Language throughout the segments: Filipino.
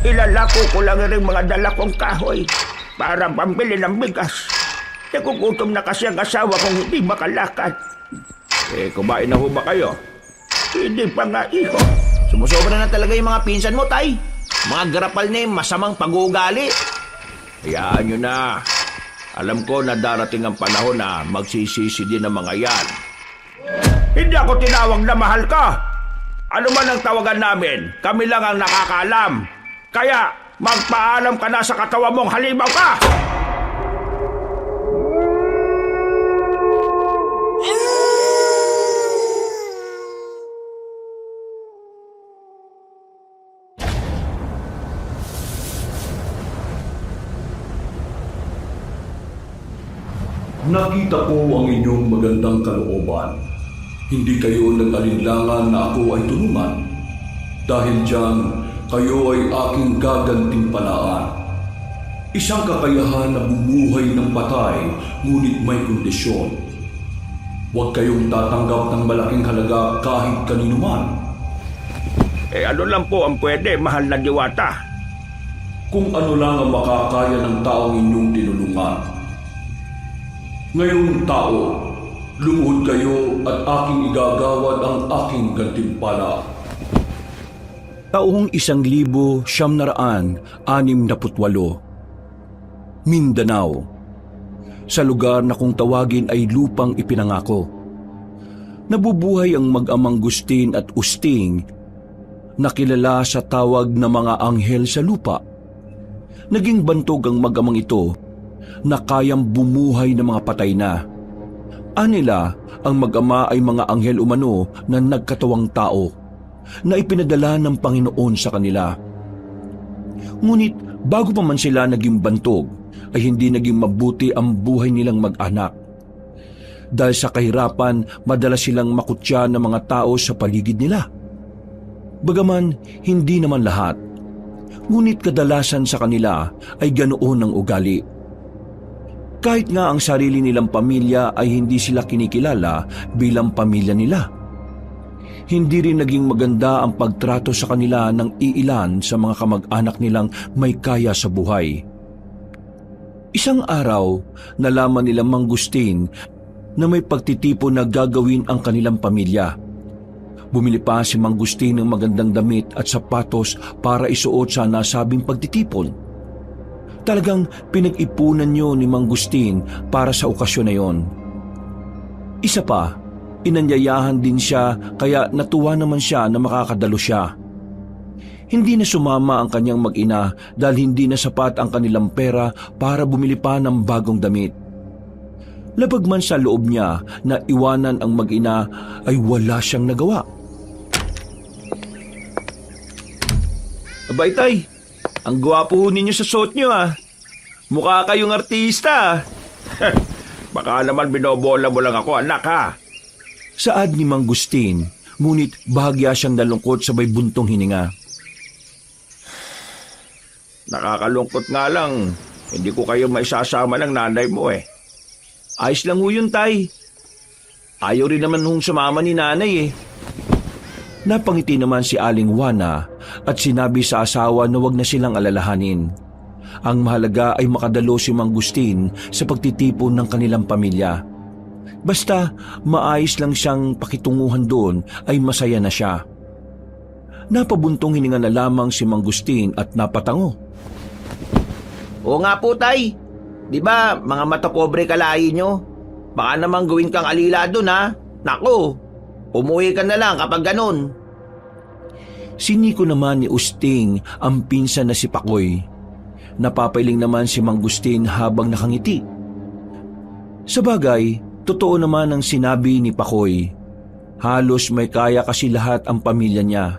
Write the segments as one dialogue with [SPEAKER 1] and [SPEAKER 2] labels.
[SPEAKER 1] Ilalako ko lang rin mga dala kong kahoy para pambili ng bigas. Nagugutom na kasi ang asawa kong hindi makalakad. Kumain na ho ba kayo? Hindi pa nga, iho.
[SPEAKER 2] Sumusobra na talaga yung mga pinsan mo, tay. Mga garapal na yung masamang pag-uugali.
[SPEAKER 1] Hayaan nyo na. Alam ko na darating ang panahon na magsisisi din ang mga yan. Hindi ako tinawag na mahal ka. Ano man ang tawagan namin, kami lang ang nakakaalam. Kaya magpaalam ka na sa katawan mong halimaw ka!
[SPEAKER 3] Nakita ko ang inyong magandang kalooban. Hindi kayo nag-alinlangan na ako ay tulungan. Dahil diyan, kayo ay aking gagantimpalaan. Isang kakayahan na bumuhay ng patay, ngunit may kondisyon. Huwag kayong tatanggap ng malaking halaga kahit kanino man.
[SPEAKER 1] Ano lang po ang pwede, mahal na diwata?
[SPEAKER 3] Kung ano lang ang makakaya ng taong inyong tinulungan. Ngayong tao, lumuhod kayo at aking igagawad ang aking gantimpala.
[SPEAKER 4] Taong 1968, Mindanao. Sa lugar na kung tawagin ay lupang ipinangako. Nabubuhay ang mag-amang Gustin at Usting na kilala sa tawag na mga anghel sa lupa. Naging bantog ang mag-amang ito na kayang bumuhay ng mga patay na. Anila, ang mag-ama ay mga anghel umano na nagkatawang tao na ipinadala ng Panginoon sa kanila. Ngunit bago pa man sila naging bantog, ay hindi naging mabuti ang buhay nilang mag-anak. Dahil sa kahirapan, madalas silang makutya ng mga tao sa paligid nila. Bagaman, hindi naman lahat. Ngunit kadalasan sa kanila ay ganoon ang ugali. Kahit nga ang sarili nilang pamilya ay hindi sila kinikilala bilang pamilya nila. Hindi rin naging maganda ang pagtrato sa kanila ng iilan sa mga kamag-anak nilang may kaya sa buhay. Isang araw, nalaman nila Mang Gustin na may pagtitipon na gagawin ang kanilang pamilya. Bumili pa si Mang Gustin ng magandang damit at sapatos para isuot sa nasabing pagtitipon. Talagang pinag-ipunan niyo ni Mang Gustin para sa okasyon na yon. Isa pa, inanyayahan din siya kaya natuwa naman siya na makakadalo siya. Hindi na sumama ang kanyang mag-ina dahil hindi na sapat ang kanilang pera para bumili pa ng bagong damit. Labag man sa loob niya na iwanan ang mag-ina ay wala siyang nagawa.
[SPEAKER 1] Abay tay, ang gwapo ninyo sa suot nyo Mukha kayong artista Baka naman binobola mo lang ako, anak ha.
[SPEAKER 4] Saad ni Mang Gustin, ngunit bahagya siyang nalungkot sabay buntong hininga.
[SPEAKER 1] Nakakalungkot nga lang, hindi ko kayo maisasama ng nanay mo
[SPEAKER 4] Ayos lang ho yun, tay. Ayaw rin naman hong sumama ni nanay Napangiti naman si Aling Juana at sinabi sa asawa na wag na silang alalahanin. Ang mahalaga ay makadalo si Mang Gustin sa pagtitipon ng kanilang pamilya. Basta maayos lang siyang pakitunguhan doon ay masaya na siya. Napabuntong hininga na lamang si Mang Gustin at napatango.
[SPEAKER 2] Oo nga po, tay. Di ba, mga mata pobre kalahin nyo? Baka naman gawin kang alila dun, ha? Naku, umuwi ka na lang kapag ganun.
[SPEAKER 4] Siniko naman ni Usting ang pinsan na si Pakoy. Napapailing naman si Mang Gustin habang nakangiti. Sabagay, totoo naman ang sinabi ni Pakoy. Halos may kaya kasi lahat ang pamilya niya.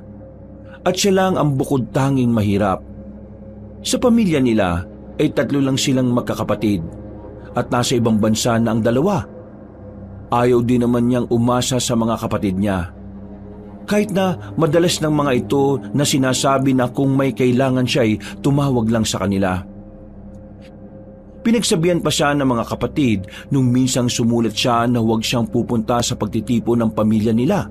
[SPEAKER 4] At siya lang ang bukod tanging mahirap. Sa pamilya nila ay 3 lang silang magkakapatid at nasa ibang bansa na ang 2. Ayaw din naman niyang umasa sa mga kapatid niya. Kahit na madalas ng mga ito na sinasabi na kung may kailangan siya ay tumawag lang sa kanila. Pinagsabihan pa siya ng mga kapatid nung minsang sumulat siya na huwag siyang pupunta sa pagtitipon ng pamilya nila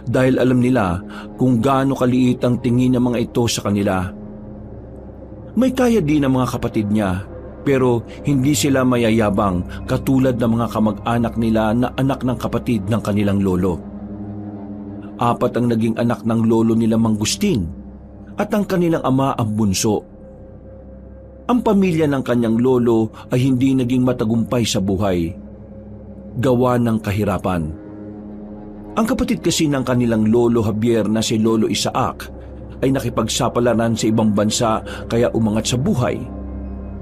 [SPEAKER 4] dahil alam nila kung gaano kaliit ang tingin ng mga ito sa kanila. May kaya din ang mga kapatid niya, pero hindi sila mayayabang katulad ng mga kamag-anak nila na anak ng kapatid ng kanilang lolo. 4 ang naging anak ng lolo nila Mangustin at ang kanilang ama ang bunso. Ang pamilya ng kanyang lolo ay hindi naging matagumpay sa buhay, gawa ng kahirapan. Ang kapatid kasi ng kanilang lolo Javier na si Lolo Isaac ay nakipagsapalaran sa ibang bansa kaya umangat sa buhay.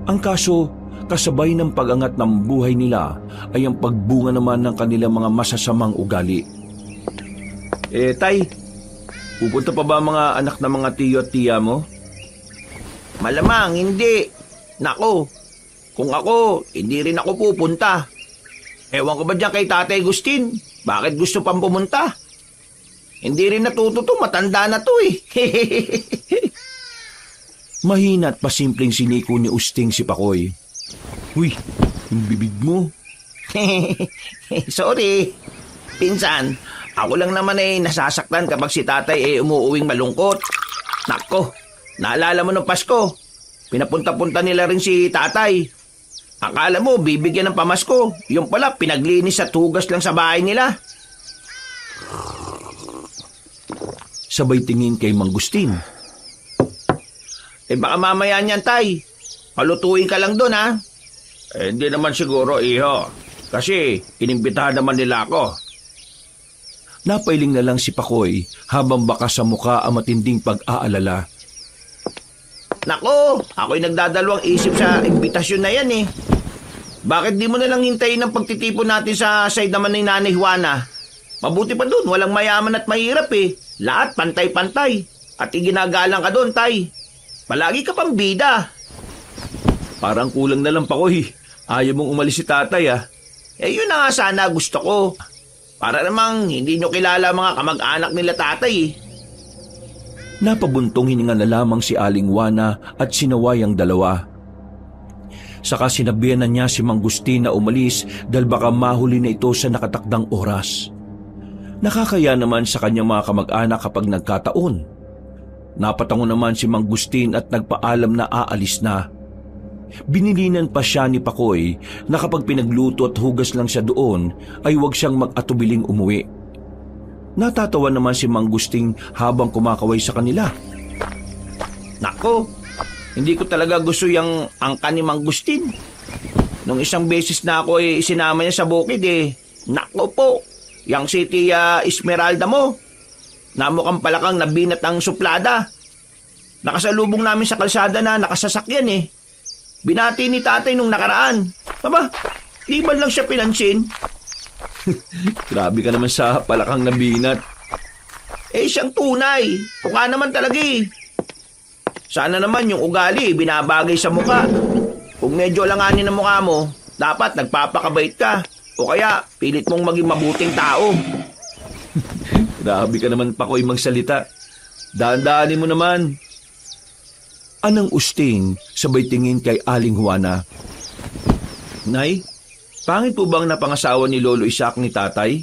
[SPEAKER 4] Ang kaso, kasabay ng pag-angat ng buhay nila ay ang pagbunga naman ng kanilang mga masasamang ugali. Tay, pupunta pa ba mga anak ng mga tiyo at tiya mo?
[SPEAKER 2] Malamang hindi. Nako, kung ako, hindi rin ako pupunta. Ewan ko ba dyan kay Tatay Agustin? Bakit gusto pang pumunta? Hindi rin natuto to, matanda na to eh.
[SPEAKER 4] Mahina at pasimpleng siniko ni Usting si Pakoy. Uy, yung bibig mo.
[SPEAKER 2] Sorry. Pinsan, ako lang naman nasasaktan kapag si tatay umuuwing malungkot. Nako, naalala mo nung Pasko, pinapunta-punta nila rin si tatay. Akala mo, bibigyan ng pamasko. Yung pala, pinaglinis at hugas lang sa bahay nila.
[SPEAKER 4] Sabay tingin kay Mangustin.
[SPEAKER 2] Baka mamaya niyan, tay. Palutuin ka lang doon, ha?
[SPEAKER 1] Hindi naman siguro, iho. Kasi inimbitahan naman nila ako.
[SPEAKER 4] Napailing na lang si Pakoy habang baka sa muka ang matinding pag-aalala.
[SPEAKER 2] Nako, ako'y nagdadalawang isip sa imbitasyon na yan eh. Bakit di mo na lang hintayin ang pagtitipon natin sa side naman ni Nanay Juana? Mabuti pa dun, walang mayaman at mahirap eh. Lahat pantay-pantay. At iginagalang ka dun, tay. Palagi ka pang bida.
[SPEAKER 4] Parang kulang na lang, Pakoy. Ayaw mong umalis si tatay ah.
[SPEAKER 2] Yun na nga sana gusto ko. Para namang hindi nyo kilala mga kamag-anak nila tatay eh.
[SPEAKER 4] Napabuntong hininga na lamang si Aling Juana at sinaway ang dalawa. Saka sinabihan na niya si Mangustin na umalis dahil baka mahuli na ito sa nakatakdang oras. Nakakaya naman sa kanyang mga kamag-anak kapag nagkataon. Napatango naman si Mangustin at nagpaalam na aalis na. Binilinan pa siya ni Pakoy na kapag pinagluto at hugas lang siya doon ay huwag siyang mag-atubiling umuwi. Natatawa naman si Mangustin habang kumakaway sa kanila.
[SPEAKER 2] Nako, hindi ko talaga gusto yung angka ni Mangustin. Nung isang beses na ako isinama niya sa bukid nako po, yung si Tia Esmeralda mo. Namukhang palakang nabinat ang suplada. Nakasalubong namin sa kalsada na nakasasakyan Binati ni tatay nung nakaraan. Aba, di man lang siya pinansin.
[SPEAKER 4] Grabe ka naman sa palakang nabinat.
[SPEAKER 2] Siyang tunay. Mukha naman talaga Sana naman yung ugali binabagay sa mukha. Kung medyo langanin ang mukha mo, dapat nagpapakabait ka. O kaya, pilit mong maging mabuting tao.
[SPEAKER 4] Grabe ka naman, Pakoy, magsalita. Daan-daanin mo naman. Anang Usting sabay tingin kay Aling Juana.
[SPEAKER 1] Nay, pangit po bang napangasawa ni Lolo Isaac ni tatay?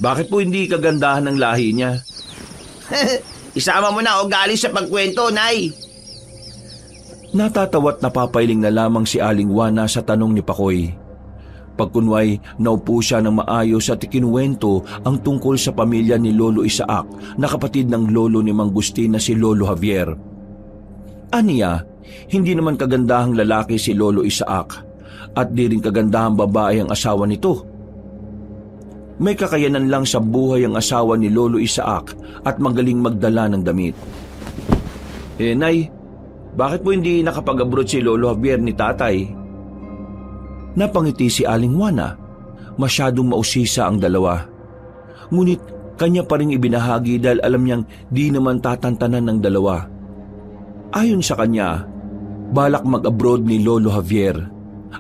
[SPEAKER 1] Bakit po hindi kagandahan ng lahi niya?
[SPEAKER 2] Isama mo na ugali sa pagkwento, Nay.
[SPEAKER 4] Natatawa't napapailing na lamang si Aling Juana sa tanong ni Pakoy. Pagkunway, naupo siya ng maayos at ikinuwento ang tungkol sa pamilya ni Lolo Isaac na kapatid ng lolo ni Mangustin na si Lolo Javier. Aniya, hindi naman kagandahang lalaki si Lolo Isaac at di rin kagandahang babae ang asawa nito. May kakayanan lang sa buhay ang asawa ni Lolo Isaac at magaling magdala ng damit. Nay, bakit po hindi nakapag-abroad si Lolo Javier ni tatay? Napangiti si Aling Juana. Masyadong mausisa ang dalawa. Ngunit kanya pa rin ibinahagi dahil alam niyang di naman tatantanan ng dalawa. Ayon sa kanya, balak mag-abroad ni Lolo Javier,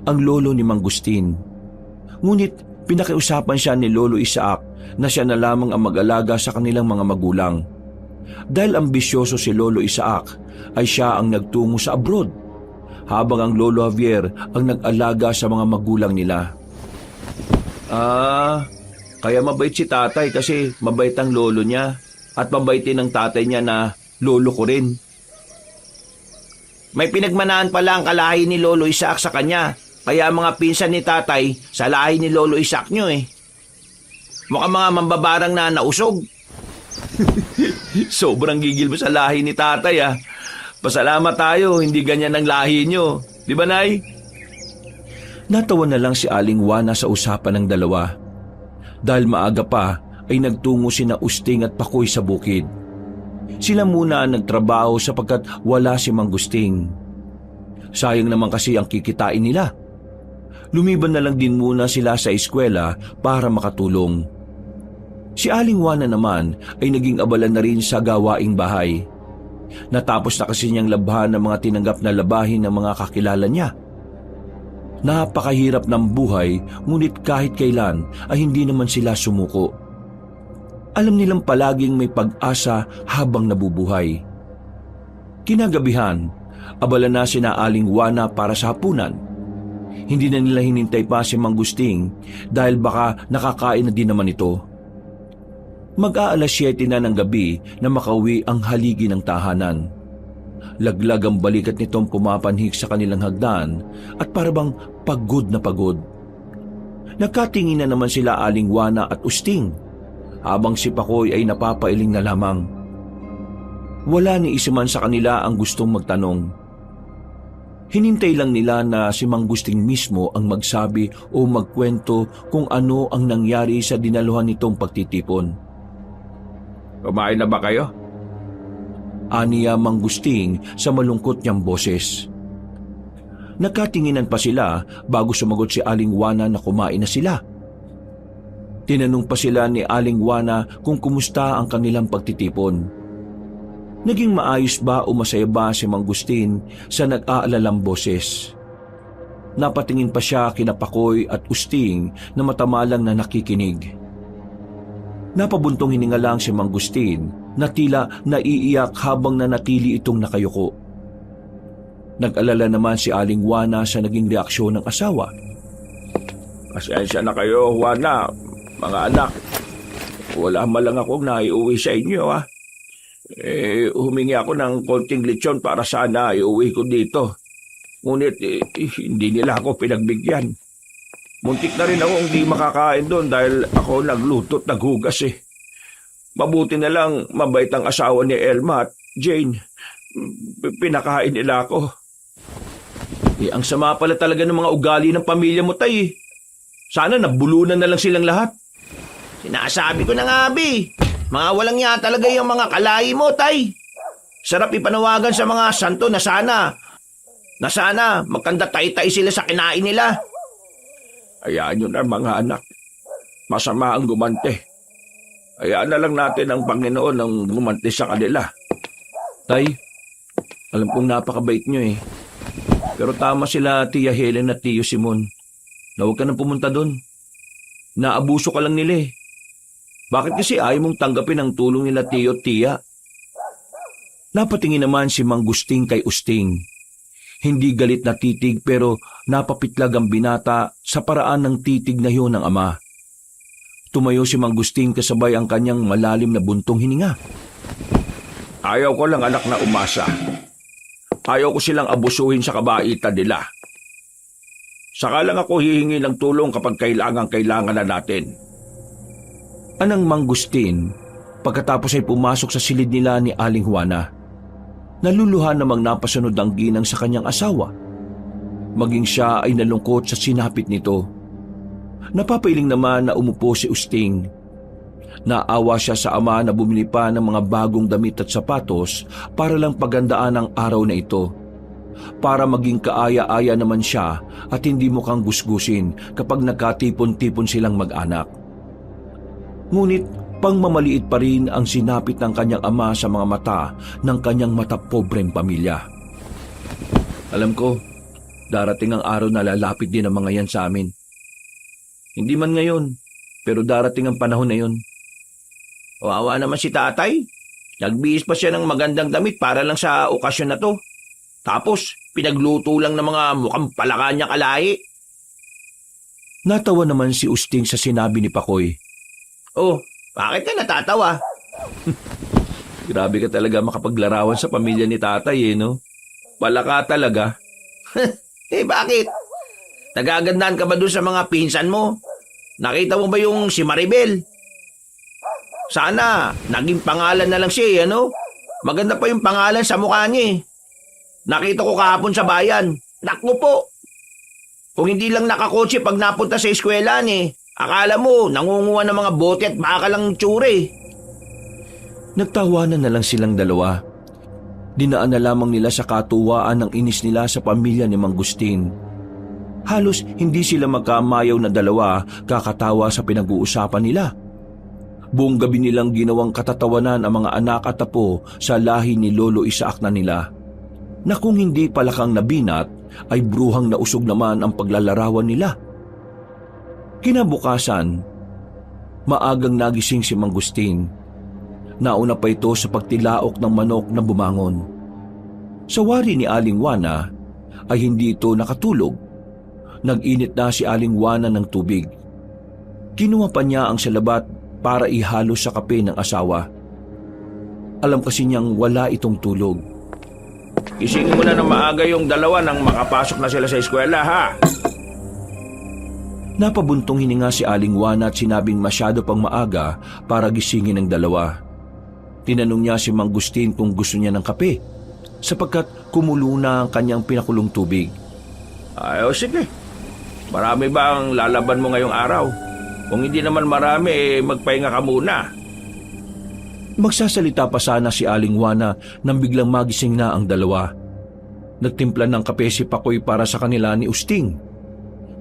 [SPEAKER 4] ang lolo ni Mangustin. Ngunit pinakiusapan siya ni Lolo Isaac na siya na lamang ang mag-alaga sa kanilang mga magulang. Dahil ambisyoso si Lolo Isaac, ay siya ang nagtungo sa abroad, habang ang Lolo Javier ang nag-alaga sa mga magulang nila.
[SPEAKER 1] Kaya mabait si tatay kasi mabait ang lolo niya at mabait din ang tatay niya na lolo ko rin.
[SPEAKER 2] May pinagmanaan pala ang kalahi ni Lolo Isaac sa kanya. Kaya mga pinsan ni tatay sa lahi ni Lolo Isaac nyo eh. Mukhang mga mambabarang na nausog.
[SPEAKER 4] Sobrang gigil mo sa lahi ni tatay ah. Pasalamat tayo, hindi ganyan ang lahi nyo. Di ba, Nay? Natawa na lang si Aling Juana sa usapan ng dalawa. Dahil maaga pa ay nagtungo sina Usting at Pakoy sa bukid. Sila muna ang nagtrabaho sapagkat wala si Mang Gusting. Sayang naman kasi ang kikitain nila. Lumiban na lang din muna sila sa eskwela para makatulong. Si Aling Juana naman ay naging abala na rin sa gawaing bahay. Natapos na kasi niyang labhan ng mga tinanggap na labahin ng mga kakilala niya. Napakahirap ng buhay, ngunit kahit kailan ay hindi naman sila sumuko. Alam nilang palaging may pag-asa habang nabubuhay. Kinagabihan, abala na sina Aling Juana para sa hapunan. Hindi na nila hinintay pa si Mang Gusting dahil baka nakakain na din naman ito. Mag-aalas 7 na ng gabi na makauwi ang haligi ng tahanan. Laglag ang balikat nitong pumapanhik sa kanilang hagdan at parabang pagod na pagod. Nagkatingin na naman sila Aling Juana at Usting habang si Pakoy ay napapailing na lamang. Wala ni isa man sa kanila ang gustong magtanong. Hinintay lang nila na si Mang Gusting mismo ang magsabi o magkwento kung ano ang nangyari sa dinaluhan nitong pagtitipon.
[SPEAKER 1] Kumain na ba kayo?
[SPEAKER 4] Aniya Mang Gusting sa malungkot niyang boses. Nagkatinginan pa sila bago sumagot si Aling Juana na kumain na sila. Tinanong pa sila ni Aling Juana kung kumusta ang kanilang pagtitipon. Naging maayos ba o masaya ba si Mang Gusting sa nag-aalalang boses? Napatingin pa siya kina Pakoy at Usting na matamalang na nakikinig. Napabuntong hininga lang si Mang Gusting na tila naiiyak habang nanatili itong nakayuko. Nag-alala naman si Aling Juana sa naging reaksyon ng asawa.
[SPEAKER 1] Pasensya na kayo, Juana, mga anak. Wala man lang akong naiuwi sa inyo, ha? Humingi ako ng konting lechon para sana iuwi ko dito. Ngunit hindi nila ako pinagbigyan. Muntik na rin ako hindi makakain doon dahil ako nagluto't naghugas eh. Mabuti na lang mabait ang asawa ni Elma at Jane. Pinakain nila ako.
[SPEAKER 2] Ang sama pala talaga ng mga ugali ng pamilya mo, tay. Sana nabulunan na lang silang lahat. Sinasabi ko na nga, Bi. Mga walang niya talaga yung mga kalahi mo, tay. Sarap ipanawagan sa mga santo na sana magkanda tay-tay sila sa kinain nila.
[SPEAKER 1] Hayaan nyo na mga anak. Masama ang gumante. Hayaan na lang natin ang Panginoon ang gumante sa kanila.
[SPEAKER 4] Tay, alam kong napakabait nyo eh. Pero tama sila Tia Helen at Tio Simon. Na huwag ka nang pumunta doon. Naabuso ka lang nila eh. Bakit kasi ayaw mong tanggapin ang tulong nila Tio at Tia? Napatingin naman si Mang Gusting kay Usting. Hindi galit na titig pero napapitlag ang binata sa paraan ng titig na yun ng ama. Tumayo si Mang Gusting kasabay ang kanyang malalim na buntong hininga.
[SPEAKER 1] Ayaw ko lang anak na umasa. Ayaw ko silang abusuhin sa kabaitan nila. Saka lang ako hihingi ng tulong kapag kailangan na natin.
[SPEAKER 4] Anang Mang Gusting, pagkatapos ay pumasok sa silid nila ni Aling Juana. Naluluhan namang napasunod ang ginang sa kanyang asawa. Maging siya ay nalungkot sa sinapit nito. Napapailing naman na umupo si Usting. Naawa siya sa ama na bumili pa ng mga bagong damit at sapatos para lang pagandaan ang araw na ito. Para maging kaaya-aya naman siya at hindi mukhang gusgusin kapag nagkatipon-tipon silang mag-anak. Ngunit pangmamaliit pa rin ang sinapit ng kanyang ama sa mga mata ng kanyang matapobreng pamilya. Alam ko, darating ang araw na lalapit din ang mga yan sa amin. Hindi man ngayon, pero darating ang panahon na yun.
[SPEAKER 2] Wawa naman si tatay. Nagbihis pa siya ng magandang damit para lang sa okasyon na to. Tapos, pinagluto lang ng mga mukhang palaka niya kalahi.
[SPEAKER 4] Natawa naman si Usting sa sinabi ni Pakoy.
[SPEAKER 2] Oh, bakit ka natatawa?
[SPEAKER 4] Grabe ka talaga makapaglarawan sa pamilya ni tatay eh, no?
[SPEAKER 2] pala ka talaga. Bakit? Nagagandahan ka ba doon sa mga pinsan mo? Nakita mo ba yung si Maribel? Sana, naging pangalan na lang siya, ano? Maganda pa yung pangalan sa mukha niya. Nakita ko kahapon sa bayan. Naku po! Kung hindi lang nakakotse pag napunta sa eskwelahan akala mo, nangunguha ng mga bote at baka lang tsure.
[SPEAKER 4] Nagtawanan na lang silang dalawa. Dinaan na lamang nila sa katuwaan ng inis nila sa pamilya ni Mang Gustin. Halos hindi sila magkamayaw na dalawa kakatawa sa pinag-uusapan nila. Buong gabi nilang ginawang katatawanan ang mga anak at apo sa lahi ni Lolo Isaac na nila, na kung hindi palakang nabinat ay bruhang nausog naman ang paglalarawan nila. Kinabukasan, maagang nagising si Mang Gustin. Nauna pa ito sa pagtilaok ng manok na bumangon. Sa wari ni Aling Juana ay hindi ito nakatulog. Nag-init na si Aling Juana ng tubig. Kinuha pa niya ang salabat para ihalo sa kape ng asawa. Alam kasi niyang wala itong tulog.
[SPEAKER 1] Gisingin mo na ng maaga yung dalawa nang makapasok na sila sa eskwela, ha?
[SPEAKER 4] Napabuntong hininga si Aling Juana at sinabing masyado pang maaga para gisingin ang dalawa. Tinanong niya si Mang Gustin kung gusto niya ng kape, sapagkat kumulo na ang kanyang pinakulong tubig.
[SPEAKER 1] Ay, sige. Marami ba ang lalaban mo ngayong araw? Kung hindi naman marami, magpahinga ka muna.
[SPEAKER 4] Magsasalita pa sana si Aling Juana nang biglang magising na ang dalawa. Nagtimpla ng kape si Pakoy para sa kanila ni Usting.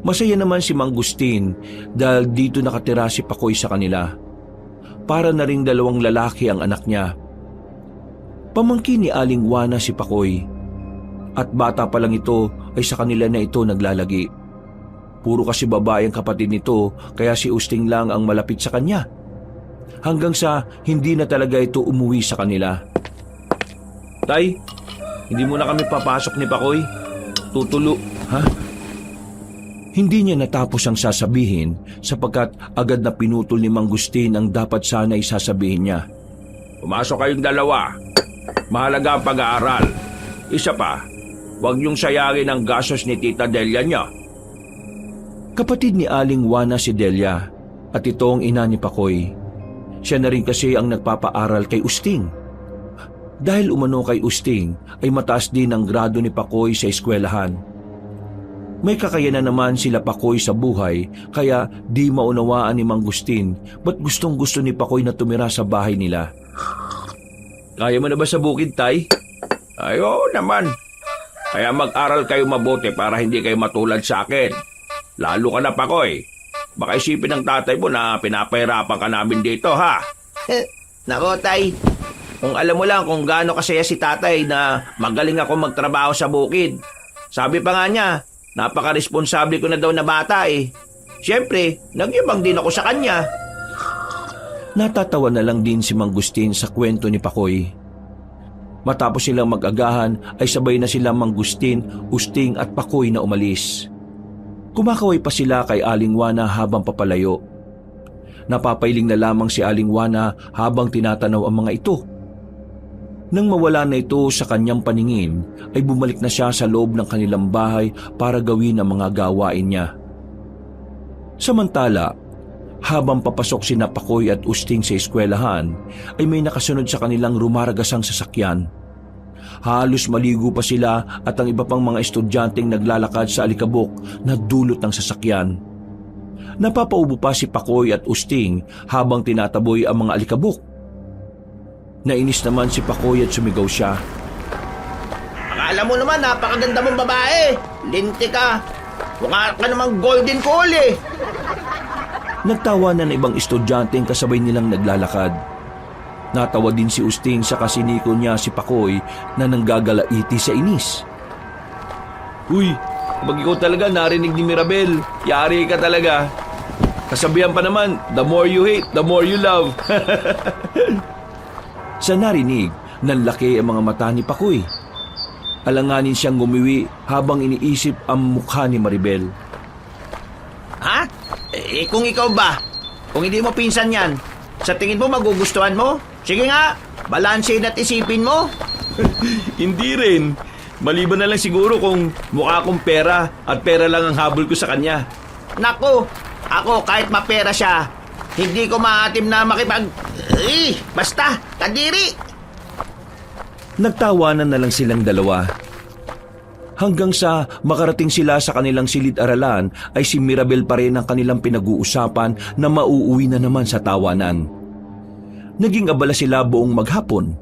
[SPEAKER 4] Masaya naman si Mang Gustin dahil dito nakatira si Pakoy sa kanila. Para na ring dalawang lalaki ang anak niya. Pamangkin ni Aling Juana si Pakoy. At bata pa lang ito ay sa kanila na ito naglalagi. Puro kasi babae ang kapatid nito kaya si Usting lang ang malapit sa kanya. Hanggang sa hindi na talaga ito umuwi sa kanila.
[SPEAKER 1] Tay, hindi mo na kami papasok ni Pakoy. Tutulo.
[SPEAKER 4] Ha? Hindi niya natapos ang sasabihin sapagkat agad na pinutol ni Mang Gustin ang dapat sana isasabihin niya.
[SPEAKER 1] Pumasok kayong dalawa. Mahalaga ang pag-aaral. Isa pa, huwag niyong sayangin ang gastos ni Tita Delia niya.
[SPEAKER 4] Kapatid ni Aling Juana si Delia at ito ang ina ni Pakoy. Siya na rin kasi ang nagpapaaral kay Usting. Dahil umano kay Usting ay mataas din ang grado ni Pakoy sa eskwelahan. May kakayanan naman sila Pakoy sa buhay kaya di maunawaan ni Mang Gustin ba't gustong gusto ni Pakoy na tumira sa bahay nila.
[SPEAKER 1] Kaya mo na ba sa bukid, Tay? Ay, oo naman. Kaya mag-aral kayo mabuti para hindi kayo matulad sa akin. Lalo ka na, Pakoy. Baka isipin ng tatay mo na pinapahirapan ka namin dito, ha?
[SPEAKER 2] Nako, Tay. Kung alam mo lang kung gaano kasaya si tatay na magaling ako magtrabaho sa bukid. Sabi pa nga niya, napaka-responsable ko na daw na bata Siyempre, nagyabang din ako sa kanya.
[SPEAKER 4] Natatawa na lang din si Mang Gustin sa kwento ni Pakoy. Matapos silang mag-agahan ay sabay na sila Mang Gustin, Usting at Pakoy na umalis. Kumakaway pa sila kay Aling Juana habang papalayo. Napapailing na lamang si Aling Juana habang tinatanaw ang mga ito. Nang mawala na ito sa kanyang paningin, ay bumalik na siya sa loob ng kanilang bahay para gawin ang mga gawain niya. Samantala, habang papasok sina Pakoy at Usting sa eskwelahan, ay may nakasunod sa kanilang rumaragasang sasakyan. Halos maligo pa sila at ang iba pang mga estudyanteng naglalakad sa alikabok na dulot ng sasakyan. Napapaubo pa si Pakoy at Usting habang tinataboy ang mga alikabok. Nainis naman si Pakoy at sumigaw siya.
[SPEAKER 2] Akala mo naman napakaganda mong babae. Linti ka. Mukha ka namang golden coal
[SPEAKER 4] Nagtawa na ng ibang estudyanteng kasabay nilang naglalakad. Natawa din si Usting sa kasiniko niya si Pakoy na nanggagalaiti sa inis.
[SPEAKER 1] Uy, pag ikaw talaga narinig ni Mirabel, yari ka talaga. Kasabihan pa naman, the more you hate, the more you love.
[SPEAKER 4] Sa narinig, nanlaki ang mga mata ni Pakoy. Alanganin siyang gumiwi habang iniisip ang mukha ni Maribel.
[SPEAKER 2] Ha? Kung ikaw ba? Kung hindi mo pinsan yan, sa tingin mo magugustuhan mo? Sige nga, balansin at isipin mo.
[SPEAKER 1] Hindi rin.
[SPEAKER 2] Maliban na lang siguro kung mukha akong pera at pera lang ang habol ko sa kanya.
[SPEAKER 1] Naku, ako kahit mapera siya, hindi ko maatim na basta, kadiri!
[SPEAKER 4] Nagtawanan na lang silang dalawa. Hanggang sa makarating sila sa kanilang silid-aralan ay si Mirabel pa rin ang kanilang pinag-uusapan na mauuwi na naman sa tawanan. Naging abala sila buong maghapon.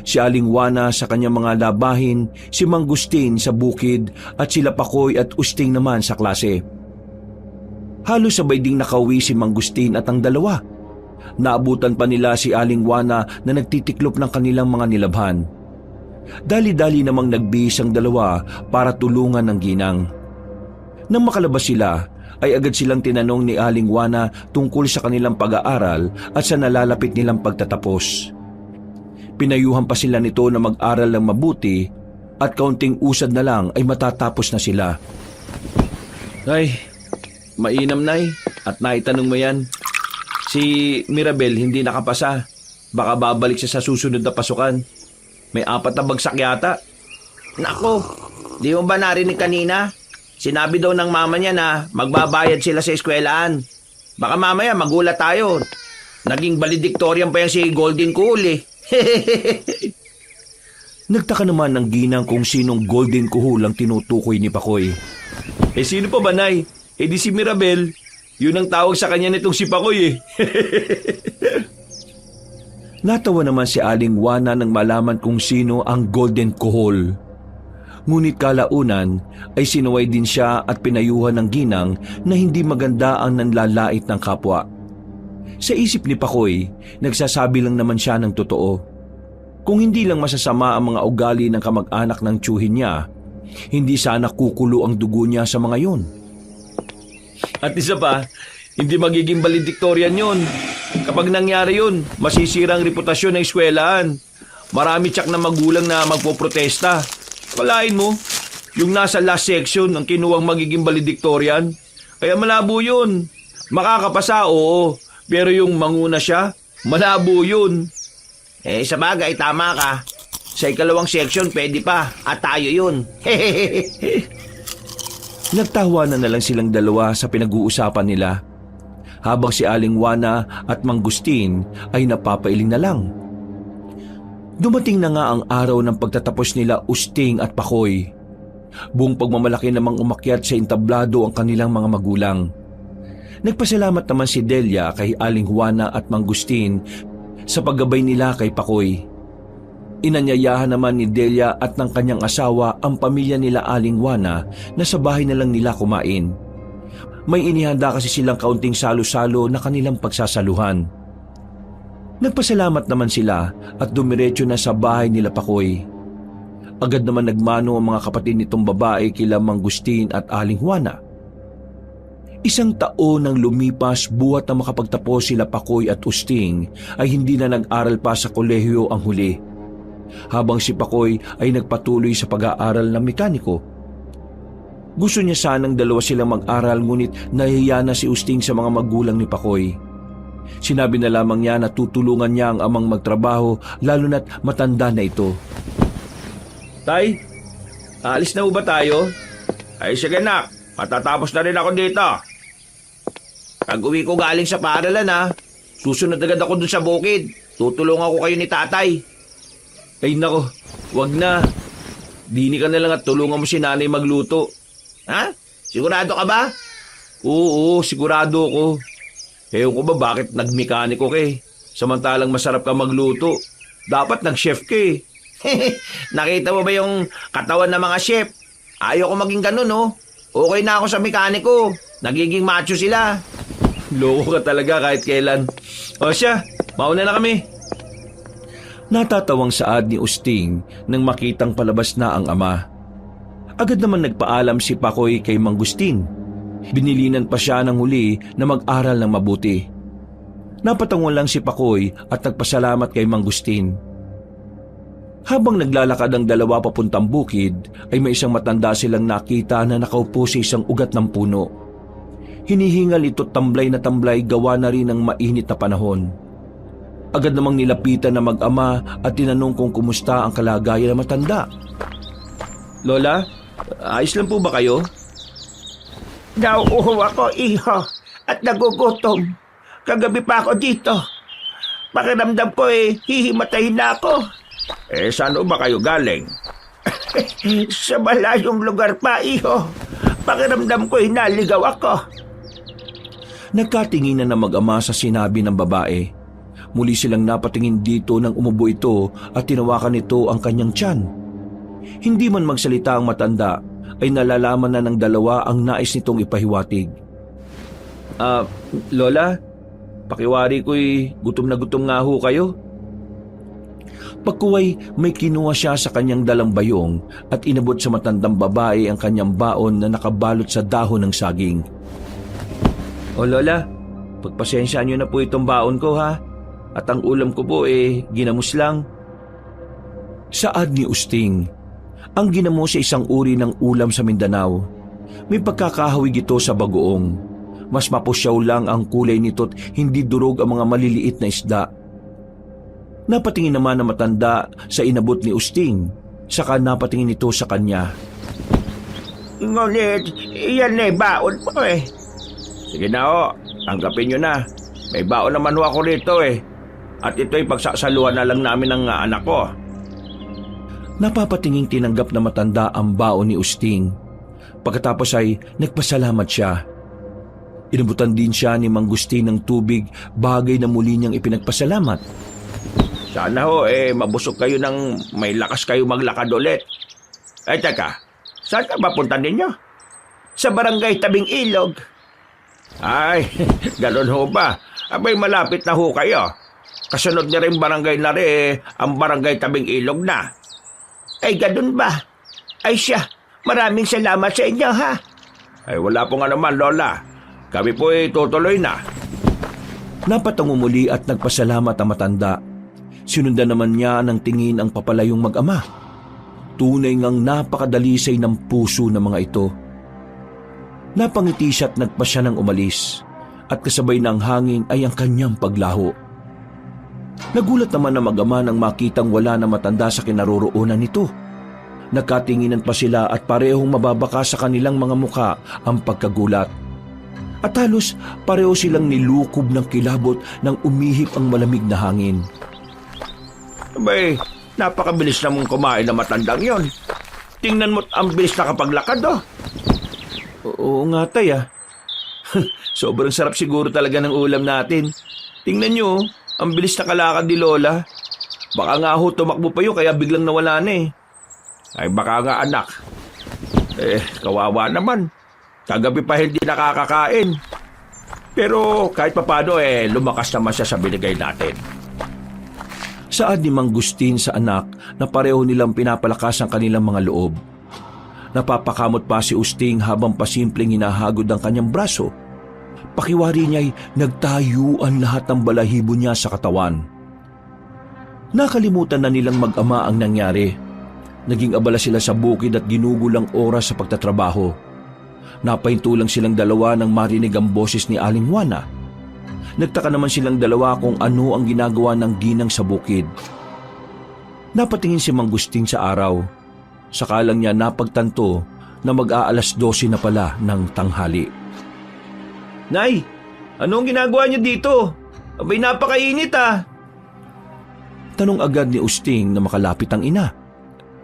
[SPEAKER 4] Si Aling Juana sa kanyang mga labahin, si Mang Gustin sa bukid at sila Pakoy at Usting naman sa klase. Halos sabay ding nakauwi si Mang Gustin at ang dalawa. Naabutan pa nila si Aling Juana na nagtitiklop ng kanilang mga nilabhan. Dali-dali namang nagbihis ang dalawa para tulungan ng ginang. Nang makalabas sila, ay agad silang tinanong ni Aling Juana tungkol sa kanilang pag-aaral at sa nalalapit nilang pagtatapos. Pinayuhan pa sila nito na mag-aral ng mabuti at kaunting usad na lang ay matatapos na sila.
[SPEAKER 2] Ay, mainam nay, at naitanong mo yan. Si Mirabel hindi nakapasa. Baka babalik siya sa susunod na pasukan. May 4 na bagsak yata.
[SPEAKER 1] Naku, di mo ba narinig kanina? Sinabi daw ng mama niya na magbabayad sila sa eskwelahan. Baka mamaya magulat tayo. Naging valedictorian pa yan si Golden Cool eh.
[SPEAKER 4] Nagtaka naman ng ginang kung sinong golden kuhul ang tinutukoy ni Pakoy.
[SPEAKER 2] Sino pa ba nay? Di si Mirabel. Yun ang tawag sa kanya nitong si Pakoy eh.
[SPEAKER 4] Natawa naman si Aling Juana nang malaman kung sino ang golden kuhol. Ngunit kalaunan ay sinaway din siya at pinayuhan ng ginang na hindi maganda ang nanlalait ng kapwa. Sa isip ni Pakoy, nagsasabi lang naman siya ng totoo. Kung hindi lang masasama ang mga ugali ng kamag-anak ng tiyuhin niya, hindi sana kukulo ang dugo niya sa mga yun.
[SPEAKER 2] At isa pa, hindi magiging valedictorian yun. Kapag nangyari yun, masisira ang reputasyon ng eskwelahan. Marami tsak na magulang na magpoprotesta. Kalain mo, yung nasa last section ang kinuwang magiging valedictorian. Kaya malabo yun. Makakapasa, oo. Pero yung manguna siya, malabo yun.
[SPEAKER 1] Sa bagay, tama ka. Sa ikalawang section, pwede pa. At tayo yun.
[SPEAKER 4] Nagtawanan na lang silang dalawa sa pinag-uusapan nila, habang si Aling Juana at Mang Gustin ay napapailing na lang. Dumating na nga ang araw ng pagtatapos nila Usting at Pakoy. Buong pagmamalaki namang umakyat sa entablado ang kanilang mga magulang. Nagpasalamat naman si Delia kay Aling Juana at Mang Gustin sa paggabay nila kay Pakoy. Inanyayahan naman ni Delia at ng kanyang asawa ang pamilya nila Aling Juana na sa bahay na lang nila kumain. May inihanda kasi silang kaunting salo-salo na kanilang pagsasaluhan. Nagpasalamat naman sila at dumiretso na sa bahay nila Pakoy. Agad naman nagmano ang mga kapatid nitong babae kila Mang Gustin at Aling Juana. 1 taon nang lumipas buhat na makapagtapos sila Pakoy at Usting ay hindi na nag-aral pa sa kolehiyo ang huli. Habang si Pakoy ay nagpatuloy sa pag-aaral ng mekaniko. Gusto niya sanang dalawa silang mag-aral ngunit nahihiya na si Usting sa mga magulang ni Pakoy. Sinabi na lamang niya na tutulungan niya ang amang magtrabaho lalo na't matanda na ito.
[SPEAKER 2] Tay, aalis na ba tayo?
[SPEAKER 1] Ay sige nak, matatapos na rin ako dito. Pag-uwi ko galing sa paaralan susunod agad ako dun sa bukid. Tutulungan ko kayo ni tatay.
[SPEAKER 2] Ay nako, wag na. Dini ka na lang at tulungan mo si nanay magluto.
[SPEAKER 1] Ha? Sigurado ka ba?
[SPEAKER 2] Oo, sigurado ko. Ewan ko ba bakit nagmekaniko ka eh. Samantalang masarap ka magluto. Dapat nag-chef ka eh.
[SPEAKER 1] Nakita mo ba yung katawan ng mga chef? Ayaw ko maging ganun Okay na ako sa mekaniko. Nagiging macho sila.
[SPEAKER 2] Loko ka talaga kahit kailan. O siya, mauna na kami.
[SPEAKER 4] Natatawang saad ni Usting nang makitang palabas na ang ama. Agad naman nagpaalam si Pakoy kay Mang Gustin. Binilinan pa siya ng huli na mag-aral ng mabuti. Napatangon lang si Pakoy at nagpasalamat kay Mang Gustin. Habang naglalakad ang dalawa papuntang bukid, ay may isang matanda silang nakita na nakaupo sa isang ugat ng puno. Hinihingal ito tamblay na tamblay gawa na rin ng mainit na panahon. Agad namang nilapitan na mag-ama at tinanong kung kumusta ang kalagayan ng matanda.
[SPEAKER 2] Lola, ayos lang po ba kayo?
[SPEAKER 1] Nauuho ako, iho, at nagugutom. Kagabi pa ako dito. Pakiramdam ko hihimatayin na ako.
[SPEAKER 2] Saan ba kayo galing?
[SPEAKER 1] Sa malayong lugar pa, iho. Pakiramdam ko naligaw ako.
[SPEAKER 4] Nagkatinginan na mag-ama sa sinabi ng babae. Muli silang napatingin dito nang umubo ito at tinawakan nito ang kanyang tiyan. Hindi man magsalita ang matanda, ay nalalaman na ng dalawa ang nais nitong ipahiwatig.
[SPEAKER 2] Lola, pakiwari ko'y gutom na gutom nga ho kayo.
[SPEAKER 4] Pagkuway, may kinuha siya sa kanyang dalang bayong at inabot sa matandang babae ang kanyang baon na nakabalot sa dahon ng saging.
[SPEAKER 2] O Lola, pagpasensyaan niyo na po itong baon ko ha. At ang ulam ko po ginamos lang.
[SPEAKER 4] Saad ni Usting, ang ginamos sa isang uri ng ulam sa Mindanao. May pagkakahawig ito sa bagoong. Mas mapusyaw lang ang kulay nito't hindi durog ang mga maliliit na isda. Napatingin naman na matanda sa inabot ni Usting, saka napatingin ito sa kanya.
[SPEAKER 1] Ngunit, iyan baon mo
[SPEAKER 2] Sige na ho, tanggapin niyo na. May baon naman ho ako rito At ito'y pagsasaluhan na lang namin ng anak ko.
[SPEAKER 4] Napapatinging tinanggap na matanda ang baon ni Usting. Pagkatapos ay nagpasalamat siya. Inabutan din siya ni Mang Gustin ng tubig, bagay na muli niyang ipinagpasalamat.
[SPEAKER 2] Sana ho mabusog kayo ng may lakas kayo maglakad ulit. Teka, saan ka mapunta ninyo?
[SPEAKER 1] Sa barangay Tabing Ilog.
[SPEAKER 2] Ay, gano'n ho ba? Abay malapit na ho kayo. Kasunod niya rin barangay na ang barangay Tabing Ilog na.
[SPEAKER 1] Ay, ganun ba? Ay siya, maraming salamat sa inyo, ha?
[SPEAKER 2] Ay, wala pong anuman, Lola. Kami po tutuloy na.
[SPEAKER 4] Napatango muli at nagpasalamat ang matanda. Sinundan naman niya ng tingin ang papalayong mag-ama. Tunay ngang napakadalisay ng puso ng mga ito. Napangiti siya at nagpa siya ng umalis. At kasabay ng hangin ay ang kanyang paglaho. Nagulat naman ang mag-ama nang makitang wala na matanda sa kinaroroonan nito. Nagkatinginan pa sila at parehong mababaka sa kanilang mga muka ang pagkagulat. At halos pareho silang nilukob ng kilabot nang umihip ang malamig na hangin.
[SPEAKER 2] Abay, napakabilis namang kumain na matandang yon. Tingnan mo't ang bilis na kapaglakad
[SPEAKER 4] Oo nga tay
[SPEAKER 2] Sobrang sarap siguro talaga ng ulam natin. Tingnan nyo, ang bilis na kalakad ni Lola. Baka nga ho tumakbo pa yun kaya biglang nawala na Ay baka nga anak. Kawawa naman. Kagabi pa hindi nakakakain. Pero kahit papano lumakas naman siya sa binigay natin.
[SPEAKER 4] Saad ni Mang Gustin sa anak na pareho nilang pinapalakas ang kanilang mga loob. Napapakamot pa si Usting habang pasimpleng hinahagod ang kanyang braso. Pakiwari niya'y nagtayuan lahat ng balahibo niya sa katawan. Nakalimutan na nilang mag-ama ang nangyari. Naging abala sila sa bukid at ginugulang oras sa pagtatrabaho. Napahinto lang silang dalawa nang marinig ang boses ni Aling Juana. Nagtaka naman silang dalawa kung ano ang ginagawa ng ginang sa bukid. Napatingin si Mang Gustin sa araw. Saka lang niya napagtanto na mag-aalas 12 na pala ng tanghali.
[SPEAKER 2] Nay, ano ang ginagawa niyo dito? Abay napakainit
[SPEAKER 4] Tanong agad ni Usting na makalapit ang ina.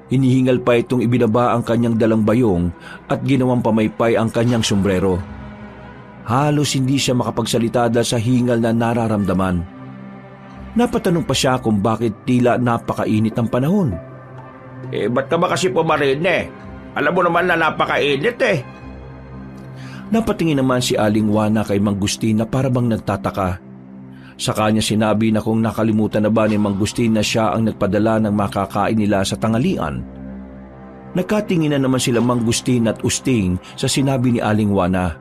[SPEAKER 4] Hinihingal pa itong ibinaba ang kanyang dalang bayong at ginawang pamaypay ang kanyang sombrero. Halos hindi siya makapagsalita dahil sa hingal na nararamdaman. Napatanong pa siya kung bakit tila napakainit ang panahon.
[SPEAKER 2] Ba't ka ba kasi pumarin Alam mo naman na napakainit
[SPEAKER 4] Napatingin naman si Aling Juana kay Mang Gustin na parabang nagtataka. Sa kanya sinabi na kung nakalimutan na ba ni Mang Gustin na siya ang nagpadala ng makakain nila sa tangalian. Nagkatinginan naman sila Mang Gustin at Usting sa sinabi ni Aling Juana.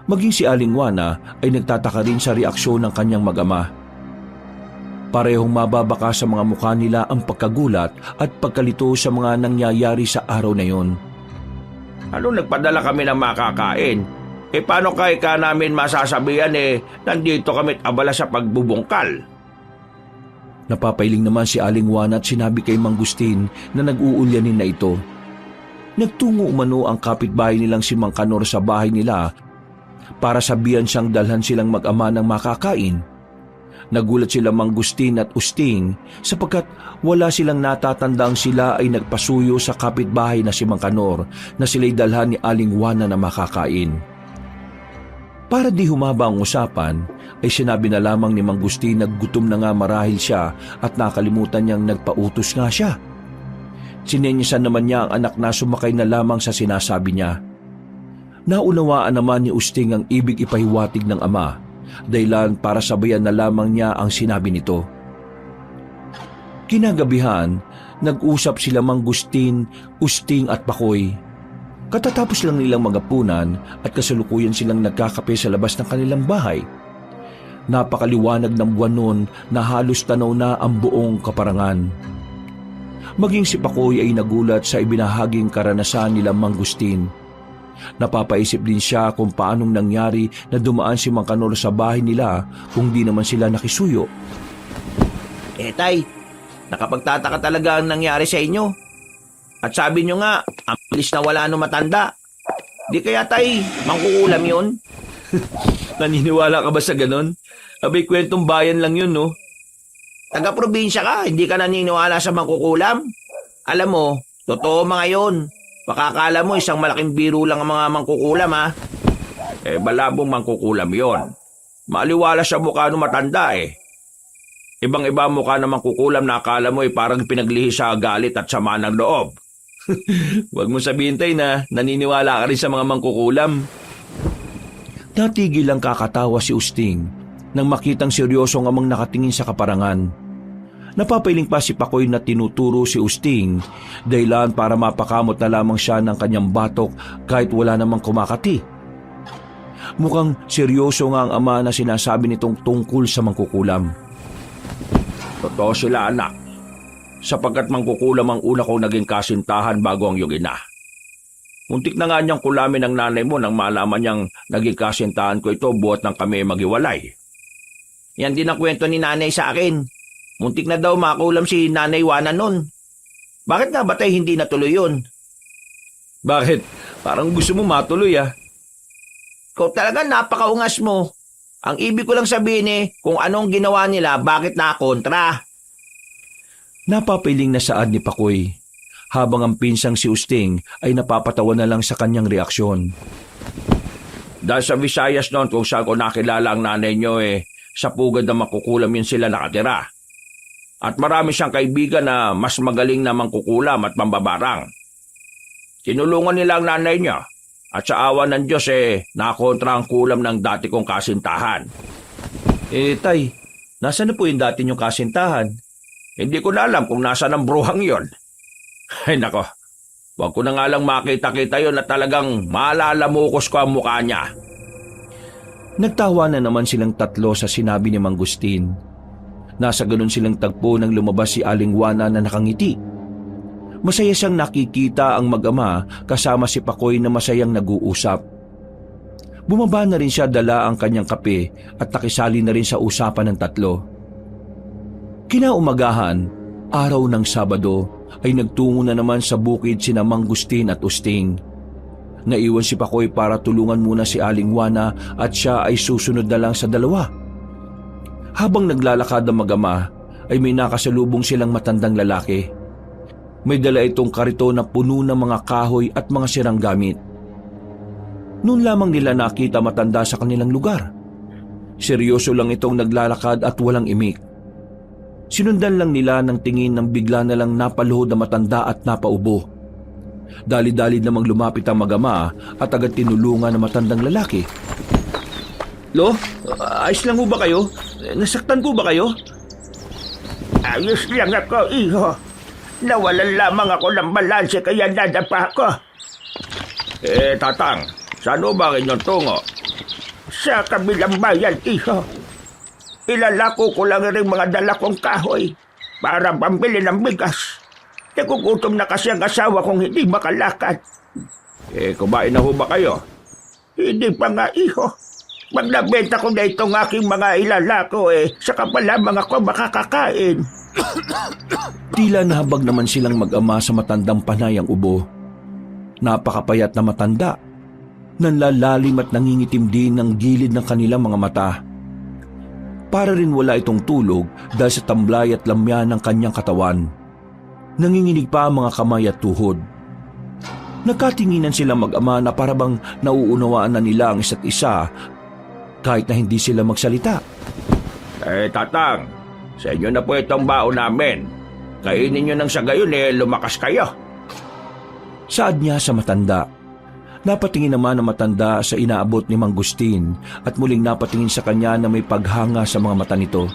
[SPEAKER 4] Maging si Aling Juana ay nagtataka rin sa reaksyon ng kanyang mag-ama. Parehong mababaka sa mga mukha nila ang pagkagulat at pagkalito sa mga nangyayari sa araw na yon.
[SPEAKER 2] Ano nagpadala kami ng makakain? Paano kay ka namin masasabihan nandito kami't abala sa pagbubungkal?
[SPEAKER 4] Napapailing naman si Aling Juana at sinabi kay Mang Gustin na nag-uulyanin na ito. Nagtungo umano ang kapitbahay nilang si Mang Kanor sa bahay nila para sabihan siyang dalhan silang mag-ama ng makakain. Nagulat sila Mang Gustin at Usting sapagkat wala silang natatandang sila ay nagpasuyo sa kapitbahay na si Mang Kanor na sila'y dalhan ni Aling Juana na makakain. Para di humaba ang usapan, ay sinabi na lamang ni Mang Gustin na gutom na nga marahil siya at nakalimutan niyang nagpautos nga siya. Sinenyasan naman niya ang anak na sumakay na lamang sa sinasabi niya. Naunawaan naman ni Usting ang ibig ipahiwatig ng ama, dahilan para sabayan na lamang niya ang sinabi nito. Kinagabihan, nag-usap sila Mang Gustin, Usting at Pakoy. Katatapos lang nilang magapunan at kasalukuyan silang nagkakape sa labas ng kanilang bahay. Napakaliwanag ng buwan noon na halos tanaw na ang buong kaparangan. Maging si Pakoy ay nagulat sa ibinahaging karanasan nila Mang Gustin. Napapaisip din siya kung paanong nangyari na dumaan si Mang Kanor sa bahay nila kung di naman sila nakisuyo.
[SPEAKER 2] Tay, nakapagtataka talaga ang nangyari sa inyo. At sabi nyo nga, ang bilis na wala nung matanda. Di kaya tay, mangkukulam yun?
[SPEAKER 4] Naniniwala ka ba sa ganon? Abay, kwentong bayan lang yun, no?
[SPEAKER 2] Taga-probinsya ka, hindi ka naniniwala sa mangkukulam? Alam mo, totoo mga yun. Pakakala mo isang malaking biro lang ang mga mangkukulam, ha?
[SPEAKER 1] Balabong mangkukulam yon. Maaliwala sa mukha ng matanda eh. Ibang-iba mukha ng mangkukulam na akala mo parang pinaglihi sa galit at sama ng loob.
[SPEAKER 4] Huwag mo sabihin tayo na naniniwala ka rin sa mga mangkukulam. Natigil lang kakatawa si Usting nang makitang seryoso ang amang nakatingin sa kaparangan. Napapailing pa si Pakoy na tinuturo si Usting dahilan para mapakamot na lamang siya ng kanyang batok kahit wala namang kumakati. Mukhang seryoso nga ang ama na sinasabi nitong tungkol sa mangkukulam.
[SPEAKER 1] Totoo sila anak, sapagkat mangkukulam ang una kong naging kasintahan bago ang iyong ina. Muntik na nga niyang kulamin ng nanay mo nang malaman niyang naging kasintahan ko ito buhat nang kami maghiwalay.
[SPEAKER 2] Yan din ang kwento ni nanay sa akin. Muntik na daw makulam si Nanay Juana nun. Bakit nga ba tayo hindi natuloy yun?
[SPEAKER 4] Bakit? Parang gusto mo matuloy, ah.
[SPEAKER 2] Ikaw talaga napakaungas mo. Ang ibig ko lang sabihin kung anong ginawa nila, bakit nakontra?
[SPEAKER 4] Napapiling na saad ni Pakoy, habang ang pinsang si Usting ay napapatawa na lang sa kanyang reaksyon.
[SPEAKER 1] Dahil sa Visayas noon kung saan ko nakilala ang nanay niyo sa pugad na mangkukulam yun sila nakatira. At marami siyang kaibigan na mas magaling na mangkukulam at pambabarang. Tinulungan nila ang nanay niya at sa awa ng Diyos nakontra ang kulam ng dati kong kasintahan.
[SPEAKER 4] Tay, nasaan na po yung dati niyong kasintahan?
[SPEAKER 1] Hindi ko na alam kung nasaan ang bruhang yon. Ay nako, wag ko na nga lang makita-kita yon at talagang malalamukos ko ang mukha niya.
[SPEAKER 4] Nagtawa na naman silang tatlo sa sinabi ni Mang Gustin. Nasa ganun silang tagpo nang lumabas si Aling Juana na nakangiti. Masaya siyang nakikita ang mag-ama kasama si Pakoy na masayang nag-uusap. Bumaba na rin siya dala ang kanyang kape at nakisali na rin sa usapan ng tatlo. Kinaumagahan, araw ng Sabado, ay nagtungo na naman sa bukid sina Mang Gustin at Usting. Naiwan si Pakoy para tulungan muna si Aling Juana at siya ay susunod na lang sa dalawa. Habang naglalakad ang mag-ama, ay may nakasalubong silang matandang lalaki. May dala itong karito na puno ng mga kahoy at mga sirang gamit. Noon lamang nila nakita matanda sa kanilang lugar. Seryoso lang itong naglalakad at walang imik. Sinundan lang nila ng tingin nang bigla na lang napaluhod na matanda at napaubo. Dali-dali namang lumapit ang mag-ama at agad tinulungan ng matandang lalaki. Lo, ayos lang ho ba kayo? Nasaktan po ba kayo?
[SPEAKER 1] Ayos lang ako, iho. Nawalan lamang ako ng balanse kaya nadapa ako. Tatang, saan ba ang inyong tungo? Sa kabilang bayan, iho. Ilalako ko lang rin mga dala kong kahoy para pambili ng bigas. Nagugutom na kasi ang asawa kong hindi makalakad. Kumain na ho ba kayo? Hindi pa nga, iho. Pag nabenta ko na itong aking mga ilalako, saka pala mga ko makakakain.
[SPEAKER 4] Tila nahabag naman silang mag-ama sa matandang panay ang ubo. Napakapayat na matanda. Nanlalalim at nangingitim din ang gilid ng kanilang mga mata. Para rin wala itong tulog dahil sa tamblay at lamya ng kanyang katawan. Nanginginig pa ang mga kamay at tuhod. Nagkatinginan silang mag-ama na parabang nauunawaan na nila ang isa't isa kahit na hindi sila magsalita.
[SPEAKER 1] Tatang, sa inyo na po itong baon namin. Kainin nyo nang sa gayon lumakas kayo.
[SPEAKER 4] Saad niya sa matanda. Napatingin naman ang matanda sa inaabot ni Mang Gustin at muling napatingin sa kanya na may paghanga sa mga mata nito.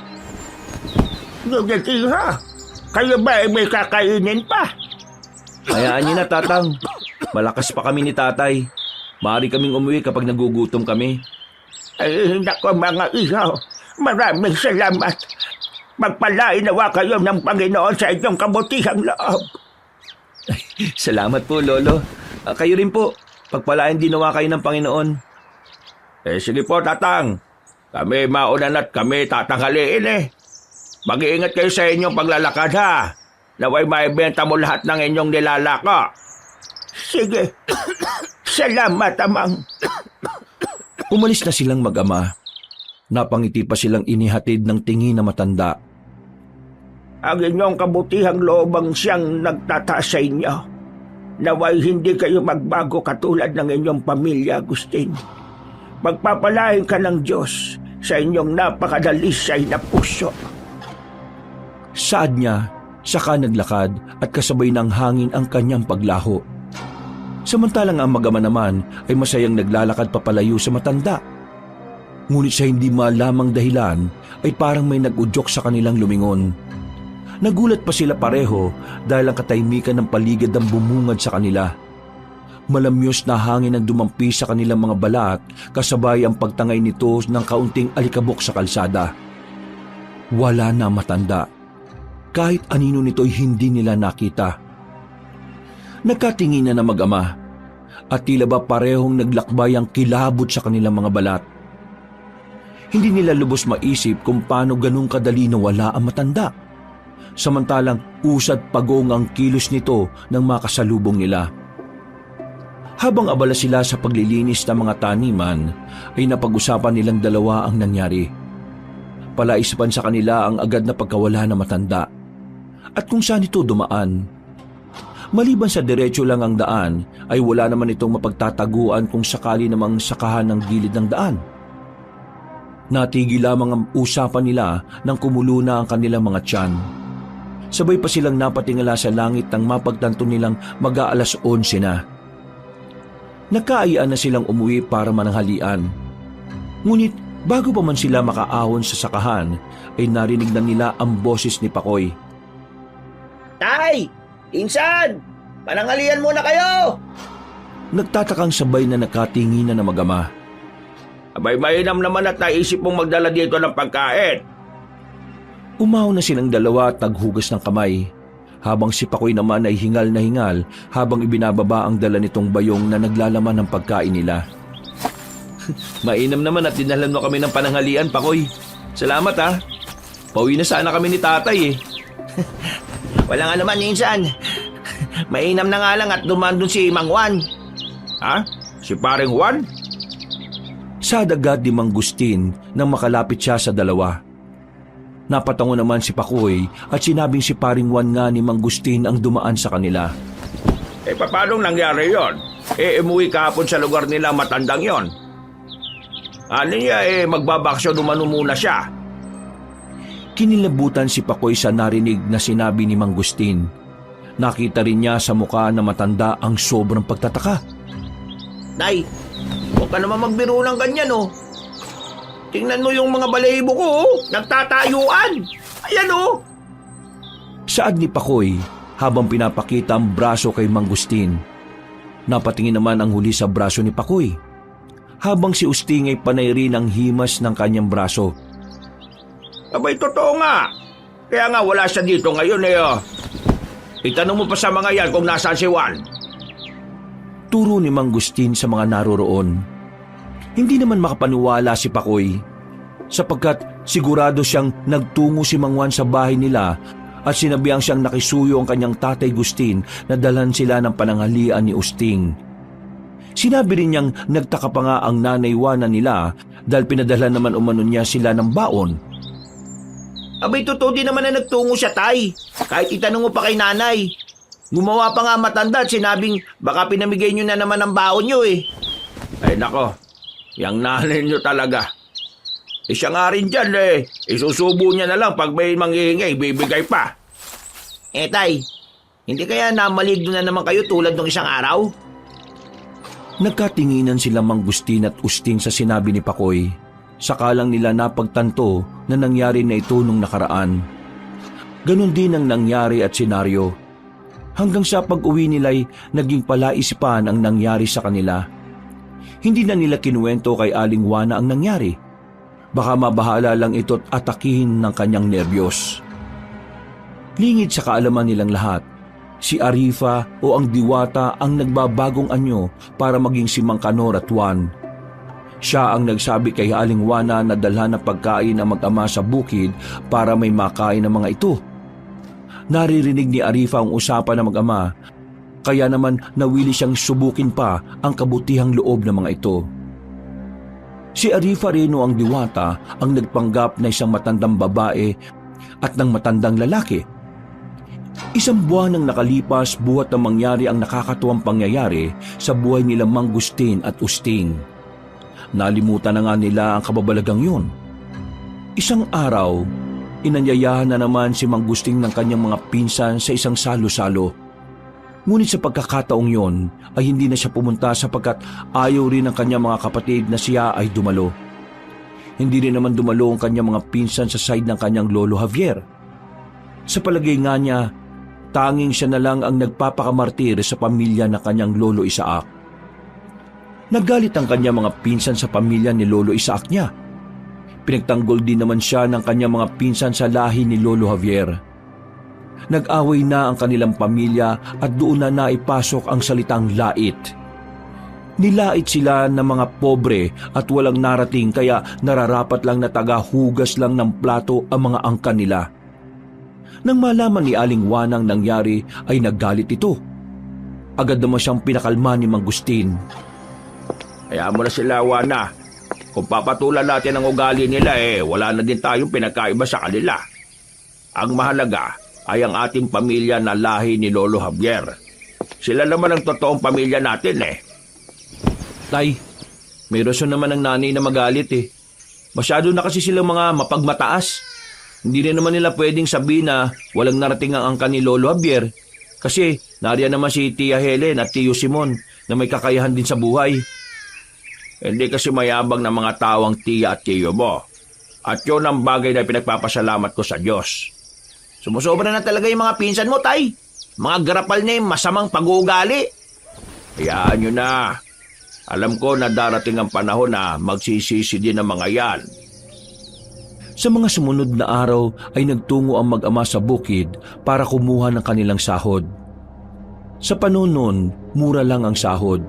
[SPEAKER 1] Nagkakira, kayo ba may kakainin pa?
[SPEAKER 4] Hayaan niyo na, tatang. Malakas pa kami ni tatay. Maaari kaming umuwi kapag nagugutom kami.
[SPEAKER 1] Ay, nako mga iho, maraming salamat. Magpalain nawa kayo ng Panginoon sa inyong kabutihang loob.
[SPEAKER 4] Salamat po, Lolo. Kayo rin po. Pagpalain din nawa kayo ng Panginoon.
[SPEAKER 1] Sige po, tatang. Kami maunan at kami tatanghaliin. Mag-iingat kayo sa inyong paglalakad, ha? Naway maibenta mo lahat ng inyong nilalako. Sige. Salamat, amang.
[SPEAKER 4] Umalis na silang mag-ama. Napangiti pa silang inihatid ng tingin na matanda.
[SPEAKER 1] Ang inyong kabutihang loob ang siyang nagtataas sa inyo. Naway hindi kayo magbago katulad ng inyong pamilya, Agustin. Magpapalain ka ng Diyos sa inyong napakadalisay na puso.
[SPEAKER 4] Saad niya, saka naglakad at kasabay ng hangin ang kanyang paglaho. Samantalang ang mag-ama naman ay masayang naglalakad papalayo sa matanda. Ngunit sa hindi malamang dahilan ay parang may nag-udyok sa kanilang lumingon. Nagulat pa sila pareho dahil ang katahimikan ng paligid ang bumungad sa kanila. Malamyos na hangin ang dumampi sa kanilang mga balat kasabay ang pagtangay nito ng kaunting alikabok sa kalsada. Wala na matanda. Kahit anino nito'y hindi nila nakita. Nagkatinginan na mag-ama at tila ba parehong naglakbay ang kilabot sa kanilang mga balat. Hindi nila lubos maisip kung paano ganun kadali na wala ang matanda. Samantalang usad pagong ang kilos nito ng makasalubong nila. Habang abala sila sa paglilinis ng mga taniman, ay napag-usapan nilang dalawa ang nangyari. Palaisipan sa kanila ang agad na pagkawala ng matanda at kung saan ito dumaan. Maliban sa diretso lang ang daan, ay wala naman itong mapagtataguan kung sakali namang sakahan ng gilid ng daan. Natigil lamang ang usapan nila nang kumulo na ang kanilang mga tiyan. Sabay pa silang napatingala sa langit nang mapagtanto nilang mag-aalas 11 na. Nagkaayaan na silang umuwi para mananghalian. Ngunit bago pa man sila makaahon sa sakahan, ay narinig na nila ang boses ni Pakoy.
[SPEAKER 2] Tay! Insan! Pananghalian muna kayo!
[SPEAKER 4] Nagtatakang sabay na nakatinginan na mag-ama.
[SPEAKER 1] Abay, mainam naman at naisip mong magdala dito ng pagkain.
[SPEAKER 4] Umaw na silang dalawa at naghugas ng kamay, habang si Pakoy naman ay hingal na hingal habang ibinababa ang dala nitong bayong na naglalaman ng pagkain nila. Mainam naman at dinalan mo kami ng pananghalian, Pakoy. Salamat ha. Pauwi na sana kami ni tatay
[SPEAKER 2] Wala nga naman, Insan. Mainam na nga lang at dumaan dun si Mang Juan.
[SPEAKER 1] Ha? Si paring Juan?
[SPEAKER 4] Sa dagat ni Mang Gustin nang makalapit siya sa dalawa. Napatango naman si Pakoy at sinabing si paring Juan nga ni Mang Gustin ang dumaan sa kanila.
[SPEAKER 1] Paano nangyari yon? Umuwi kahapon sa lugar nila matandang yon. Ano niya magbabaksyo dumano muna siya.
[SPEAKER 4] Kinilabutan si Pakoy sa narinig na sinabi ni Mang Gustin. Nakita rin niya sa mukha na matanda ang sobrang pagtataka.
[SPEAKER 2] Tay, huwag ka naman magbiro ng ganyan Tingnan mo yung mga balahibo ko nagtatayuan. Ayan
[SPEAKER 4] Saad ni Pakoy habang pinapakita ang braso kay Mang Gustin. Napatingin naman ang huli sa braso ni Pakoy. Habang si Usting ay panay rin ang himas ng kanyang braso.
[SPEAKER 1] Abay, totoo nga. Kaya nga wala siya dito ngayon Itanong mo pa sa mga yan kung nasaan si Juan.
[SPEAKER 4] Turo ni Mang Gustin sa mga naroroon. Hindi naman makapaniwala si Pakoy sapagkat sigurado siyang nagtungo si Mang Juan sa bahay nila at sinabihang siyang nakisuyo ang kanyang tatay Gustin na dalhan sila ng pananghalian ni Usting. Sinabi rin niyang nagtaka pa nga ang nanay Juana nila dahil pinadala naman umano niya sila ng baon.
[SPEAKER 2] Abay, totoo din naman na nagtungo siya, tay. Kahit itanong mo pa kay nanay. Gumawa pa nga matanda at sinabing baka pinamigay niyo na naman ang baon niyo eh.
[SPEAKER 1] Ay nako, yung nanay nyo talaga. Siya nga rin dyan eh. Isusubo niya na lang pag may manghihingi, bibigay pa.
[SPEAKER 2] Tay, hindi kaya namaligdo na naman kayo tulad ng isang araw?
[SPEAKER 4] Nagkatinginan sila Mang Gustin at Usting sa sinabi ni Pakoy. Saka lang nila napagtanto na nangyari na ito nung nakaraan. Ganon din ang nangyari at senaryo. Hanggang sa pag-uwi nila'y naging palaisipan ang nangyari sa kanila. Hindi na nila kinuwento kay Aling Juana ang nangyari. Baka mabahala lang ito't atakihin ng kanyang nerbiyos. Lingid sa kaalaman nilang lahat, si Arifa o ang Diwata ang nagbabagong anyo para maging si Mang Kanor at Juan. Siya ang nagsabi kay Aling Juana na dalhan ng pagkain ang mag-ama sa bukid para may makain ng mga ito. Naririnig ni Arifa ang usapan ng mag-ama, kaya naman nawili siyang subukin pa ang kabutihang loob ng mga ito. Si Arifa rin o ang Diwata ang nagpanggap na isang matandang babae at ng matandang lalaki. Isang buwan nang nakalipas buhat na mangyari ang nakakatuwang pangyayari sa buhay nila Mang Gustin at Usting. Nalimutan na nga nila ang kababalagang yun. Isang araw, inanyayahan na naman si Mang Gusting ng kanyang mga pinsan sa isang salo-salo. Ngunit sa pagkakataong yon ay hindi na siya pumunta sapagkat ayaw rin ng kanyang mga kapatid na siya ay dumalo. Hindi rin naman dumalo ang kanyang mga pinsan sa side ng kanyang lolo Javier. Sa palagay nga niya, tanging siya na lang ang nagpapakamartir sa pamilya ng kanyang lolo Isaac. Nagalit ang kanyang mga pinsan sa pamilya ni lolo Isaac niya. Pinagtanggol din naman siya ng kanyang mga pinsan sa lahi ni lolo Javier. Nag-away na ang kanilang pamilya at doon na naipasok ang salitang lait. Nilait sila ng mga pobre at walang narating kaya nararapat lang na taga-hugas lang ng plato ang mga angkan nila. Nang malaman ni Aling Juana ang nangyari ay naggalit ito. Agad naman siyang pinakalma ni Mang Gustin.
[SPEAKER 1] Kaya mo na sila, Juana. Kung papatulan natin ang ugali nila wala na din tayong pinagkaiba sa kanila. Ang mahalaga ay ang ating pamilya na lahi ni Lolo Javier. Sila naman ang totoong pamilya natin
[SPEAKER 4] Tay, may rason naman ang nanay na magalit Masyado na kasi silang mga mapagmataas. Hindi rin naman nila pwedeng sabihin na walang narating ang angkan ni Lolo Javier. Kasi nariyan naman si Tia Helen at Tio Simon na may kakayahan din sa buhay.
[SPEAKER 1] Hindi kasi mayabang ng mga tawang tiya at tiyo mo. At yun ang bagay na pinagpapasalamat ko sa Diyos.
[SPEAKER 2] Sumusobra na talaga yung mga pinsan mo, tay. Mga garapal na yung masamang pag-uugali.
[SPEAKER 1] Hayaan nyo na. Alam ko na darating ang panahon na magsisisi din ang mga yan.
[SPEAKER 4] Sa mga sumunod na araw ay nagtungo ang mag-ama sa bukid para kumuha ng kanilang sahod. Sa panahon noon, mura lang ang sahod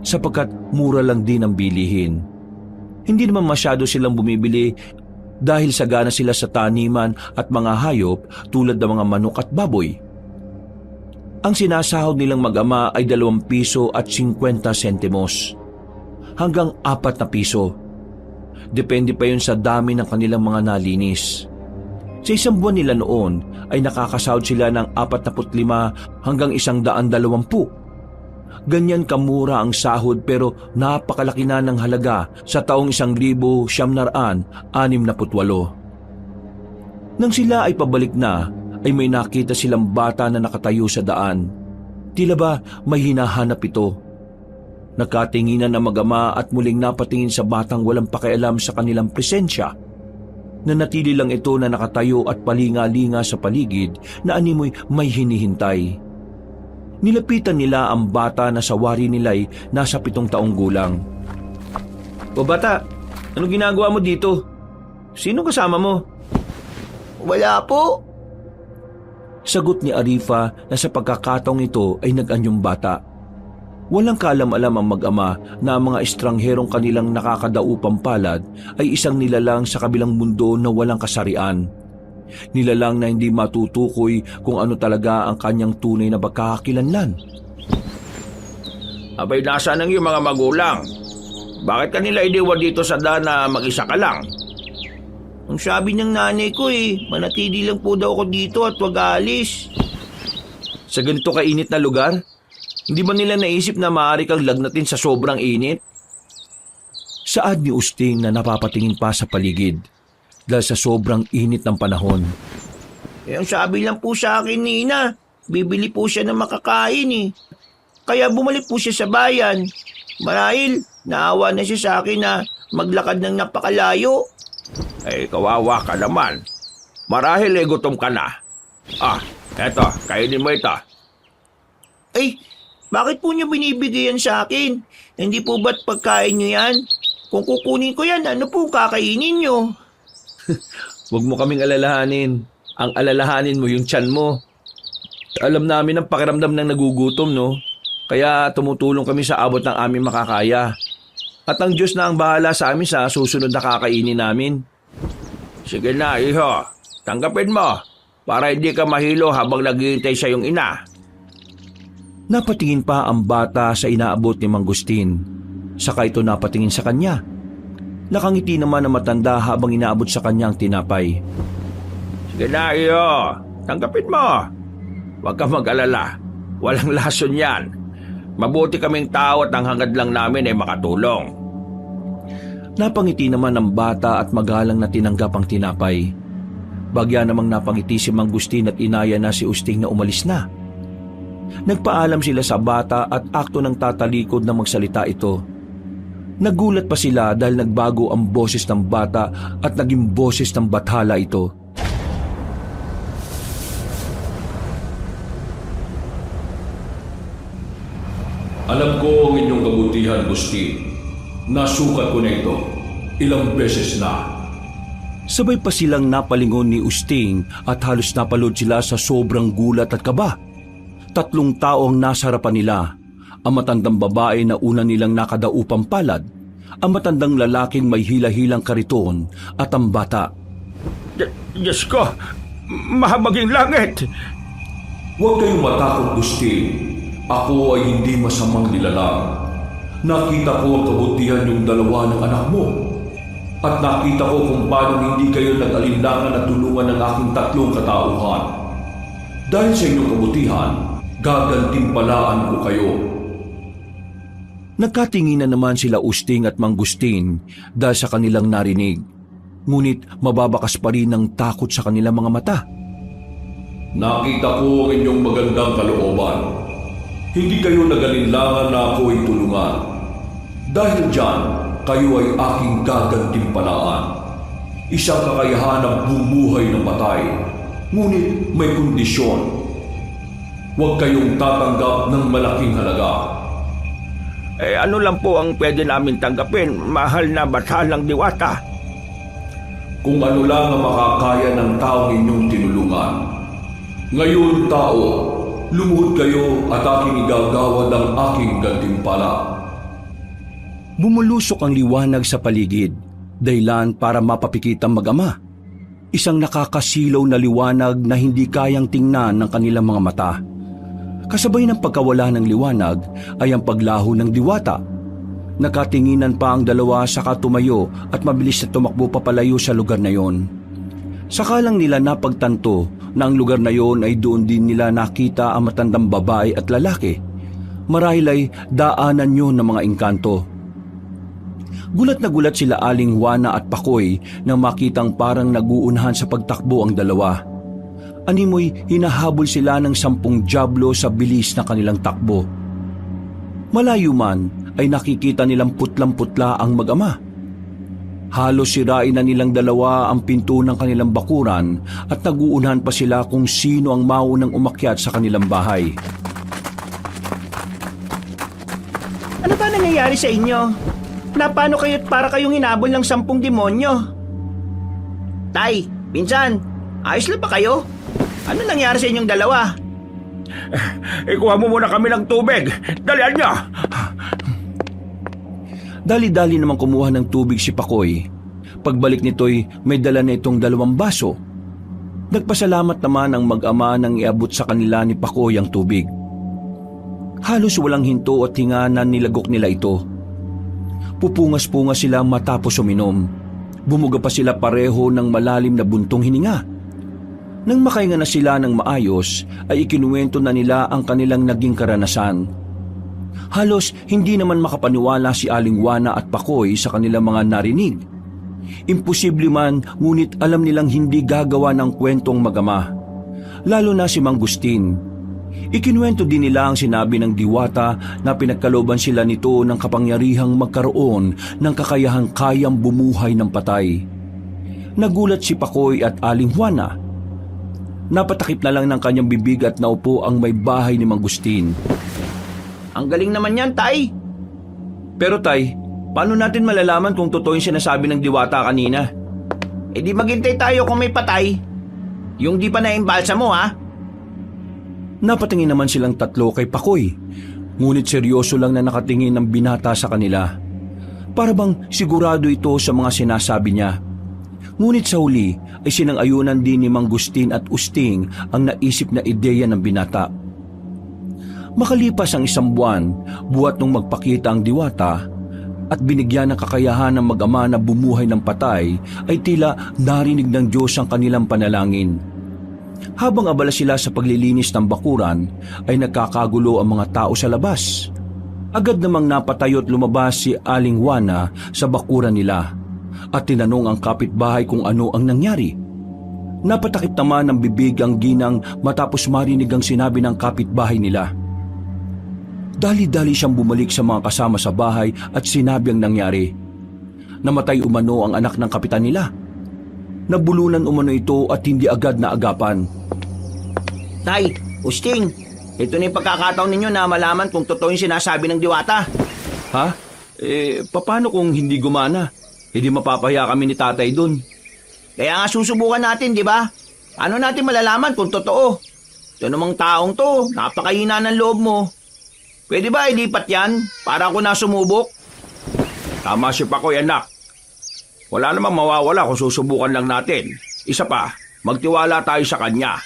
[SPEAKER 4] sapagkat mura lang din ang bilihin. Hindi naman masyado silang bumibili dahil sagana sila sa taniman at mga hayop tulad ng mga manok at baboy. Ang sinasahod nilang mag-ama ay 2 piso at 50 sentimos hanggang 4 na piso. Depende pa yun sa dami ng kanilang mga nalinis. Sa isang buwan nila noon ay nakakasahod sila ng 45 hanggang 120. Ganyan kamura ang sahod pero napakalaki na ng halaga sa taong 1968. Nang sila ay pabalik na, ay may nakita silang bata na nakatayo sa daan. Tila ba may hinahanap ito? Nakatinginan na mag-ama at muling napatingin sa batang walang pakialam sa kanilang presensya. Nanatili lang ito na nakatayo at palinga-linga sa paligid na animoy may hinihintay. Nilapitan nila ang bata na sa wari nila'y nasa 7 taong gulang.
[SPEAKER 2] O bata, anong ginagawa mo dito? Sino kasama mo? Wala po.
[SPEAKER 4] Sagot ni Arifa na sa pagkakataong ito ay nag-anyong bata. Walang kaalam-alam ang mag-ama na ang mga estrangherong kanilang nakakadaupang palad ay isang nilalang sa kabilang mundo na walang kasarian. Nilalang na hindi matutukoy kung ano talaga ang kanyang tunay na pagkakakilanlan.
[SPEAKER 1] Abay, nasaan ang iyong mga magulang? Bakit kanila iniwan dito sa dana mag-isa ka lang?
[SPEAKER 2] Ang sabi ng nanay ko manatili lang po daw ako dito at wag aalis.
[SPEAKER 4] Sa ganito kainit na lugar, hindi ba nila naisip na maaari kang lagnatin sa sobrang init? Saad ni Usting na napapatingin pa sa paligid dahil sa sobrang init ng panahon.
[SPEAKER 2] Ang sabi lang po sa akin ni Ina, bibili po siya ng makakain Kaya bumalik po siya sa bayan. Marahil, naawa na siya sa akin na maglakad ng napakalayo.
[SPEAKER 1] Kawawa ka naman. Marahil gutom ka na. Eto, kainin mo ito.
[SPEAKER 2] Bakit po niyo binibigay yan sa akin? Hindi po ba't pagkain niyo yan? Kung kukunin ko yan, ano po kakainin niyo?
[SPEAKER 4] Huwag mo kaming alalahanin. Ang alalahanin mo yung tiyan mo. Alam namin ang pakiramdam ng nagugutom, no? Kaya tumutulong kami sa abot ng aming makakaya. At ang Diyos na ang bahala sa amin sa susunod na kakainin namin.
[SPEAKER 1] Sige na, iho. Tanggapin mo para hindi ka mahilo habang naghihintay sa iyong ina.
[SPEAKER 4] Napatingin pa ang bata sa inaabot ni Mangustin. Saka ito napatingin sa kanya. Nakangiti naman ang matanda habang inaabot sa kanya ang tinapay.
[SPEAKER 1] Sige na, iho. Tanggapin mo. Huwag ka mag-alala. Walang lason yan. Mabuti kaming tao at ang hangad lang namin ay makatulong.
[SPEAKER 4] Napangiti naman ang bata at magalang na tinanggap ang tinapay. Bagya namang napangiti si Mangustin at inaya na si Usting na umalis na. Nagpaalam sila sa bata at akto ng tatalikod na magsalita ito. Nagulat pa sila dahil nagbago ang boses ng bata at naging boses ng bathala ito.
[SPEAKER 3] Alam ko ang inyong kabutihan, Gustin. Nasukat ko na ito. Ilang beses na.
[SPEAKER 4] Sabay pa silang napalingon ni Usting at halos napalod sila sa sobrang gulat at kaba. 3 tao ang nasa harapan nila. Ang matandang babae na una nilang nakadaupang palad, ang matandang lalaking may hila-hilang kariton at ang bata.
[SPEAKER 1] Diyos ko, mahabaging langit.
[SPEAKER 3] Huwag kayong matakot, Gustin. Ako ay hindi masamang nilalang. Nakita ko ang kabutihan yung 2 ng anak mo. At nakita ko kung paano hindi kayo nag-alinlangan at tulungan ng aking 3 katauhan. Dahil sa inyong kabutihan, gagantimpalaan ko kayo.
[SPEAKER 4] Nagkatinginan naman sila Usting at Mangustin dahil sa kanilang narinig. Ngunit mababakas pa rin ang takot sa kanilang mga mata.
[SPEAKER 3] Nakita ko ang inyong magandang kalooban. Hindi kayo nag-alinlangan na ako ay tulungan. Dahil dyan, kayo ay aking gagantimpalaan. Isang kakayahan ng bumuhay ng patay, ngunit may kondisyon. Huwag kayong tatanggap ng malaking halaga.
[SPEAKER 1] Ano lang po ang pwede namin tanggapin, mahal na bathalang diwata?
[SPEAKER 3] Kung ano lang ang makakaya ng taong inyong tinulungan. Ngayon, tao, lumuhod kayo at aking igagawad ang aking gantimpala.
[SPEAKER 4] Bumulusok ang liwanag sa paligid, dahilan para mapapikit ang mag-ama. Isang nakakasilaw na liwanag na hindi kayang tingnan ng kanilang mga mata. Kasabay ng pagkawala ng liwanag ay ang paglaho ng diwata. Nakatinginan pa ang 2 saka tumayo at mabilis na tumakbo papalayo sa lugar na yon. Sakalang nila napagtanto na ang lugar na yon ay doon din nila nakita ang matandang babae at lalaki. Marahil ay daanan yun ng mga engkanto. Gulat na gulat sila Aling Juana at Pakoy nang makitang parang naguunahan sa pagtakbo ang 2. Animoy hinahabol sila ng 10 dyablo sa bilis na kanilang takbo. Malayo man ay nakikita nilang putlang-putla ang mag-ama. Halos sirain na nilang 2 ang pinto ng kanilang bakuran at naguunahan pa sila kung sino ang maunang umakyat sa kanilang bahay.
[SPEAKER 2] Ano ba nangyayari sa inyo? Paano kayo't para kayong hinabol ng 10 demonyo? Tay, pinsan, ayos lang ba kayo? Ano nangyari sa inyong 2?
[SPEAKER 1] Ikuha mo muna kami ng tubig. Dalian niyo!
[SPEAKER 4] Dali-dali namang kumuha ng tubig si Pakoy. Pagbalik nito'y may dala na itong 2 baso. Nagpasalamat naman ang mag-ama nang iabot sa kanila ni Pakoy ang tubig. Halos walang hinto at hinga na nilagok nila ito. Pupungas-pungas sila matapos uminom. Bumuga pa sila pareho ng malalim na buntong hininga. Nang makahinga na sila ng maayos, ay ikinuwento na nila ang kanilang naging karanasan. Halos hindi naman makapaniwala si Aling Juana at Pakoy sa kanilang mga narinig. Imposible man, ngunit alam nilang hindi gagawa ng kwentong mag-ama. Lalo na si Mang Gustin. Ikinuwento din nila ang sinabi ng diwata na pinagkalooban sila nito ng kapangyarihang magkaroon ng kakayahang kayang bumuhay ng patay. Nagulat si Pakoy at Aling Juana. Napatakip na lang ng kanyang bibig at naupo ang may bahay ni Mang Gustin.
[SPEAKER 2] Ang galing naman yan, Tay.
[SPEAKER 4] Pero Tay, paano natin malalaman kung totoo yung sinasabi ng diwata kanina?
[SPEAKER 2] E di maghintay tayo kung may patay. Yung di pa naimbalsa mo, ha?
[SPEAKER 4] Napatingin naman silang tatlo kay Pakoy, ngunit seryoso lang na nakatingin ng binata sa kanila. Para bang sigurado ito sa mga sinasabi niya. Ngunit sa huli ay sinang-ayunan din ni Mang Gustin at Usting ang naisip na ideya ng binata. Makalipas ang 1 buwan, buhat nung magpakita ang diwata at binigyan ng kakayahan ng mag-ama na bumuhay ng patay, ay tila narinig ng Diyos ang kanilang panalangin. Habang abala sila sa paglilinis ng bakuran, ay nagkakagulo ang mga tao sa labas. Agad namang napatayo at lumabas si Aling Juana sa bakuran nila at tinanong ang kapitbahay kung ano ang nangyari. Napatakip naman ng bibig ang ginang matapos marinig ang sinabi ng kapitbahay nila. Dali-dali siyang bumalik sa mga kasama sa bahay at sinabi ang nangyari. Namatay umano ang anak ng kapitan nila. Nabulunan umano ito at hindi agad na agapan.
[SPEAKER 2] Tay, Usting, ito na yung pagkakataon ninyo na malaman kung totoo yung sinasabi ng diwata.
[SPEAKER 4] Ha? Paano kung hindi gumana? Hindi mapapahiya kami ni tatay dun.
[SPEAKER 2] Kaya nga susubukan natin, di ba? Ano natin malalaman kung totoo? Ito namang taong to, napakahina ng loob mo. Pwede ba ilipat yan para ako na sumubok?
[SPEAKER 1] Tama si Pakoy, anak. Wala namang mawawala kung susubukan lang natin. Isa pa, magtiwala tayo sa kanya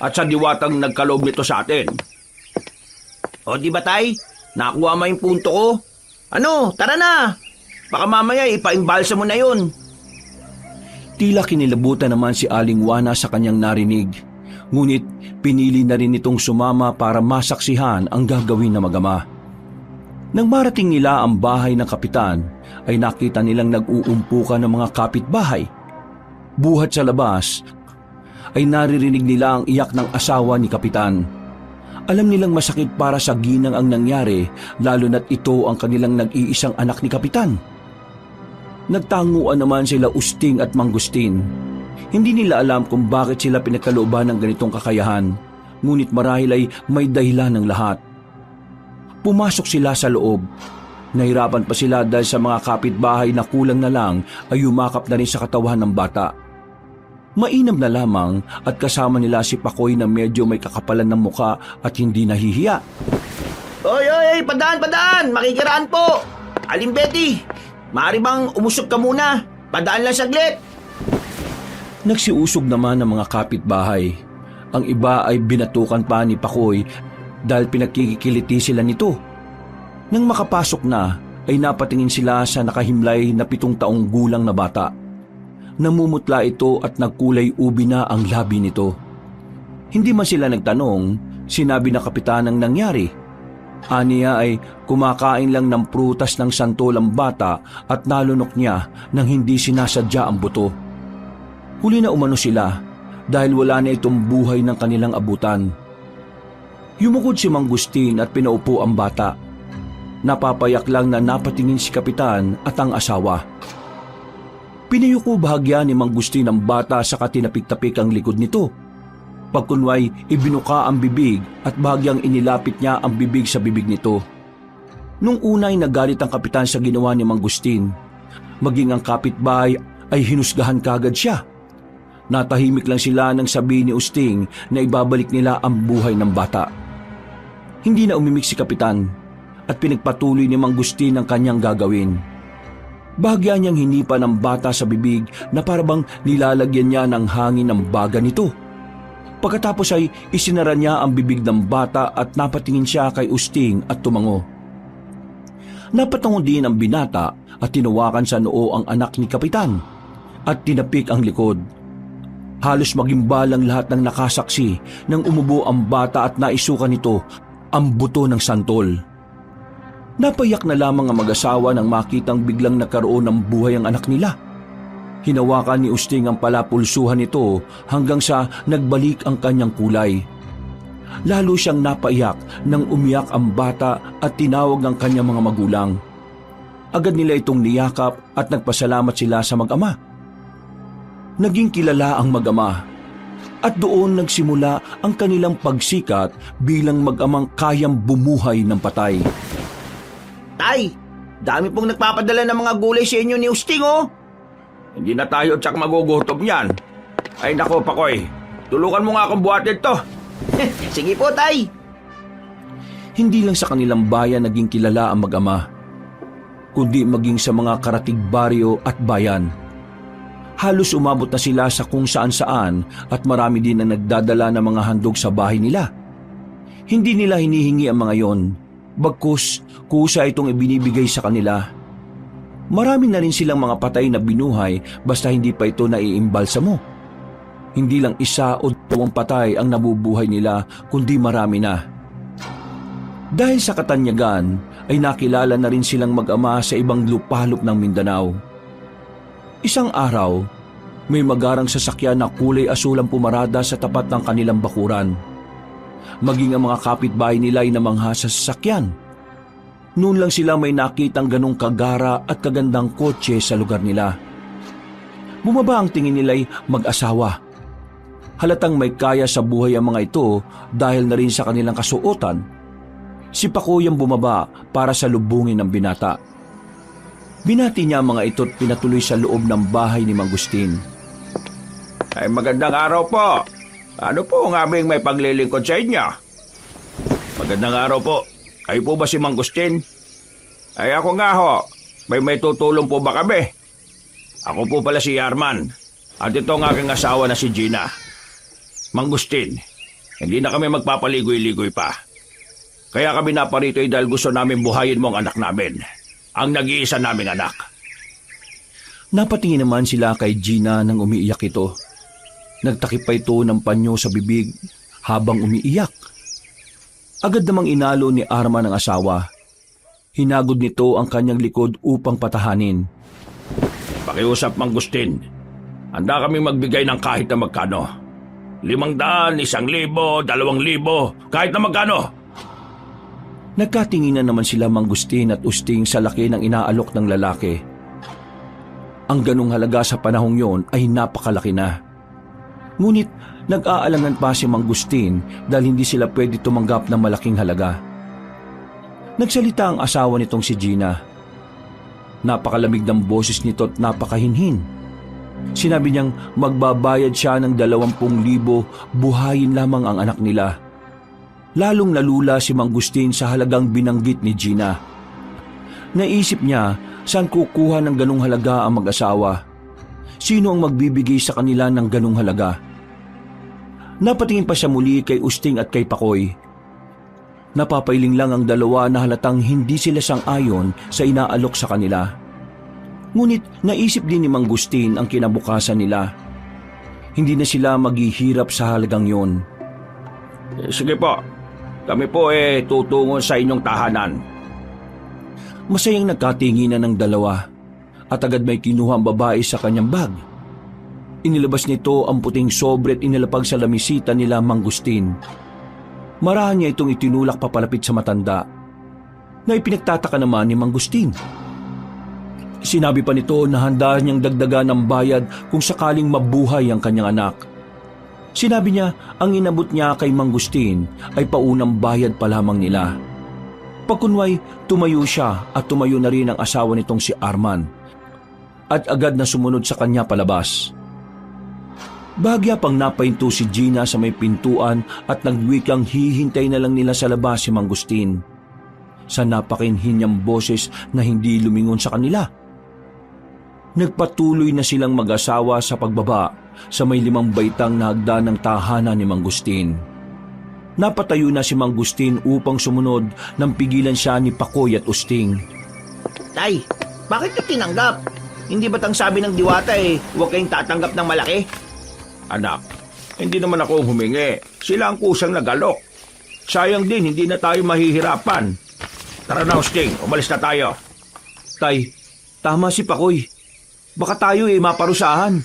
[SPEAKER 1] at sa diwatang nagkaloob nito sa atin.
[SPEAKER 2] O di ba, Tay? Nakuha mo yung punto ko. Ano, tara na. Baka mamaya ipaimbalsa mo na yun.
[SPEAKER 4] Tila kinilabutan naman si Aling Juana sa kanyang narinig. Ngunit pinili na rin itong sumama para masaksihan ang gagawin na mag-ama. Nang marating nila ang bahay ng kapitan, ay nakita nilang nag-uumpukan ng mga kapitbahay. Buhat sa labas, ay naririnig nila ang iyak ng asawa ni kapitan. Alam nilang masakit para sa ginang ang nangyari, lalo na't ito ang kanilang nag-iisang anak ni kapitan. Nagtanguan naman sila Usting at Mang Gustin. Hindi nila alam kung bakit sila pinagkalooban ng ganitong kakayahan, ngunit marahil ay may dahilan ng lahat. Pumasok sila sa loob. Nahirapan pa sila dahil sa mga kapitbahay na kulang na lang ay yumakap na rin sa katawan ng bata. Mainam na lamang at kasama nila si Pakoy na medyo may kakapalan ng muka at hindi nahihiya.
[SPEAKER 2] Oy, padaan! Makikiraan po! Aling Betty, maaari bang umusog ka muna? Padaan lang saglit!
[SPEAKER 4] Nagsiusog naman ang mga kapitbahay. Ang iba ay binatukan pa ni Pakoy dahil pinagkikiliti sila nito. Nang makapasok na, ay napatingin sila sa nakahimlay na 7 taong gulang na bata. Namumutla ito at nagkulay ubi na ang labi nito. Hindi man sila nagtanong, sinabi na kapitan ang nangyari. Aniya ay kumakain lang ng prutas ng santol ang bata at nalunok niya nang hindi sinasadya ang buto. Huli na umano sila dahil wala na itong buhay ng kanilang abutan. Yumukod si Mang Gustin at pinaupo ang bata. Napapayak lang na napatingin si kapitan at ang asawa. Pinayuko bahagya ni Mang Gustin ang bata sa katinapik-tapik ang likod nito. Pagkunway, ibinuka ang bibig at bahagyang inilapit niya ang bibig sa bibig nito. Nung unay nagalit ang kapitan sa ginawa ni Mang Gustin, maging ang kapitbahay ay hinusgahan kagad siya. Natahimik lang sila nang sabihin ni Usting na ibabalik nila ang buhay ng bata. Hindi na umimik si kapitan at pinagpatuloy ni Mang Gustin ang kanyang gagawin. Bahagya niyang hinipan ang bata sa bibig na parabang nilalagyan niya ng hangin ng baga nito. Pagkatapos ay isinara niya ang bibig ng bata at napatingin siya kay Usting at tumango. Napatango din ang binata at tinawakan sa noo ang anak ni Kapitan at tinapik ang likod. Halos magimbalang lahat ng nakasaksi nang umubo ang bata at naisukan nito ang buto ng santol. Napayak na lamang ang mag-asawa nang makitang biglang nagkaroon ng buhay ang anak nila. Hinawakan ni Usting ang palapulsuhan nito hanggang sa nagbalik ang kanyang kulay. Lalo siyang napaiyak nang umiyak ang bata at tinawag ang kanyang mga magulang. Agad nila itong niyakap at nagpasalamat sila sa mag-ama. Naging kilala ang mag-ama at doon nagsimula ang kanilang pagsikat bilang mag-amang kayang bumuhay ng patay.
[SPEAKER 2] Tay, dami pong nagpapadala ng mga gulay sa inyo ni Usting, oh.
[SPEAKER 1] Hindi na tayo tsak magugutom yan. Ay nako, Pakoy. Tulungan mo nga akong buhatin to.
[SPEAKER 2] Sige po, Tay.
[SPEAKER 4] Hindi lang sa kanilang bayan naging kilala ang mag-ama, kundi maging sa mga karatig baryo at bayan. Halos umabot na sila sa kung saan-saan at marami din na nagdadala ng mga handog sa bahay nila. Hindi nila hinihingi ang mga yon, bagkus kusa itong ibinibigay sa kanila. Marami na rin silang mga patay na binuhay basta hindi pa ito naiimbalsa mo. Hindi lang isa o dalawang patay ang nabubuhay nila kundi marami na. Dahil sa katanyagan ay nakilala na rin silang mag-ama sa ibang lupalop ng Mindanao. Isang araw, may magarang sasakyan na kulay asul ang pumarada sa tapat ng kanilang bakuran. Maging ang mga kapitbahay nila ay namangha sa sasakyan. Noon lang sila may nakitang ganong kagara at kagandang kotse sa lugar nila. Bumaba ang tingin nila'y mag-asawa. Halatang may kaya sa buhay ang mga ito dahil na rin sa kanilang kasuotan. Si Pakoy ang bumaba para salubungin ng binata. Binati niya ang mga ito at pinatuloy sa loob ng bahay ni Mang Gustin.
[SPEAKER 1] Ay magandang araw po. Ano po ang aming may paglilingkod sa inyo?
[SPEAKER 2] Magandang araw po.
[SPEAKER 1] Kayo po ba si Mang Gustin? Ay ako nga ho. May tutulong po ba kami? Ako po pala si Arman. At ito ang aking asawa na si Gina. Mang Gustin, hindi na kami magpapaligoy-ligoy pa. Kaya kami naparito dahil gusto namin buhayin mo ang anak namin. Ang nag-iisa naming anak.
[SPEAKER 4] Napatingin naman sila kay Gina nang umiiyak ito. Nagtakip pa ito ng panyo sa bibig habang umiiyak. Agad namang inalo ni Arman ang asawa. Hinagod nito ang kanyang likod upang patahanin.
[SPEAKER 1] Pakiusap, Mang Gustin. Handa kaming magbigay ng kahit na magkano. 500, 1,000, 2,000, kahit na magkano.
[SPEAKER 4] Nagkatinginan naman sila Mang Gustin at Usting sa laki ng inaalok ng lalaki. Ang ganong halaga sa panahong yon ay napakalaki na. Ngunit nag-aalangan pa si Mang Gustin dahil hindi sila pwede tumanggap ng malaking halaga. Nagsalita ang asawa nitong si Gina. Napakalamig ng boses nito at napakahinhin. Sinabi niyang magbabayad siya ng 20,000 buhayin lamang ang anak nila. Lalong nalula si Mang Gustin sa halagang binanggit ni Gina. Naisip niya saan kukuha ng ganong halaga ang mag-asawa. Sino ang magbibigay sa kanila ng ganong halaga? Napatingin pa siya muli kay Usting at kay Pakoy. Napapailing lang ang dalawa na halatang hindi sila sang-ayon sa inaalok sa kanila. Ngunit naisip din ni Mang Gustin ang kinabukasan nila. Hindi na sila maghihirap sa halagang yon.
[SPEAKER 1] Sige po, kami po tutungo sa inyong tahanan.
[SPEAKER 4] Masayang nagkatinginan ng dalawa at agad may kinuha ang babae sa kanyang bag. Inilabas nito ang puting sobre at inilapag sa lamisita nila Mang Gustin. Marahan niya itong itinulak papalapit sa matanda na ipinagtataka naman ni Mang Gustin. Sinabi pa nito na handa niyang dagdagan ng bayad kung sakaling mabuhay ang kanyang anak. Sinabi niya ang inabot niya kay Mang Gustin ay paunang bayad pa lamang nila. Pagkunway, tumayo siya at tumayo na rin ang asawa nitong si Arman at agad na sumunod sa kanya palabas. Bahagya pang napahinto si Gina sa may pintuan at nagwikang hihintay na lang nila sa labas si Mang Gustin. Sa napakinhin niyang boses na hindi lumingon sa kanila. Nagpatuloy na silang mag-asawa sa pagbaba sa may 5 baitang na hagdan ng tahanan ni Mang Gustin. Napatayo na si Mang Gustin upang sumunod nang pigilan siya ni Pakoy at Usting.
[SPEAKER 2] Tay, bakit ka tinanggap? Hindi ba't ang sabi ng diwata huwag kayong tatanggap ng malaki?
[SPEAKER 1] Anak, hindi naman ako humingi. Sila ang kusang nagalok. Sayang din, hindi na tayo mahihirapan. Tara na, Usting, umalis na tayo.
[SPEAKER 4] Tay, tama si Pakoy. Baka tayo maparusahan.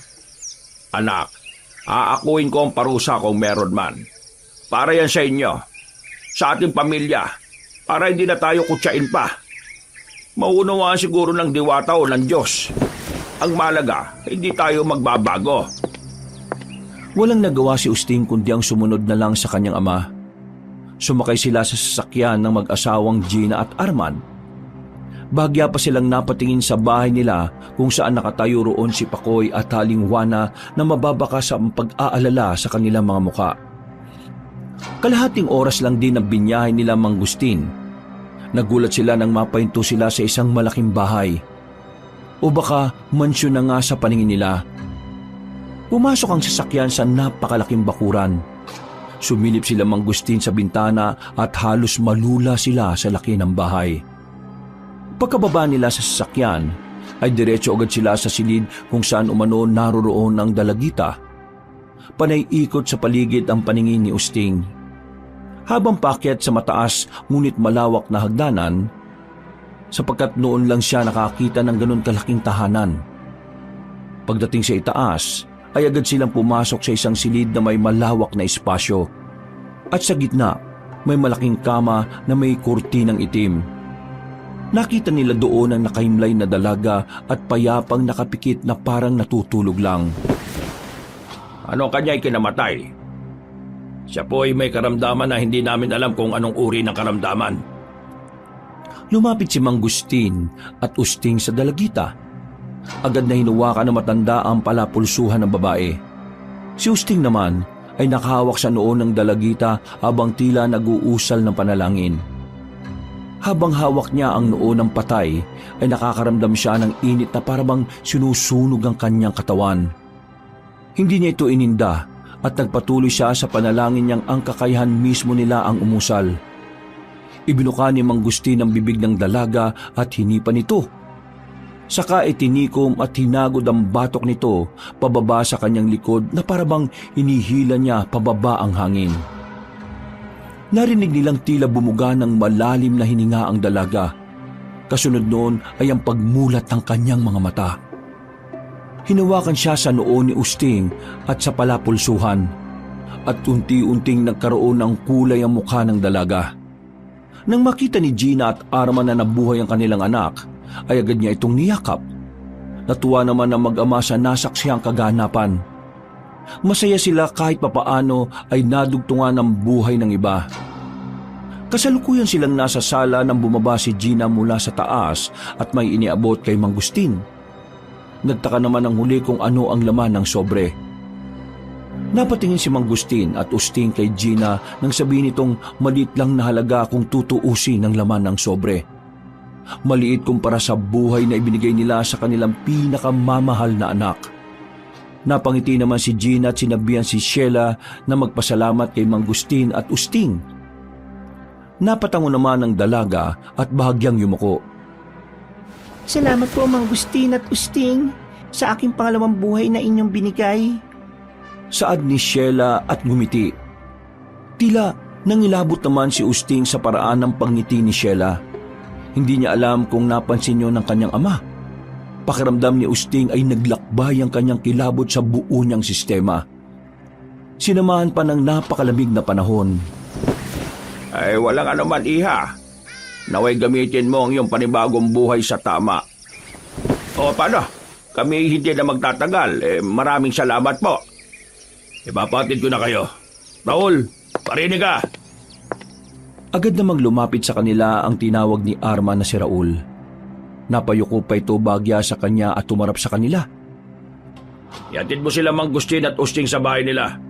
[SPEAKER 1] Anak, aakuin ko ang parusa kung meron man. Para yan sa inyo, sa ating pamilya, para hindi na tayo kutsain pa. Maunawaan siguro ng diwata o ng Diyos. Ang malaga, hindi tayo magbabago.
[SPEAKER 4] Walang nagawa si Usting kundi ang sumunod na lang sa kanyang ama. Sumakay sila sa sasakyan ng mag-asawang Gina at Arman. Bahagya pa silang napatingin sa bahay nila kung saan nakatayo roon si Pakoy at Haling Juana na mababaka sa pag-aalala sa kanilang mga muka. Kalahating oras lang din ang binyahe nila Mang Gustin. Nagulat sila nang mapahinto sila sa isang malaking bahay. O baka mansyon na nga sa paningin nila. Pumasok ang sasakyan sa napakalaking bakuran. Sumilip sila Mang Gustin sa bintana at halos malula sila sa laki ng bahay. Pagkababa nila sa sasakyan, ay diretso agad sila sa silid kung saan umano naroroon ang dalagita. Panay ikot sa paligid ang paningin ni Usting. Habang paakyat sa mataas ngunit malawak na hagdanan, sapagkat noon lang siya nakakita ng ganun kalaking tahanan. Pagdating sa itaas, ay agad silang pumasok sa isang silid na may malawak na espasyo. At sa gitna, may malaking kama na may kurtinang itim. Nakita nila doon ang nakahimlay na dalaga at payapang nakapikit na parang natutulog lang.
[SPEAKER 1] Ano kanya'y kinamatay? Siya po ay may karamdaman na hindi namin alam kung anong uri ng karamdaman.
[SPEAKER 4] Lumapit si Mang Gustin at Usting sa dalagita. Agad na hinuwakan ng matanda ang palapulsuhan ng babae. Si Usting naman ay nakahawak sa noo ng dalagita habang tila nag-uusal ng panalangin. Habang hawak niya ang noo ng patay, ay nakakaramdam siya ng init na parabang sinusunog ang kanyang katawan. Hindi niya ito ininda at nagpatuloy siya sa panalangin niyang ang kakayahan mismo nila ang umusal. Ibinuka ni Mang Gustin ang bibig ng dalaga at hinipan ito. Saka itinikom at hinagod ang batok nito pababa sa kanyang likod na parabang hinihila niya pababa ang hangin. Narinig nilang tila bumuga ng malalim na hininga ang dalaga. Kasunod noon ay ang pagmulat ng kanyang mga mata. Hinawakan siya sa noo ni Usting at sa palapulsuhan, at unti-unting nagkaroon ng kulay ang mukha ng dalaga. Nang makita ni Gina at Arman na nabuhay ang kanilang anak, ay agad niya itong niyakap. Natuwa naman ang mag-ama sa nasaksiyang kaganapan. Masaya sila kahit papaano ay nadugtungan ng buhay ng iba. Kasalukuyan silang nasa sala nang bumaba si Gina mula sa taas at may iniabot kay Mang Gustin. Nagtaka naman ang huli kung ano ang laman ng sobre. Napatingin si Mang Gustin at Usting kay Gina nang sabihin itong maliit lang na halaga kung tutuusin ng laman ng sobre. Maliit kumpara sa buhay na ibinigay nila sa kanilang pinakamamahal na anak. Napangiti naman si Gina at sinabihan si Sheila na magpasalamat kay Mang Gustin at Usting. Napatango naman ang dalaga at bahagyang yumuko.
[SPEAKER 2] Salamat po Mang Gustin at Usting sa aking pangalawang buhay na inyong binigay.
[SPEAKER 4] Saad ni Sheila at ngumiti. Tila nangilabot naman si Usting sa paraan ng pangiti ni Sheila. Hindi niya alam kung napansin niyo ng kanyang ama. Pakiramdam ni Usting ay naglakbay ang kanyang kilabot sa buo niyang sistema. Sinamahan pa ng napakalamig na panahon.
[SPEAKER 1] Ay walang anuman, iha. Naway gamitin mo ang iyong panibagong buhay sa tama. O paano? Kami hindi na magtatagal. Maraming salamat po. Ipapatid ko na kayo. Raul, parinig ka!
[SPEAKER 4] Agad namang lumapit sa kanila ang tinawag ni Arman na si Raul. Napayuko pa ito bagya sa kanya at tumarap sa kanila.
[SPEAKER 1] Ihatid mo sila Mang Gustin at Usting sa bahay nila.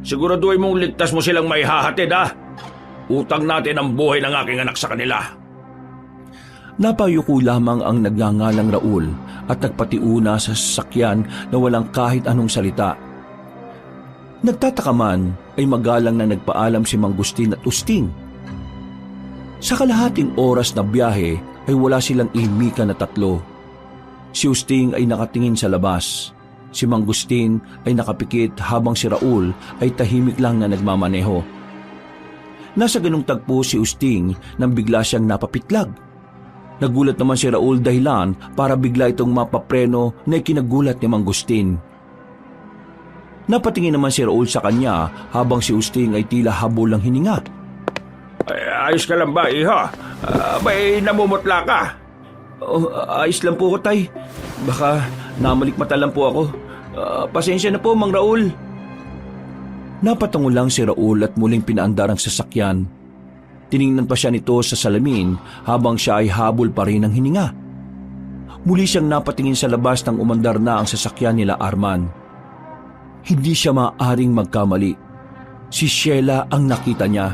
[SPEAKER 1] Siguraduhin mong ligtas mo silang may hahatid, ha? Utang natin ang buhay ng aking anak sa kanila.
[SPEAKER 4] Napayuko lamang ang nagngangalang Raul at nagpatiuna sa sasakyan na walang kahit anong salita. Nagtataka man ay magalang na nagpaalam si Mang Gustin at Usting. Sa kalahating oras na biyahe ay wala silang imikan na tatlo. Si Usting ay nakatingin sa labas. Si Mang Gustin ay nakapikit habang si Raul ay tahimik lang na nagmamaneho. Nasa ganung tagpo si Usting nang bigla siyang napapitlag. Nagulat naman si Raul dahilan para bigla itong mapapreno na ikinagulat ni Mang Gustin. Napatingin naman si Raul sa kanya habang si Usting ay tila habol ng hininga.
[SPEAKER 1] Ayos ka lang ba, iho? May namumutla ka?
[SPEAKER 4] Oh, ayos lang po ko, tay. Baka namalikmata lang po ako. Pasensya na po, Mang Raul. Napatungo lang si Raul at muling pinaandar ang sasakyan. Tiningnan pa siya nito sa salamin habang siya ay habol pa rin ng hininga. Muli siyang napatingin sa labas nang umandar na ang sasakyan nila Arman. Hindi siya maaaring magkamali. Si Sheila ang nakita niya.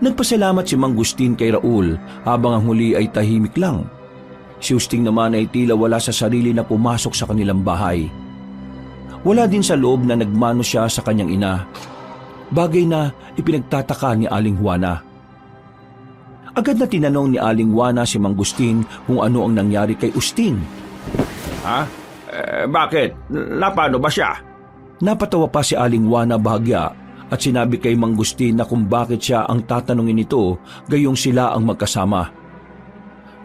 [SPEAKER 4] Nagpasalamat si Mang Gustin kay Raul habang ang huli ay tahimik lang. Si Usting naman ay tila wala sa sarili na pumasok sa kanilang bahay. Wala din sa loob na nagmano siya sa kanyang ina. Bagay na ipinagtataka ni Aling Juana. Agad na tinanong ni Aling Juana si Mang Gustin kung ano ang nangyari kay Usting.
[SPEAKER 1] Ha? Bakit? Napano ba siya?
[SPEAKER 4] Napatawa pa si Aling Juana bahagya at sinabi kay Mang Gustin na kung bakit siya ang tatanungin nito gayong sila ang magkasama.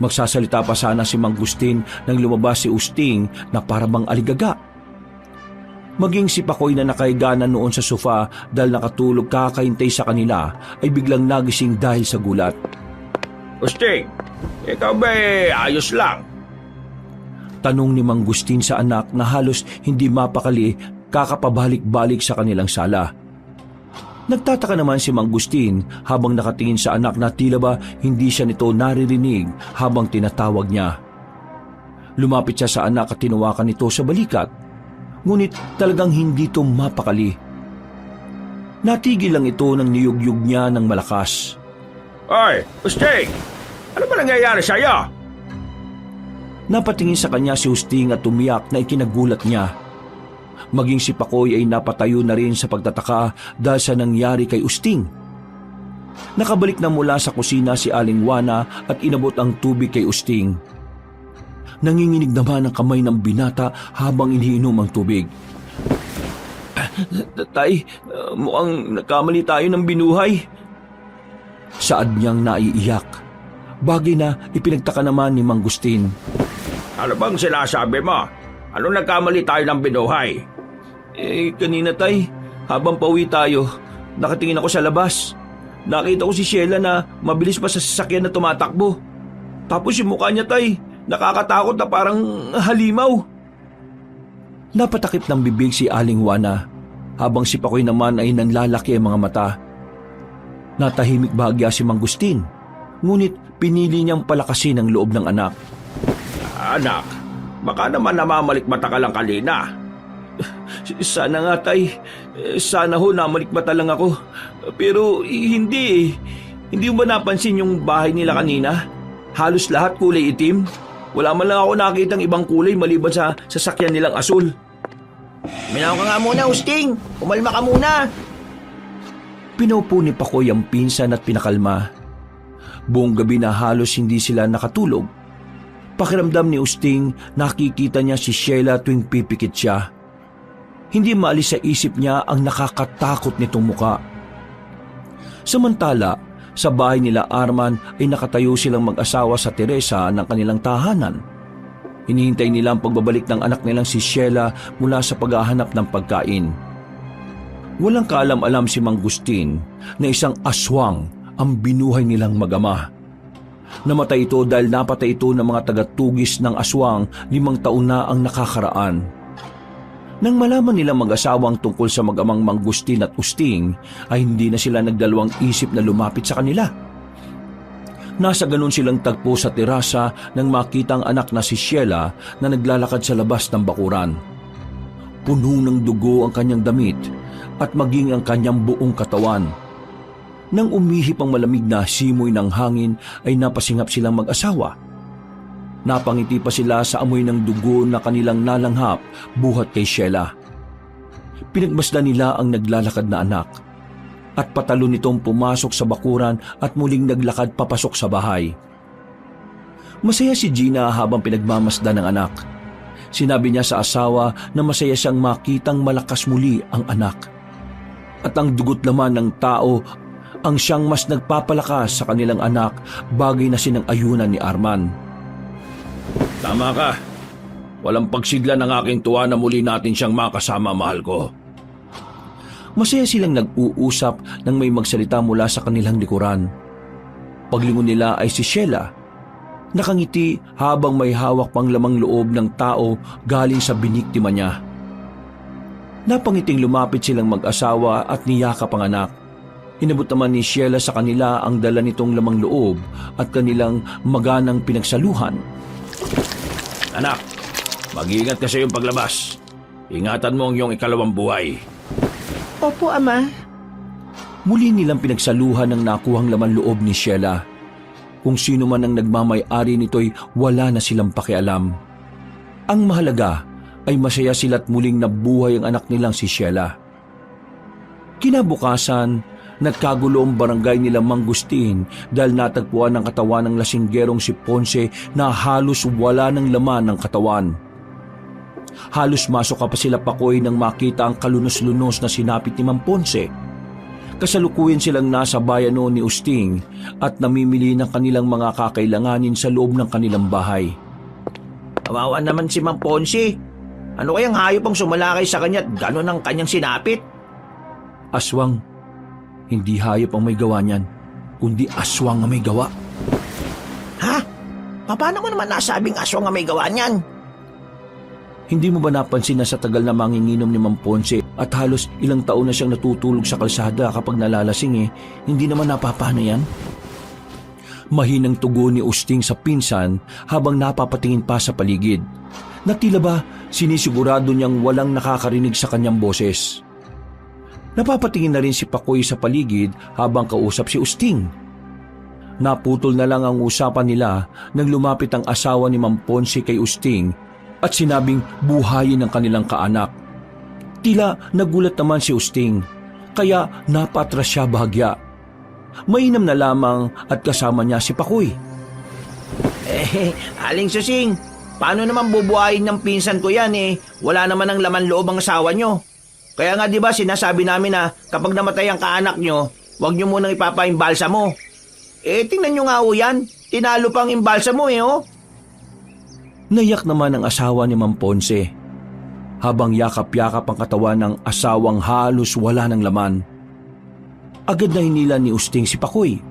[SPEAKER 4] Magsasalita pa sana si Mang Gustin nang lumabas si Usting na parabang aligaga. Maging si Pakoy na nakahiga na noon sa sofa dahil nakatulog kakahintay sa kanila ay biglang nagising dahil sa gulat.
[SPEAKER 1] Usting, ikaw ba ayos lang?
[SPEAKER 4] Tanong ni Mang Gustin sa anak na halos hindi mapakali kakapabalik-balik sa kanilang sala. Nagtataka naman si Mang Gustin habang nakatingin sa anak na tila ba hindi siya nito naririnig habang tinatawag niya. Lumapit siya sa anak at tinawakan nito sa balikat. Ngunit talagang hindi ito mapakali. Natigil lang ito nang niyugyug niya ng malakas.
[SPEAKER 1] Oy, Usting! Ano ba nangyayari sa'yo?
[SPEAKER 4] Napatingin sa kanya si Usting at umiyak na ikinagulat niya. Maging si Pakoy ay napatayo na rin sa pagtataka dahil sa nangyari kay Usting. Nakabalik na mula sa kusina si Aling Juana at inabot ang tubig kay Usting. Nanginginig naman ang kamay ng binata habang iniinom ang tubig. Tay, mukhang nagkamali tayo ng binuhay. Saad niyang naiiyak. Bagay na ipinagtaka naman ni Mang Gustin.
[SPEAKER 1] Ano bang sinasabi mo? Ano nagkamali tayo ng binuhay?
[SPEAKER 4] Kanina tay, habang pauwi tayo, nakatingin ako sa labas. Nakita ko si Sheila na mabilis pa sa sasakyan na tumatakbo. Tapos yung mukha niya tay, nakakatakot na parang halimaw. Napatakip ng bibig si Aling Juana, habang si Pakoy naman ay nanlalaki ang mga mata. Natahimik bahagya si Mang Gustin, ngunit pinili niyang palakasin ang loob ng anak.
[SPEAKER 1] Anak, baka naman namamalikmata ka lang kanina.
[SPEAKER 4] Sana nga tay, sana ho namalikmata lang ako. Pero hindi. Hindi mo ba napansin yung bahay nila kanina? Halos lahat kulay itim. Wala man lang ako nakitang ibang kulay maliban sa sasakyan nilang asul.
[SPEAKER 2] Minaw ka nga muna, Usting. Umalma ka muna.
[SPEAKER 4] Pinaupo ni Pakoy ang pinsan at pinakalma. Buong gabi na halos hindi sila nakatulog. Pakiramdam ni Usting, nakikita niya si Sheila tuwing pipikit siya. Hindi maalis sa isip niya ang nakakatakot nitong muka. Samantala, sa bahay nila Arman ay nakatayo silang mag-asawa sa Teresa ng kanilang tahanan. Hinihintay nila ang pagbabalik ng anak nilang si Sheila mula sa paghahanap ng pagkain. Walang kaalam-alam si Mang Gustin na isang aswang ang binuhay nilang mag-ama. Namatay ito dahil napatay ito ng mga tagatugis ng aswang 5 taon na ang nakakaraan. Nang malaman nilang mag-asawang tungkol sa mag-amang Mang Gustin at Usting, ay hindi na sila nagdalawang isip na lumapit sa kanila. Nasa ganun silang tagpo sa terasa nang makita ang anak na si Sheila na naglalakad sa labas ng bakuran. Puno ng dugo ang kanyang damit at maging ang kanyang buong katawan. Nang umihip ang malamig na simoy ng hangin ay napasingap silang mag-asawa. Napangiti pa sila sa amoy ng dugo na kanilang nalanghap buhat kay Sheila. Pinagmasdan nila ang naglalakad na anak at patalo nitong pumasok sa bakuran at muling naglakad papasok sa bahay. Masaya si Gina habang pinagmamasdan ng anak. Sinabi niya sa asawa na masaya siyang makitang malakas muli ang anak. At ang dugot laman ng tao ang siyang mas nagpapalakas sa kanilang anak, bagay na sinang-ayunan ni Arman.
[SPEAKER 1] Tama ka. Walang pagsigla ng aking tuwa na muli natin siyang makasama, mahal ko.
[SPEAKER 4] Masaya silang nag-uusap nang may magsalita mula sa kanilang likuran. Paglingon nila ay si Sheila. Nakangiti habang may hawak pang lamang loob ng tao galing sa biniktima niya. Napangiting lumapit silang mag-asawa at niyakap ang anak. Inabot naman ni Sheila sa kanila ang dala nitong lamang loob at kanilang maganang pinagsaluhan.
[SPEAKER 1] Anak, mag-iingat ka sa iyong paglabas. Ingatan mo ang iyong ikalawang buhay.
[SPEAKER 5] Opo, Ama.
[SPEAKER 4] Muli nilang pinagsaluhan ang nakuhang laman loob ni Sheila. Kung sino man ang nagmamay-ari nito'y wala na silang pakialam. Ang mahalaga ay masaya sila't muling nabuhay ang anak nilang si Sheila. Kinabukasan, nagkagulo ang barangay nila Mangustin dahil natagpuan ng katawan ng lasinggerong si Ponce na halos wala ng laman ng katawan. Halos masok pa sila Pakoy nang makita ang kalunos-lunos na sinapit ni Mang Ponce. Kasalukuyan silang nasa bayan noon ni Usting at namimili ng kanilang mga kakailanganin sa loob ng kanilang bahay.
[SPEAKER 2] Kawawa naman si Mang Ponce. Ano kayang hayop ang sumalakay sa kanya at gano'n ang kanyang sinapit?
[SPEAKER 4] Aswang. Hindi hayop ang may gawa niyan, kundi aswang ang may gawa.
[SPEAKER 2] Ha? Paano mo naman nasabing aswang ang may gawa niyan?
[SPEAKER 4] Hindi mo ba napansin na sa tagal na manginginom ni Mang Ponce at halos ilang taon na siyang natutulog sa kalsada kapag nalalasing hindi naman napapano yan? Mahinang tugon ni Usting sa pinsan habang napapatingin pa sa paligid. Na tila ba sinisigurado niyang walang nakakarinig sa kanyang boses. Napapatingin na rin si Pakoy sa paligid habang kausap si Usting. Naputol na lang ang usapan nila nang lumapit ang asawa ni Mang Ponce kay Usting at sinabing buhayin ang kanilang kaanak. Tila nagulat naman si Usting, kaya napatras siya bahagya. Mainam na lamang at kasama niya si Pakoy.
[SPEAKER 2] Aling Susing, paano naman bubuhayin ng pinsan ko yan Wala naman ang laman loob ang asawa nyo. Kaya nga di ba sinasabi namin na kapag namatay ang kaanak nyo, huwag nyo munang ipapaimbalsa mo. Tingnan nyo nga yan, tinalo pang imbalsa mo
[SPEAKER 4] Nayak naman ang asawa ni Mang Ponce. Habang yakap-yakap ang katawan ng asawang halos wala ng laman. Agad na hinila ni Usting si Pakoy.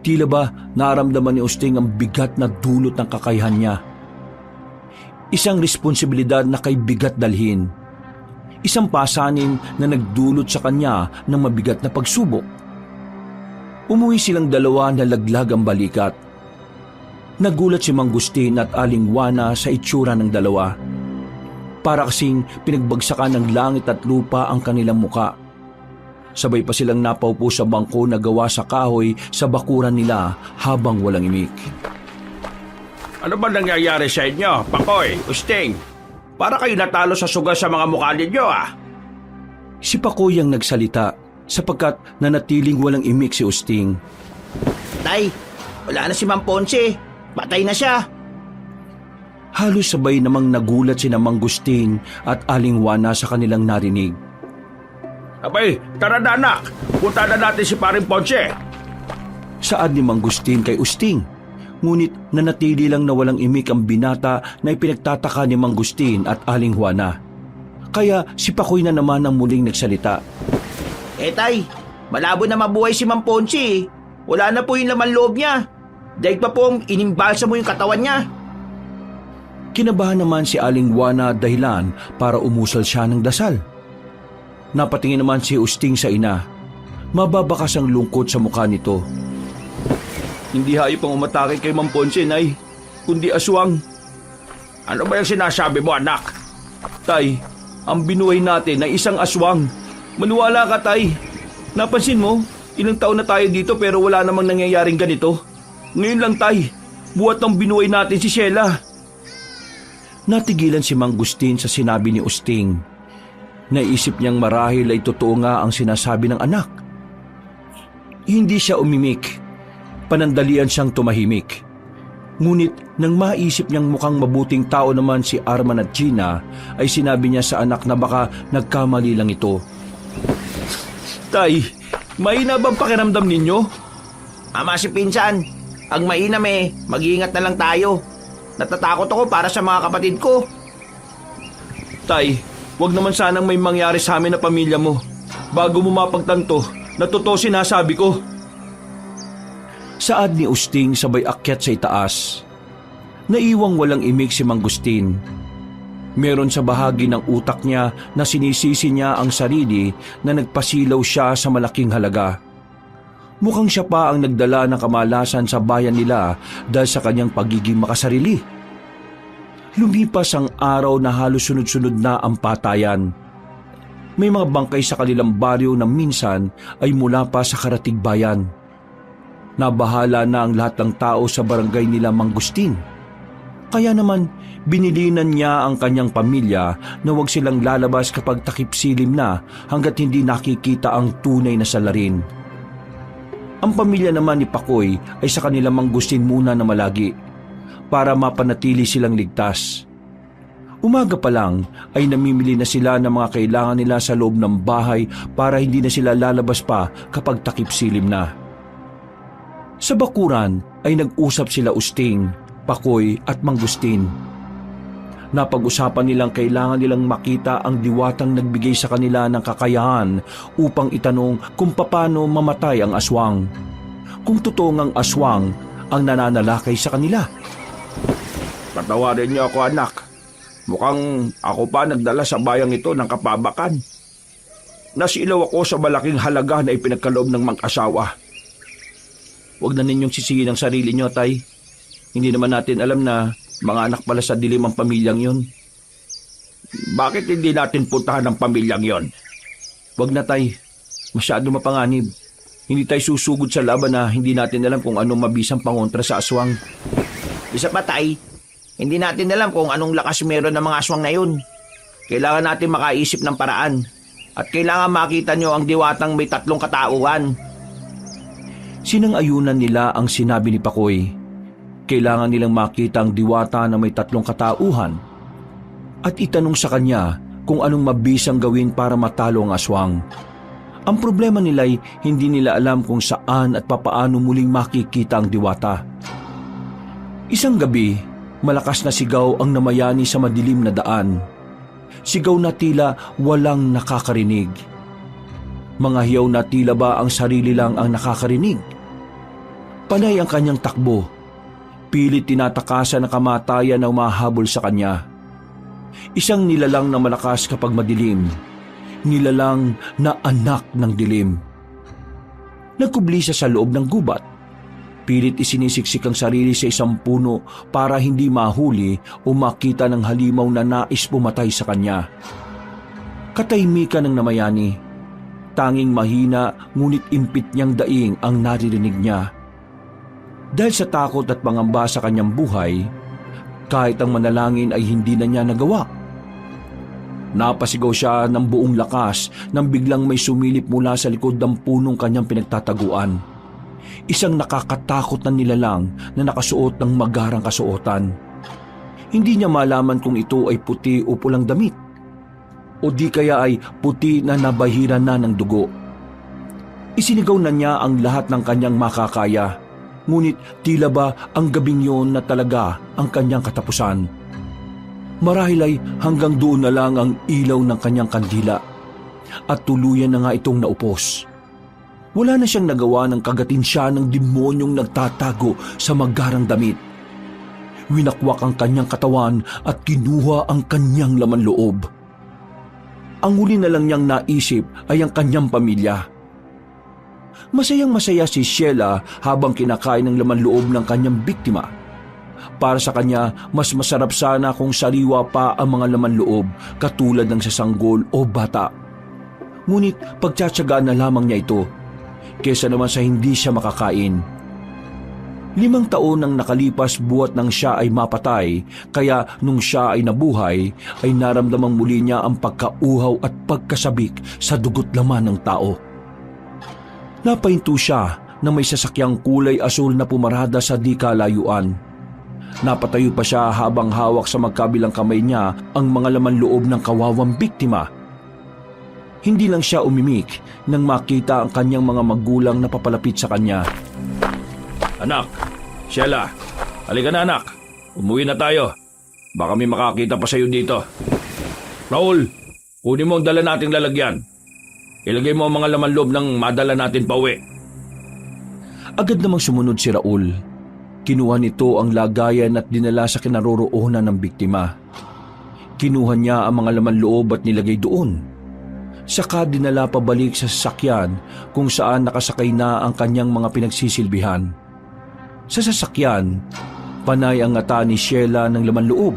[SPEAKER 4] Tila ba naramdaman ni Usting ang bigat na dulot ng kakayahan niya. Isang responsibilidad na kay bigat dalhin. Isang pasanin na nagdulot sa kanya ng mabigat na pagsubok. Umuwi silang dalawa na laglag ang balikat. Nagulat si Mang Gustin at Aling Juana sa itsura ng dalawa. Para kasing pinagbagsakan ng langit at lupa ang kanilang muka. Sabay pa silang napaupo sa bangko na gawa sa kahoy sa bakuran nila habang walang imik.
[SPEAKER 1] Ano ba nangyayari sa inyo, Pakoy, Usting? Para kayo natalo sa sugal sa mga mukha ninyo,
[SPEAKER 4] Si Pakoy ang nagsalita sapagkat nanatiling walang imik si Usting.
[SPEAKER 2] Tay, wala na si Mang Ponce. Patay na siya.
[SPEAKER 4] Halos sabay namang nagulat si Mang Gustin at Aling Juana sa kanilang narinig.
[SPEAKER 1] Abay, tara na anak. Punta na natin si Paring Ponce.
[SPEAKER 4] Saad ni Mang Gustin kay Usting. Ngunit nanatili lang na walang imik ang binata na ipinagtataka ni Mang Gustin at Aling Juana. Kaya si Pakoy na naman ang muling nagsalita.
[SPEAKER 2] Tay, malabo na mabuhay si Mang Ponce. Wala na po yung laman loob niya. Dahil pa po inimbalsa mo yung katawan niya.
[SPEAKER 4] Kinabahan naman si Aling Juana dahilan para umusal siya ng dasal. Napatingin naman si Usting sa ina. Mababakas ang lungkot sa mukha nito.
[SPEAKER 1] Hindi hayop ang umatake kay Mang Ponce, Nay, kundi aswang. Ano ba yung sinasabi mo, anak?
[SPEAKER 4] Tay, ang binuhay natin ay isang aswang. Maniwala ka, Tay. Napansin mo, Ilang taon na tayo dito pero wala namang nangyayaring ganito. Ngayon lang, Tay. Buhat ng binuhay natin si Sheila. Natigilan si Mang Gustin sa sinabi ni Usting. Naisip niyang marahil ay totoo nga ang sinasabi ng anak. Hindi siya umimik. Panandalian siyang tumahimik. Ngunit nang maisip niyang mukhang mabuting tao naman si Arman at Gina, ay sinabi niya sa anak na baka nagkamali lang ito. Tay, mahina bang pakiramdam ninyo?
[SPEAKER 2] Ama si Pinsan, ang mainam mag-iingat na lang tayo. Natatakot ako para sa mga kapatid ko.
[SPEAKER 4] Tay, wag naman sanang may mangyari sa amin na pamilya mo. Bago mo mapagtanto, na totoo sinasabi ko. Saad ni Usting sabay akyat sa itaas. Naiwang walang imik si Mang Gustin. Meron sa bahagi ng utak niya na sinisisi niya ang sarili na nagpasilaw siya sa malaking halaga. Mukhang siya pa ang nagdala ng kamalasan sa bayan nila dahil sa kanyang pagiging makasarili. Lumipas ang araw na halos sunod-sunod na ang patayan. May mga bangkay sa kanilang baryo na minsan ay mula pa sa karatig bayan. Nabahala na ang lahat ng tao sa barangay nila Mang Gustin. Kaya naman, binilinan niya ang kanyang pamilya na huwag silang lalabas kapag takip silim na hanggat hindi nakikita ang tunay na salarin. Ang pamilya naman ni Pakoy ay sa kanila Mang Gustin muna na malagi para mapanatili silang ligtas. Umaga pa lang ay namimili na sila ng mga kailangan nila sa loob ng bahay para hindi na sila lalabas pa kapag takip silim na. Sa bakuran ay nag-usap sila Usting, Pakoy at Mang Gustin. Napag-usapan nilang kailangan nilang makita ang diwatang nagbigay sa kanila ng kakayahan upang itanong kung paano mamatay ang aswang. Kung totoo ngang aswang ang nananalakay sa kanila.
[SPEAKER 1] Patawarin niyo ako, anak. Mukhang ako pa nagdala sa bayang ito ng kapabakan. Nasilaw ako sa malaking halaga na ipinagkaloob ng mag-asawa.
[SPEAKER 4] Huwag na ninyong sisihin ang sarili nyo, Tay. Hindi naman natin alam na mga anak pala sa dilim ang pamilyang yon.
[SPEAKER 1] Bakit hindi natin puntahan ang pamilyang yon?
[SPEAKER 4] Huwag na, Tay. Masyado mapanganib. Hindi tayo susugod sa laban na hindi natin alam kung anong mabisang pangontra sa aswang.
[SPEAKER 2] Isa pa, Tay, hindi natin alam kung anong lakas meron ng mga aswang na yun. Kailangan natin makaisip ng paraan. At kailangan makita nyo ang diwatang may 3 katauhan.
[SPEAKER 4] Sinang-ayunan nila ang sinabi ni Pakoy. Kailangan nilang makita ang diwata na may 3 katauhan at itanong sa kanya kung anong mabisang gawin para matalo ang aswang. Ang problema nila ay hindi nila alam kung saan at papaano muling makikita ang diwata. Isang gabi, malakas na sigaw ang namayani sa madilim na daan. Sigaw na tila walang nakakarinig. Mga hiyaw na tila ba ang sarili lang ang nakakarinig. Panay ang kanyang takbo. Pilit tinatakasan ng kamatayan na umahabol sa kanya. Isang nilalang na malakas kapag madilim. Nilalang na anak ng dilim. Nagkubli siya sa loob ng gubat. Pilit isinisiksik ang sarili sa isang puno para hindi mahuli o makita ng halimaw na nais pumatay sa kanya. Katahimikan ng namayani. Tanging mahina ngunit impit niyang daing ang naririnig niya. Dahil sa takot at pangamba sa kanyang buhay, kahit ang manalangin ay hindi na niya nagawa. Napasigaw siya ng buong lakas nang biglang may sumilip mula sa likod ng punong kanyang pinagtataguan. Isang nakakatakot na nilalang na nakasuot ng magarang kasuotan. Hindi niya malaman kung ito ay puti o pulang damit, o di kaya ay puti na nabahiran na ng dugo. Isinigaw na niya ang lahat ng kanyang makakaya, ngunit tila ba ang gabing yon na talaga ang kanyang katapusan. Marahil ay hanggang doon na lang ang ilaw ng kanyang kandila at tuluyan na nga itong naupos. Wala na siyang nagawa ng kagatin siya ng demonyong nagtatago sa magarang damit. Winakwak ang kanyang katawan at kinuha ang kanyang laman loob. Ang huli na lang niyang naisip ay ang kanyang pamilya. Masayang-masaya si Sheila habang kinakain ng laman loob ng kanyang biktima. Para sa kanya, mas masarap sana kung sariwa pa ang mga laman loob katulad ng sasanggol o bata. Ngunit pagtsatsagaan na lamang niya ito. kesa naman sa hindi siya makakain. 5 taon nang nakalipas buhat nang siya ay mapatay, kaya nung siya ay nabuhay, ay naramdamang muli niya ang pagkauhaw at pagkasabik sa dugo't laman ng tao. Napahinto siya na may sasakyang kulay asul na pumarada sa di kalayuan. Napatayo pa siya habang hawak sa magkabilang kamay niya ang mga laman loob ng kawawang biktima. Hindi lang siya umimik nang makita ang kanyang mga magulang na papalapit sa kanya.
[SPEAKER 1] Anak, Sheila, halika na anak. Umuwi na tayo. Baka may makakita pa sa'yo dito. Raul, kunin mo ang dala nating lalagyan. Ilagay mo ang mga laman loob ng madala natin pauwi.
[SPEAKER 4] Agad namang sumunod si Raul. Kinuha nito ang lagayan at dinala sa kinaroroonan ng biktima. Kinuha niya ang mga laman loob at nilagay doon. Saka dinala pabalik sa sasakyan kung saan nakasakay na ang kanyang mga pinagsisilbihan. Sa sasakyan, panay ang ngata ni Sheila ng laman loob.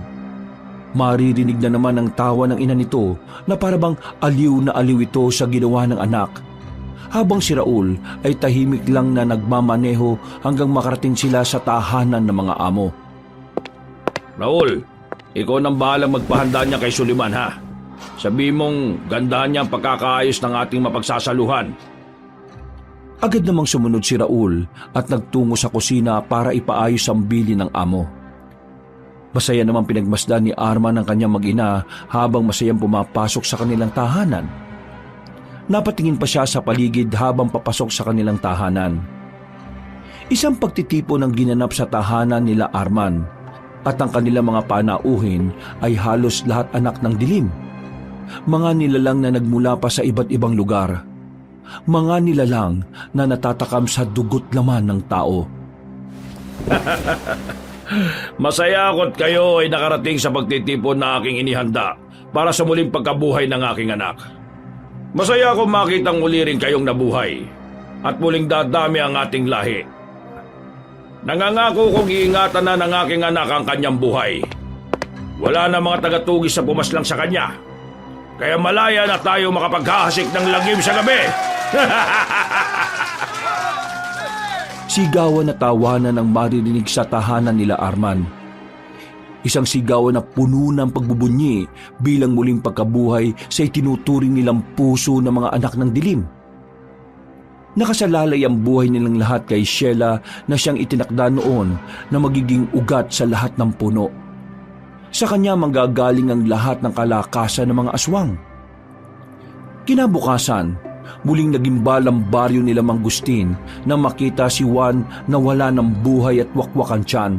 [SPEAKER 4] Maririnig na naman ang tawa ng ina nito na parabang aliw na aliw ito sa ginawa ng anak. Habang si Raul ay tahimik lang na nagmamaneho hanggang makarating sila sa tahanan ng mga amo.
[SPEAKER 1] Raul, ikaw nang bahalang magpahanda niya kay Suliman ha. Sabi mong gandahan niya ang pagkakaayos ng ating mapagsasaluhan.
[SPEAKER 4] Agad namang sumunod si Raul at nagtungo sa kusina para ipaayos ang bili ng amo. Masaya namang pinagmasdan ni Arman ang kanyang mag-ina habang masayang pumapasok sa kanilang tahanan. Napatingin pa siya sa paligid habang papasok sa kanilang tahanan. Isang pagtitipon ang ginanap sa tahanan nila Arman at ang kanilang mga panauhin ay halos lahat anak ng dilim. Mga nilalang na nagmula pa sa iba't ibang lugar. Mga nilalang na natatakam sa dugo't laman ng tao.
[SPEAKER 1] Masaya ako't kayo ay nakarating sa pagtitipon na aking inihanda para sa muling pagkabuhay ng aking anak. Masaya akong makitang muli rin kayong nabuhay at muling dadami ang ating lahi. Nangangako kong iingatan na ng aking anak ang kanyang buhay. Wala na mga tagatugis sa pumaslang sa kanya. Kaya malaya na tayo makapaghahasik ng lagim sa gabi.
[SPEAKER 4] Sigawan na tawanan ang maririnig sa tahanan nila Arman. Isang sigawan na puno ng pagbubunyi bilang muling pagkabuhay sa itinuturing nilang puso ng mga anak ng dilim. Nakasalalay ang buhay nilang lahat kay Sheila na siyang itinakda noon na magiging ugat sa lahat ng puno. Sa kanya manggagaling ang lahat ng kalakasan ng mga aswang. Kinabukasan, muling nagimbal ang baryo nila Mangustin nang makita si Juan na wala ng buhay at wakwak ang tiyan.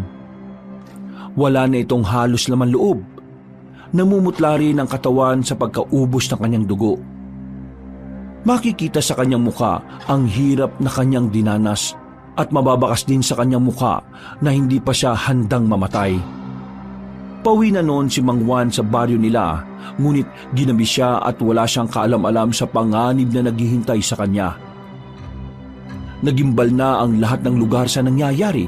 [SPEAKER 4] Wala na itong halos laman loob. Namumutla rin ang katawan sa pagkaubos ng kanyang dugo. Makikita sa kanyang muka ang hirap na kanyang dinanas at mababakas din sa kanyang muka na hindi pa siya handang mamatay. Pauwi na noon si Mang Juan sa baryo nila, ngunit ginabi siya at wala siyang kaalam-alam sa panganib na naghihintay sa kanya. Nagimbal na ang lahat ng lugar sa nangyayari.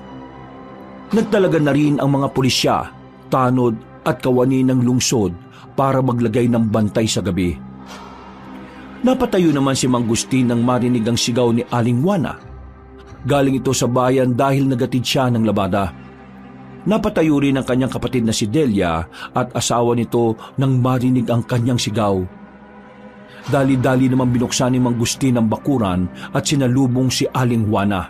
[SPEAKER 4] Nagtalaga na rin ang mga pulisya, tanod at kawani ng lungsod para maglagay ng bantay sa gabi. Napatayo naman si Mangustin nang marinig ang sigaw ni Aling Juana. Galing ito sa bayan dahil nagatid siya ng labada. Napatayo rin ang kanyang kapatid na si Delia at asawa nito nang marinig ang kanyang sigaw. Dali-dali naman binuksan ni Mangustin ang bakuran at sinalubong si Aling Juana.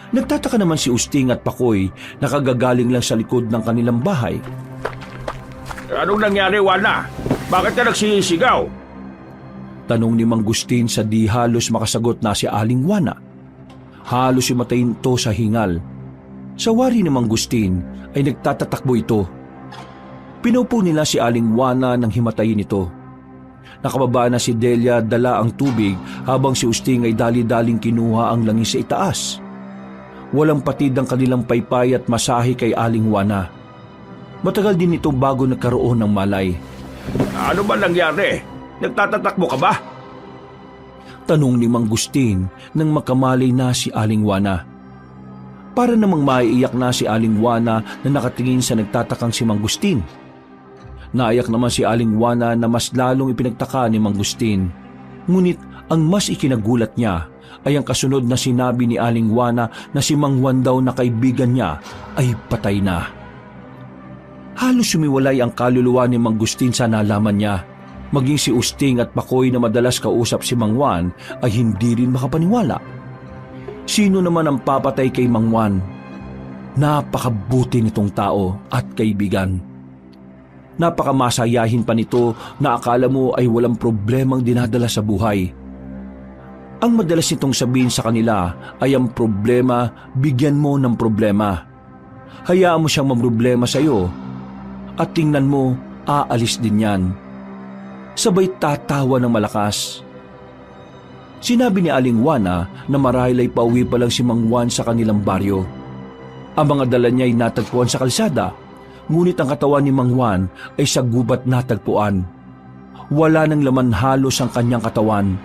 [SPEAKER 4] Nagtataka naman si Usting at Pakoy na kagagaling lang sa likod ng kanilang bahay.
[SPEAKER 1] Anong nangyari, Juana? Bakit ka nagsisigaw?
[SPEAKER 4] Tanong ni Mangustin sa di halos makasagot na si Aling Juana. Halos himatayin ito sa hingal. Sa wari ni Mangustin ay nagtatatakbo ito. Pinupo nila si Aling Juana nang himatayin ito. Nakababa na si Delia dala ang tubig habang si Usting ay dali-daling kinuha ang langis sa itaas. Walang patid ang kanilang paypay at masahe kay Aling Juana. Matagal din ito bago nagkaroon ng malay.
[SPEAKER 1] Ano ba nangyari? Nagtatatakbo ka ba?
[SPEAKER 4] Tanong ni Mangustin nang makamalay na si Aling Juana. Para namang maiiyak na si Aling Juana na nakatingin sa nagtatakang si Mangustin. Naiyak naman si Aling Juana na mas lalong ipinagtaka ni Mangustin. Ngunit ang mas ikinagulat niya ay ang kasunod na sinabi ni Aling Juana na si Mang Juan daw na kaibigan niya ay patay na. Halos sumiwalay ang kaluluwa ni Mang Gustin sa nalaman niya. Maging si Usting at Pakoy na madalas kausap si Mang Juan ay hindi rin makapaniwala. Sino naman ang papatay kay Mang Juan? Napakabuti nitong tao at kaibigan. Napakamasayahin pa nito na akala mo ay walang problemang dinadala sa buhay. Ang madalas nitong sabihin sa kanila ay ang problema, bigyan mo ng problema. Hayaan mo siyang mamroblema sa iyo at tingnan mo, aalis din yan. Sabay tatawa ng malakas. Sinabi ni Aling Juana na marahil ay pauwi pa lang si Mang Juan sa kanilang baryo. Ang mga dala niya ay natagpuan sa kalsada, ngunit ang katawan ni Mang Juan ay sa gubat natagpuan. Wala nang laman halos ang kanyang katawan.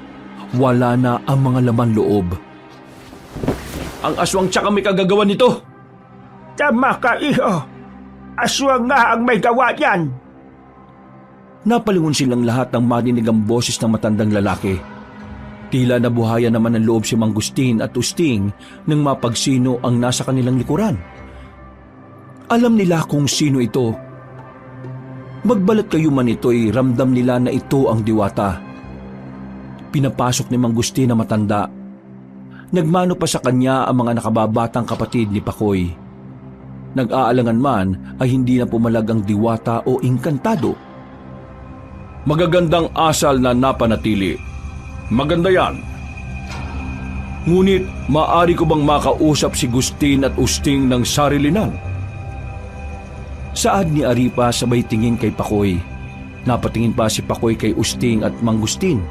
[SPEAKER 4] Wala na ang mga laman loob.
[SPEAKER 2] Ang aswang tsaka may kagagawa nito.
[SPEAKER 1] Tama ka, iho. Aswang nga ang may gawa yan.
[SPEAKER 4] Napalingon silang lahat ng marinig ang boses ng matandang lalaki. Tila nabuhayan naman ng loob si Mang Gustin at Usting nang mapagsino ang nasa kanilang likuran. Alam nila kung sino ito. Magbalat kayo man ito'y ramdam nila na ito ang diwata. Pinapasok ni Mang Gustin na matanda. Nagmano pa sa kanya ang mga nakababatang kapatid ni Pakoy. Nag-aalangan man ay hindi na pumalag ang diwata o inkantado.
[SPEAKER 3] Magagandang asal na napanatili. Maganda yan. Ngunit maaari ko bang makausap si Gustin at Usting ng sarilinan?
[SPEAKER 4] Saad ni Aripa sabay tingin kay Pakoy. Napatingin pa si Pakoy kay Usting at Mang Gustin.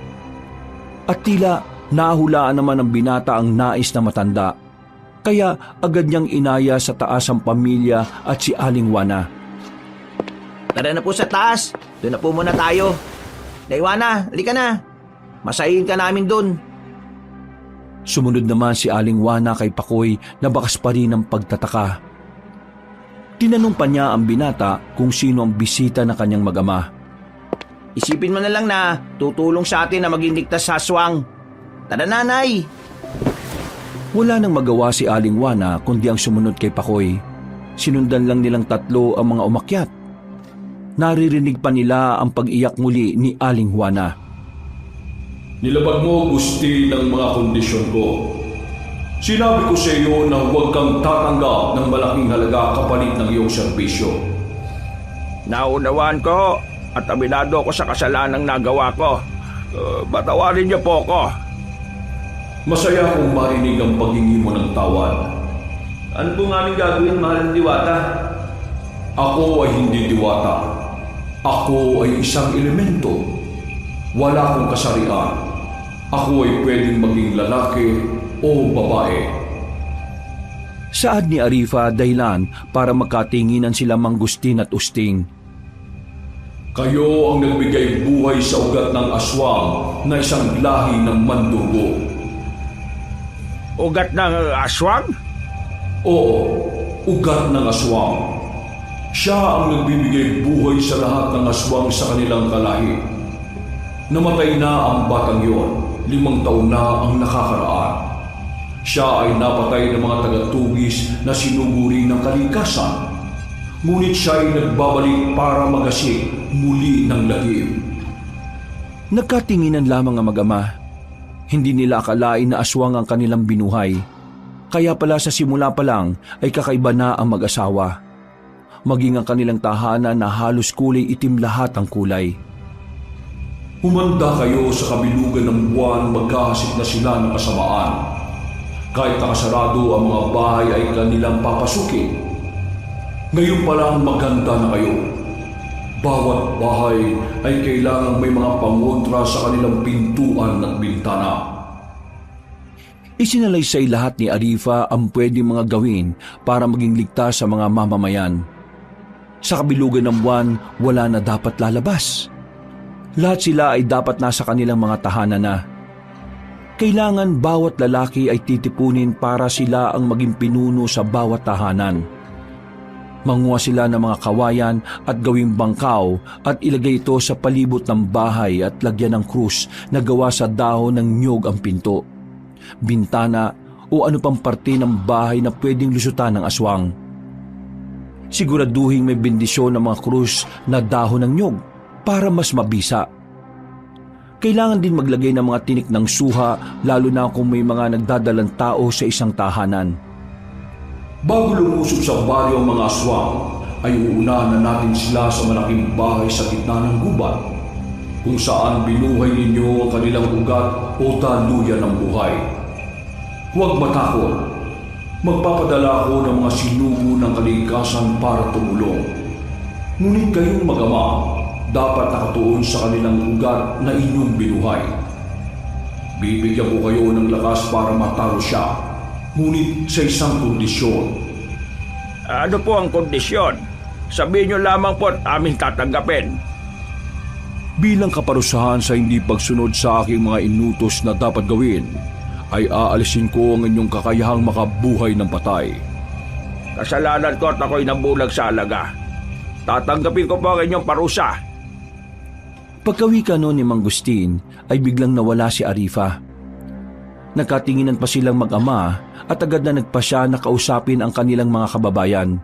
[SPEAKER 4] At tila nahulaan naman ng binata ang nais na matanda. Kaya agad niyang inaya sa taas ang pamilya at si Aling Juana.
[SPEAKER 2] Tara na po sa taas. Doon na po muna tayo. Juana, halika na. Masahin ka namin doon.
[SPEAKER 4] Sumunod naman si Aling Juana kay Pakoy na bakas pa rin ng pagtataka. Tinanong pa niya ang binata kung sino ang bisita na kanyang mag-ama.
[SPEAKER 2] Isipin mo na lang na tutulong sa atin na maging ligtas sa aswang. Tara, nanay.
[SPEAKER 4] Wala nang magawa si Aling Juana kundi ang sumunod kay Pakoy. Sinundan lang nilang tatlo ang mga umakyat. Naririnig pa nila ang pag-iyak muli ni Aling Juana.
[SPEAKER 3] Nilabag mo, Gustin, ang mga kondisyon ko. Sinabi ko sa iyo na huwag kang tatanggap ng malaking halaga kapalit ng iyong serbisyo.
[SPEAKER 1] Naunawaan ko at aminado ako sa kasalanang nagawa ko. Patawarin niyo po ako.
[SPEAKER 3] Masaya akong marinig ang paghingi mo ng tawad.
[SPEAKER 2] Ano po nga aming gagawin, mahal ng diwata?
[SPEAKER 3] Ako ay hindi diwata. Ako ay isang elemento. Wala akong kasarian. Ako ay pwedeng maging lalaki o babae.
[SPEAKER 4] Saad ni Arifa dahilan para magkatinginan sila Mang Gustin at Usting.
[SPEAKER 3] Kayo ang nagbigay buhay sa ugat ng aswang na isang lahi ng mandugo.
[SPEAKER 1] Ugat ng aswang?
[SPEAKER 3] Oo, ugat ng aswang. Siya ang nagbibigay buhay sa lahat ng aswang sa kanilang kalahi. Namatay na ang batang yon, 5 taon na ang nakakaraan. Siya ay napatay ng mga tagatugis na sinuguri ng kalikasan. Ngunit siya ay nagbabalik para magasik muli ng lagim.
[SPEAKER 4] Nagkatinginan lamang ang mag-ama. Hindi nila akalain na aswang ang kanilang binuhay. Kaya pala sa simula pa lang ay kakaiba na ang mag-asawa. Maging ang kanilang tahanan na halos kulay itim lahat ang kulay.
[SPEAKER 3] Humanda kayo sa kabilugan ng buwan, magkahasik na sila ng kasamaan. Kahit nakasarado ang mga bahay ay kanilang papasukin. Ngayon pa lang maganda na kayo. Bawat bahay ay kailangang may mga pangontra sa kanilang pintuan at bintana.
[SPEAKER 4] Isinalaysay lahat ni Arifa ang pwedeng mga gawin para maging ligtas sa mga mamamayan. Sa kabilugan ng buwan, wala na dapat lalabas. Lahat sila ay dapat nasa kanilang mga tahanan na. Kailangan bawat lalaki ay titipunin para sila ang maging pinuno sa bawat tahanan. Manguha sila ng mga kawayan at gawing bangkaw at ilagay ito sa palibot ng bahay at lagyan ng krus na gawa sa dahon ng niyog ang pinto. bintana o ano pang parte ng bahay na pwedeng lusutan ng aswang. Siguraduhin may bendisyon ng mga krus na dahon ng nyog para mas mabisa. Kailangan din maglagay ng mga tinik ng suha lalo na kung may mga nagdadalang tao sa isang tahanan.
[SPEAKER 3] Bago lumusob sa baryo ang mga aswang, ay uunahan na natin sila sa malaking bahay sa gitna ng gubat, kung saan binuhay ninyo ang kanilang ugat o daluyan ng buhay. Huwag matakot. Magpapadala ako ng mga sinugo ng kalikasan para tumulong. Ngunit kayong mag-ama, dapat nakatuon sa kanilang ugat na inyong binuhay. Bibigyan ko kayo ng lakas para matalo siya, ngunit sa isang kondisyon.
[SPEAKER 1] Ano po ang kondisyon? Sabihin niyo lamang po at aming tatanggapin.
[SPEAKER 4] Bilang kaparusahan sa hindi pagsunod sa aking mga inutos na dapat gawin, ay aalisin ko ang inyong kakayahang makabuhay ng patay.
[SPEAKER 1] Kasalanan ko at ako'y nabulag sa alaga. Tatanggapin ko po ang inyong parusa.
[SPEAKER 4] Pagkawika noon ni Mang Gustin ay biglang nawala si Arifa. Nagkatinginan pa silang mag-ama at agad na nagpasya na kausapin ang kanilang mga kababayan.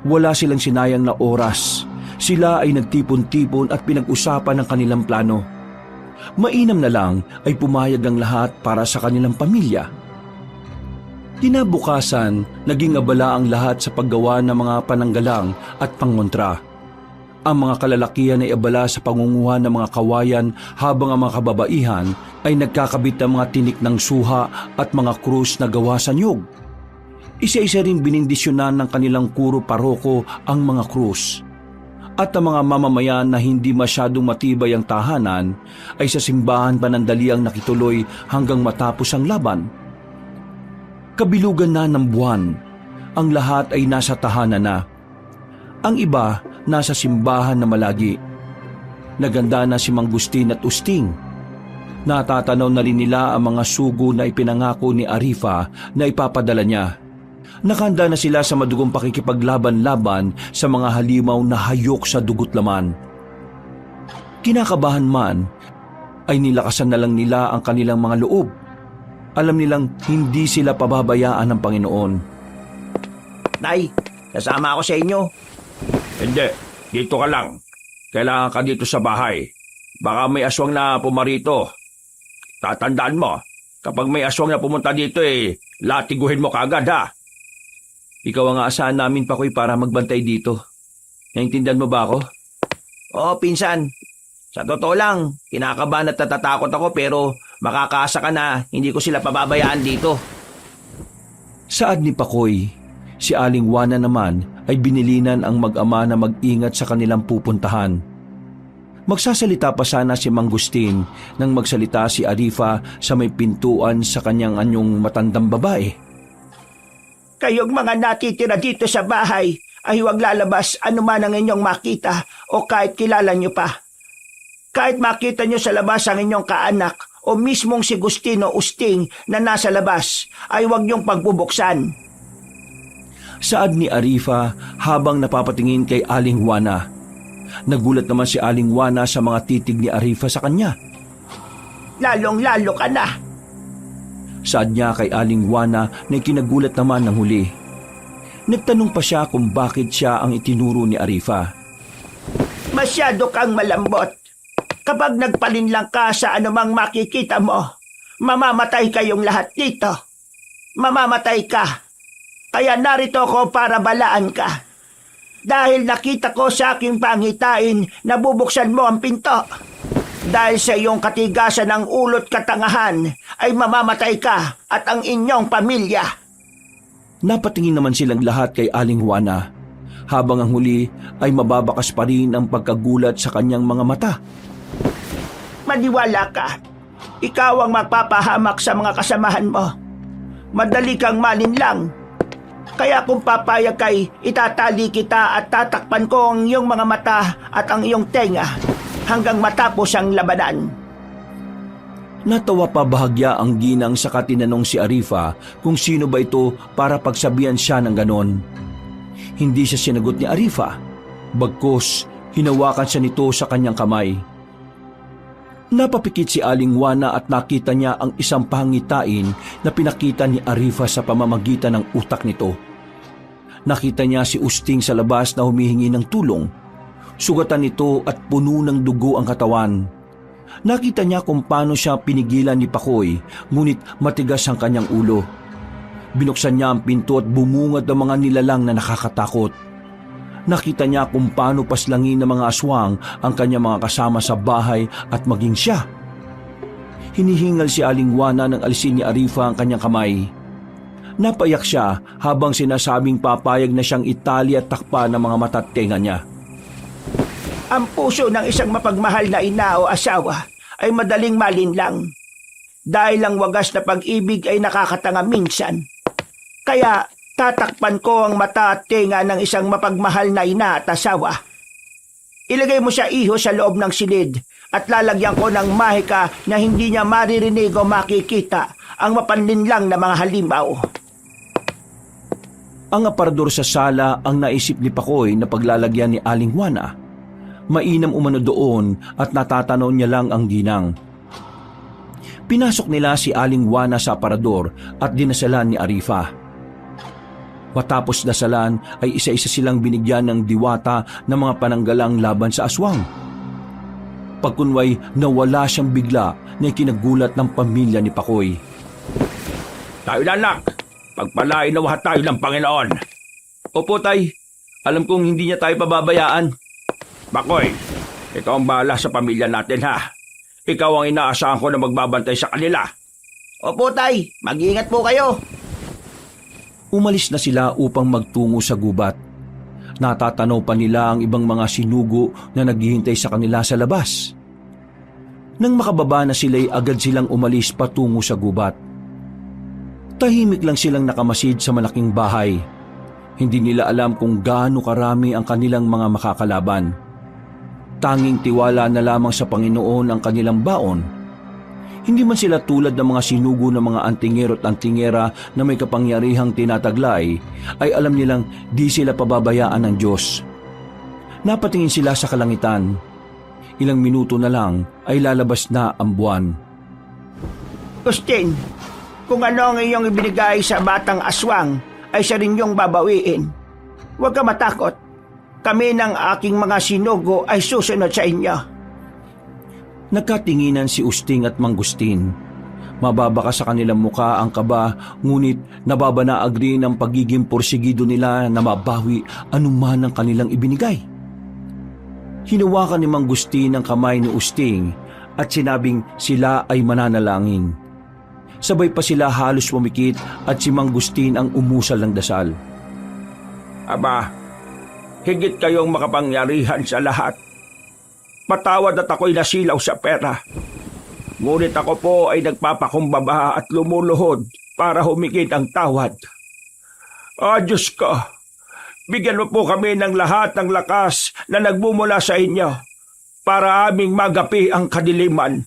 [SPEAKER 4] Wala silang sinayang na oras. Sila ay nagtipon-tipon at pinag-usapan ang kanilang plano. Mainam na lang ay pumayag ang lahat para sa kanilang pamilya. Kinabukasan, naging abala ang lahat sa paggawa ng mga pananggalang at pangontra. Ang mga kalalakihan ay abala sa pangunguha ng mga kawayan habang ang mga kababaihan ay nagkakabit ng mga tinik ng suha at mga krus na gawa sa nyug. Isa-isa rin binindisyonan ng kanilang kuro paroko ang mga krus. At ang mga mamamayan na hindi masyadong matibay ang tahanan ay sa simbahan panandaliang nakituloy hanggang matapos ang laban. Kabilugan na ng buwan, ang lahat ay nasa tahanan na. Ang iba nasa simbahan na malagi. Naganda na si Mang Gustin at Usting. Natatanaw na rin nila ang mga sugo na ipinangako ni Arifa na ipapadala niya. Nakahanda na sila sa madugong pakikipaglaban-laban sa mga halimaw na hayok sa dugot laman. Kinakabahan man, ay nilakasan na lang nila ang kanilang mga loob. Alam nilang hindi sila pababayaan ng Panginoon.
[SPEAKER 2] Nay, kasama ako sa inyo.
[SPEAKER 1] Hindi, dito ka lang. Kailangan ka dito sa bahay. Baka may aswang na pumarito. Tatandaan mo, kapag may aswang na pumunta dito latiguhin mo kaagad ha.
[SPEAKER 4] Ikaw ang aasahan namin, Pakoy, para magbantay dito. Naintindihan mo ba ako?
[SPEAKER 2] Oo, pinsan. Sa totoo lang, kinakabahan at natatakot ako pero makakaasa ka na hindi ko sila pababayaan dito.
[SPEAKER 4] Saad ni Pakoy, si Aling Juana naman ay binilinan ang mag-ama na mag-ingat sa kanilang pupuntahan. Magsasalita pa sana si Mang Gustin nang magsalita si Arifa sa may pintuan sa kanyang anyong matandang babae.
[SPEAKER 2] Kayong mga natitira dito sa bahay ay huwag lalabas anuman ang inyong makita o kahit kilala nyo pa. Kahit makita nyo sa labas ang inyong kaanak o mismong si Gustino Usting na nasa labas, ay huwag nyong pagbubuksan.
[SPEAKER 4] Saad ni Arifa habang napapatingin kay Aling Juana. Nagulat naman si Aling Juana sa mga titig ni Arifa sa kanya.
[SPEAKER 2] Lalong-lalo ka na.
[SPEAKER 4] Saad niya kay Aling Juana na kinagulat naman ng huli. Nagtanong pa siya kung bakit siya ang itinuro ni Arifa.
[SPEAKER 2] Masyado kang malambot. Kapag nagpalinlang ka sa anumang makikita mo, mamamatay kayong lahat dito. Mamamatay ka. Kaya narito ko para balaan ka. Dahil nakita ko sa aking pangitain na bubuksan mo ang pinto. Dahil sa iyong katigasan ng ulot katangahan, ay mamamatay ka at ang inyong pamilya.
[SPEAKER 4] Napatingin naman silang lahat kay Aling Juana, habang ang huli ay mababakas pa rin ang pagkagulat sa kanyang mga mata.
[SPEAKER 2] Maniwala ka. Ikaw ang magpapahamak sa mga kasamahan mo. Madali kang malinlang. Kaya kung papayag kay, itatali kita at tatakpan ko ang iyong mga mata at ang iyong tenga hanggang matapos ang labanan.
[SPEAKER 4] Natawa pa bahagya ang ginang sa katinanong si Arifa kung sino ba ito para pagsabihan siya ng ganon. Hindi siya sinagot ni Arifa, bagkus hinawakan siya nito sa kanyang kamay. Napapikit si Aling Juana at nakita niya ang isang pangitain na pinakita ni Arifa sa pamamagitan ng utak nito. Nakita niya si Usting sa labas na humihingi ng tulong. Sugatan nito at puno ng dugo ang katawan. Nakita niya kung paano siya pinigilan ni Pakoy, ngunit matigas ang kanyang ulo. Binuksan niya ang pinto at bumungad ang mga nilalang na nakakatakot. Nakita niya kung paano paslangin ng mga aswang ang kanyang mga kasama sa bahay at maging siya. Hinihingal si Aling Juana nang alisin ni Arifa ang kanyang kamay. Napayak siya habang sinasabing papayag na siyang itali at takpa ng mga mata at tenga niya.
[SPEAKER 2] Ang puso ng isang mapagmahal na ina o asawa ay madaling malinlang. Dahil ang wagas na pag-ibig ay nakakatanga minsan. Kaya tatakpan ko ang mata at tenga ng isang mapagmahal na ina at asawa. Ilagay mo siya iho sa loob ng silid at lalagyan ko ng mahika na hindi niya maririnig o makikita ang mapanlinlang na mga halimaw.
[SPEAKER 4] Ang aparador sa sala ang naisip ni Pakoy na paglalagyan ni Aling Juana. Mainam umano doon at natatanaw niya lang ang ginang. Pinasok nila si Aling Juana sa aparador at dinasalan ni Arifa. Matapos dasalan ay isa-isa silang binigyan ng diwata ng mga pananggalang laban sa aswang. Pagkunway nawala siyang bigla na ikinagulat ng pamilya ni Pakoy.
[SPEAKER 1] Tayo na, anak. Pagpalain na wahat tayo ng Panginoon.
[SPEAKER 4] Opo, tay. Alam kong hindi niya tayo pababayaan.
[SPEAKER 1] Bakoy, ikaw ang bahala sa pamilya natin, ha? Ikaw ang inaasahan ko na magbabantay sa kanila.
[SPEAKER 2] Opo, tay. Mag-iingat po kayo.
[SPEAKER 4] Umalis na sila upang magtungo sa gubat. Natatanaw pa nila ang ibang mga sinugo na naghihintay sa kanila sa labas. Nang makababa na sila'y agad silang umalis patungo sa gubat. Tahimik lang silang nakamasid sa malaking bahay. Hindi nila alam kung gaano karami ang kanilang mga makakalaban. Tanging tiwala na lamang sa Panginoon ang kanilang baon. Hindi man sila tulad ng mga sinugo ng mga antingero at antingera na may kapangyarihang tinataglay, ay alam nilang di sila pababayaan ng Diyos. Napatingin sila sa kalangitan. Ilang minuto na lang ay lalabas na ang buwan.
[SPEAKER 2] Usting, kung ano ang iyong ibinigay sa batang aswang, ay siya rin yung babawiin. Huwag ka matakot. Kami ng aking mga sinugo ay susunod sa inyo.
[SPEAKER 4] Nagkatinginan si Usting at Mangustin. Mababa ka sa kanilang muka ang kaba, ngunit nababanaag rin ang pagiging porsigido nila na mabawi anuman ang kanilang ibinigay. Hinawakan ni Mangustin ang kamay ni Usting at sinabing sila ay mananalangin. Sabay pa sila halos pumikit at si Mangustin ang umusal ng dasal.
[SPEAKER 1] Aba, higit kayong makapangyarihan sa lahat. Patawad at ako'y nasilaw sa pera. Ngunit ako po ay nagpapakumbaba at lumuluhod para humigit ang tawad. Diyos ko, bigyan mo po kami ng lahat ng lakas na nagmumula sa inyo para aming magapi ang kadiliman.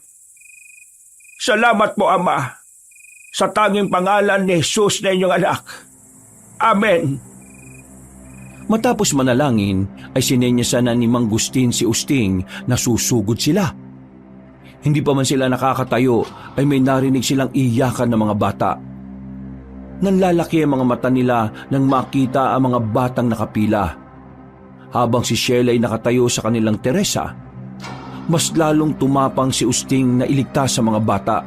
[SPEAKER 1] Salamat po, Ama, sa tanging pangalan ni Jesus na inyong anak. Amen.
[SPEAKER 4] Matapos manalangin ay sinenyasan na ni Mangustin si Usting na susugod sila. Hindi pa man sila nakakatayo ay may narinig silang iyakan ng mga bata. Nanlalaki ang mga mata nila nang makita ang mga batang nakapila. Habang si Sheila ay nakatayo sa kanilang teresa, mas lalong tumapang si Usting na iligtas sa mga bata.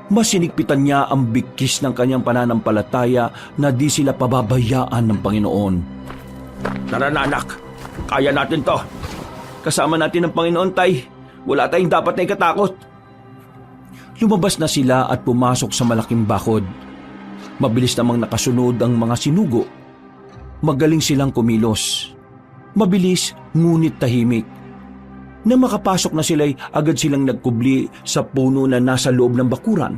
[SPEAKER 4] Mas sinigpitan niya ang bigkis ng kanyang pananampalataya na di sila pababayaan ng Panginoon.
[SPEAKER 1] Tara na, anak. Kaya natin to.
[SPEAKER 4] Kasama natin ang Panginoon, tay. Wala tayong dapat na ikatakot. Lumabas na sila at pumasok sa malaking bakod. Mabilis namang nakasunod ang mga sinugo. Magaling silang kumilos. Mabilis ngunit tahimik. Nang makapasok na sila'y agad silang nagkubli sa puno na nasa loob ng bakuran.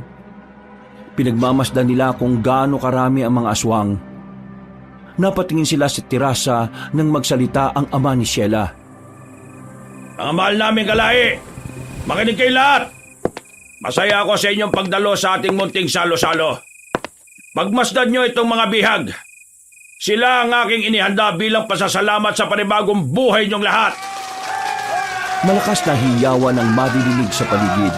[SPEAKER 4] Pinagmamasdan nila kung gaano karami ang mga aswang. Napatingin sila sa tirasa nang magsalita ang ama ni Sheila.
[SPEAKER 1] Ang mahal naming kalahi, makinig kayo lahat. Masaya ako sa inyong pagdalo sa ating munting salo-salo. Pagmasdan nyo itong mga bihag. Sila ang aking inihanda bilang pasasalamat sa panibagong buhay niyong lahat.
[SPEAKER 4] Malakas na hiyawan ang madidinig sa paligid.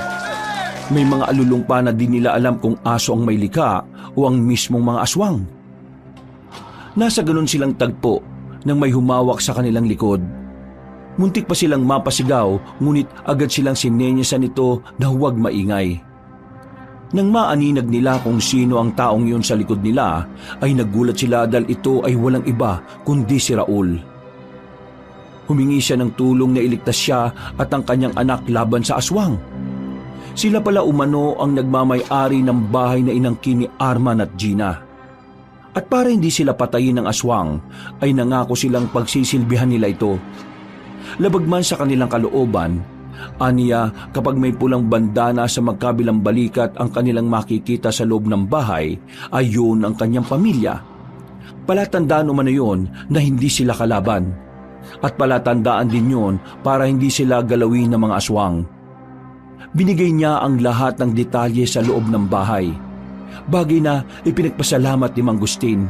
[SPEAKER 4] May mga alulong pa na di nila alam kung aso ang may likha o ang mismong mga aswang. Nasa ganun silang tagpo nang may humawak sa kanilang likod. Muntik pa silang mapasigaw, ngunit agad silang sinenyasan nito na huwag maingay. Nang maaninag nila kung sino ang taong yun sa likod nila, ay nagulat sila dahil ito ay walang iba kundi si Raul. Humingi siya ng tulong na iligtas siya at ang kanyang anak laban sa aswang. Sila pala umano ang nagmamay-ari ng bahay na inangkin ni Arman at Gina. At para hindi sila patayin ng aswang, ay nangako silang pagsisilbihan nila ito. Labag man sa kanilang kalooban, aniya kapag may pulang bandana sa magkabilang balikat ang kanilang makikita sa loob ng bahay, ay yun ang kanyang pamilya. Palatandaan umano yun na hindi sila kalaban. At palatandaan din yun para hindi sila galawin ng mga aswang. Binigay niya ang lahat ng detalye sa loob ng bahay. Bagay na ipinagpasalamat ni Mang Gustin.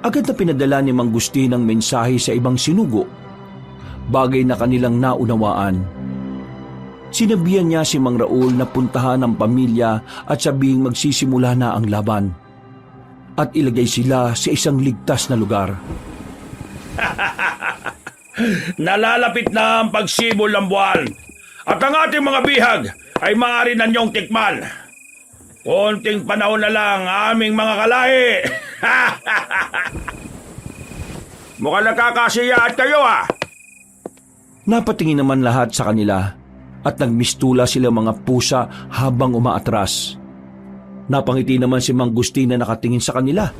[SPEAKER 4] Agad na pinadala ni Mang Gustin ang mensahe sa ibang sinugo. Bagay na kanilang naunawaan. Sinabihan niya si Mang Raul na puntahan ang pamilya at sabihing magsisimula na ang laban. At ilagay sila sa isang ligtas na lugar.
[SPEAKER 1] Nalalapit na ang pagsibol ng buwan at ang ating mga bihag ay maaari na niyong tikman. Konting panahon na lang aming mga kalahi. Mukhang nakakasiya at kayo
[SPEAKER 4] Napatingin naman lahat sa kanila at nagmistula sila mga pusa habang umaatras. Napangiti naman si Mang Gustin na nakatingin sa kanila.